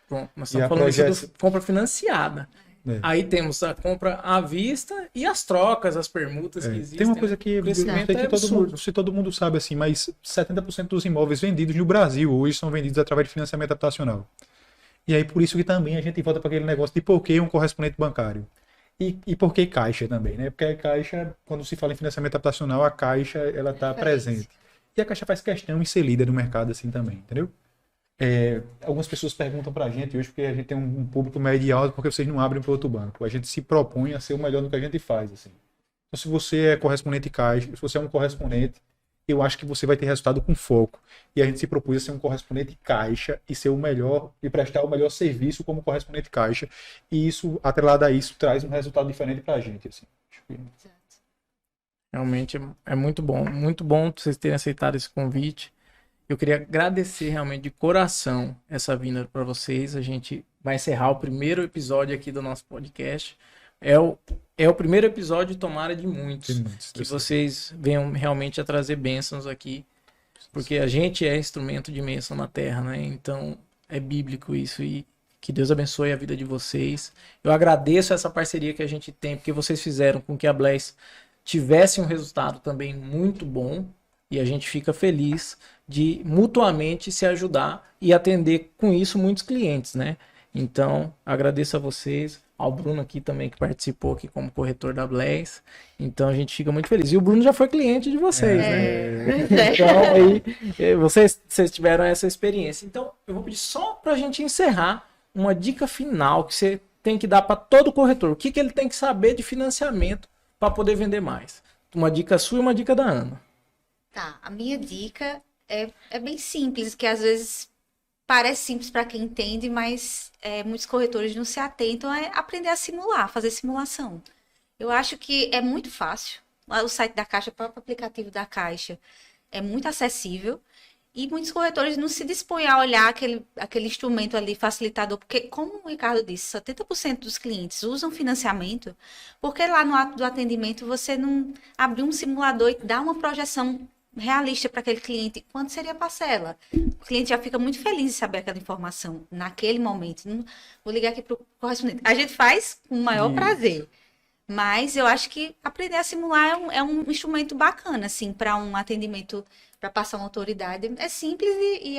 Pronto, nós E a estamos falando isso projeção- de compra financiada. É. Aí temos a compra à vista e as trocas, as permutas que existem. Tem uma coisa que O eu não crescimento sei é que absurdo. se todo mundo sabe assim, mas 70% dos imóveis vendidos no Brasil hoje são vendidos através de financiamento habitacional. E aí por isso que também a gente volta para aquele negócio de por que um correspondente bancário. E por que Caixa também, né? Porque a Caixa, quando se fala em financiamento habitacional, a Caixa ela está presente. E a Caixa faz questão em ser líder no mercado assim também, entendeu? Algumas pessoas perguntam pra gente hoje, porque a gente tem um público médio alto, porque vocês não abrem para outro banco. A gente se propõe a ser o melhor no que a gente faz, assim. Então, se você é correspondente Caixa, se você é um correspondente, eu acho que você vai ter resultado com foco. E a gente se propôs a ser um correspondente Caixa e ser o melhor, e prestar o melhor serviço como correspondente Caixa. E isso, atrelado a isso, traz um resultado diferente pra gente, assim. Acho que- Realmente é muito bom vocês terem aceitado esse convite. Eu queria agradecer realmente de coração essa vinda para vocês. A gente vai encerrar o primeiro episódio aqui do nosso podcast. É o primeiro episódio, tomara, de muitos. Tem muitos, Que vocês venham realmente a trazer bênçãos aqui. Porque a gente é instrumento de bênção na Terra, né? Então é bíblico isso. E que Deus abençoe a vida de vocês. Eu agradeço essa parceria que a gente tem, porque vocês fizeram com que a Bless tivesse um resultado também muito bom. E a gente fica feliz de mutuamente se ajudar e atender com isso muitos clientes, né? Então, agradeço a vocês, ao Bruno aqui também que participou aqui como corretor da Bless. Então, a gente fica muito feliz. E o Bruno já foi cliente de vocês, né? Então, aí, vocês tiveram essa experiência. Então, eu vou pedir só para a gente encerrar uma dica final que você tem que dar para todo corretor. O que ele tem que saber de financiamento para poder vender mais? Uma dica sua e uma dica da Ana. Tá, a minha dica é bem simples, que às vezes parece simples para quem entende, mas muitos corretores não se atentam a aprender a simular, fazer simulação. Eu acho que é muito fácil. O site da Caixa, o próprio aplicativo da Caixa, é muito acessível. E muitos corretores não se dispõem a olhar aquele instrumento ali facilitador, porque, como o Ricardo disse, 70% dos clientes usam financiamento, porque lá no ato do atendimento você não abre um simulador e dá uma projeção realista para aquele cliente, quanto seria a parcela. O cliente já fica muito feliz de saber aquela informação naquele momento. Não, vou ligar aqui para o correspondente. A gente faz com o maior prazer. Mas eu acho que aprender a simular é um instrumento bacana, assim, para um atendimento, para passar uma autoridade. É simples e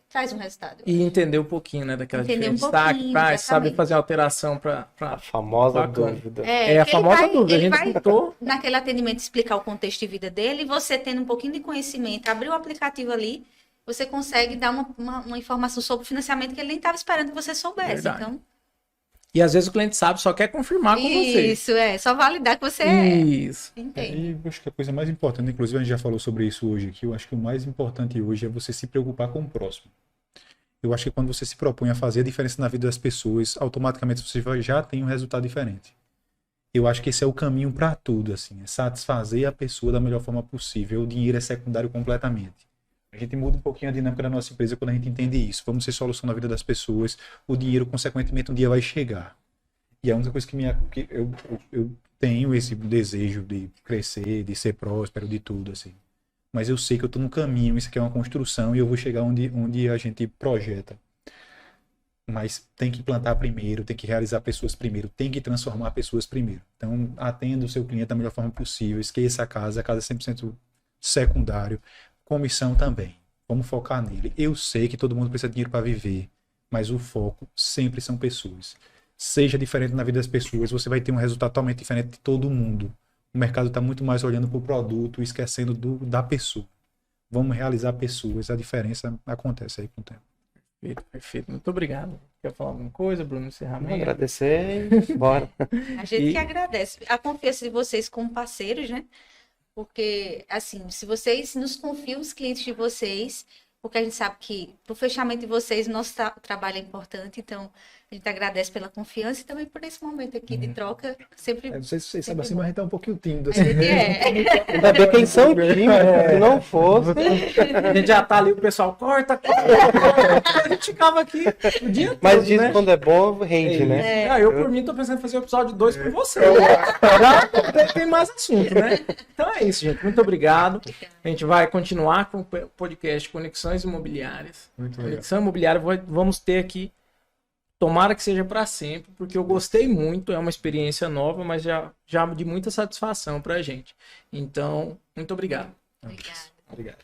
traz um resultado. E entender um pouquinho, né, daquela Entender um diferença. pouquinho, Sabe exatamente. fazer alteração para A famosa Bacana. dúvida. É a que ele famosa vai- dúvida. A ele gente vai, tentou. naquele atendimento, explicar o contexto de vida dele, e você tendo um pouquinho de conhecimento, abrir o aplicativo ali, você consegue dar uma informação sobre o financiamento que ele nem estava esperando que você soubesse. Verdade. Então, E às vezes o cliente sabe, só quer confirmar com você. isso, só validar que você Isso. entende. E eu acho que a coisa mais importante, inclusive a gente já falou sobre isso hoje aqui, eu acho que o mais importante hoje é você se preocupar com o próximo. Eu acho que quando você se propõe a fazer a diferença na vida das pessoas, automaticamente você já tem um resultado diferente. Eu acho que esse é o caminho para tudo, assim, é satisfazer a pessoa da melhor forma possível. O dinheiro é secundário completamente. A gente muda um pouquinho a dinâmica da nossa empresa quando a gente entende isso. Vamos ser solução na vida das pessoas. O dinheiro, consequentemente, um dia vai chegar. E a única coisa que eu tenho esse desejo de crescer, de ser próspero, de tudo, assim. Mas eu sei que eu estou no caminho, isso aqui é uma construção e eu vou chegar onde a gente projeta. Mas tem que plantar primeiro, tem que realizar pessoas primeiro, tem que transformar pessoas primeiro. Então, atenda o seu cliente da melhor forma possível, esqueça a casa é 100% secundário, comissão também. Vamos focar nele. Eu sei que todo mundo precisa de dinheiro para viver, mas o foco sempre são pessoas. Seja diferente na vida das pessoas, você vai ter um resultado totalmente diferente de todo mundo. O mercado está muito mais olhando para o produto, esquecendo da pessoa. Vamos realizar pessoas, a diferença acontece aí com o tempo. Perfeito, perfeito. Muito obrigado. Quer falar alguma coisa, Bruno? Encerramento? Agradecer, bora. A gente E- que agradece a confiança de vocês como parceiros, né? Porque, assim, se vocês nos confiam os clientes de vocês, porque a gente sabe que pro fechamento de vocês, nosso trabalho é importante, então a gente agradece pela confiança e também por esse momento aqui de troca, sempre. Não sei se vocês sabem Sempre assim, bom. mas a gente tá um pouquinho tímido. A gente é. Ainda bem que eles são tímidos, se não fosse. A gente já tá ali, o pessoal corta. A gente ficava aqui o dia todo, Mas diz né? quando é bom, rende, né? Ah, eu, por mim, tô pensando em fazer o episódio 2 com você. Já tem mais assunto, né? Então é isso, gente. Muito obrigado. A gente vai continuar com o podcast Conexões Imobiliárias. Muito legal. Conexão Imobiliária, vamos ter aqui. Tomara que seja para sempre, porque eu gostei muito. É uma experiência nova, mas já de muita satisfação pra gente. Então, muito obrigado. Obrigada. Obrigado.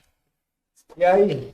E aí?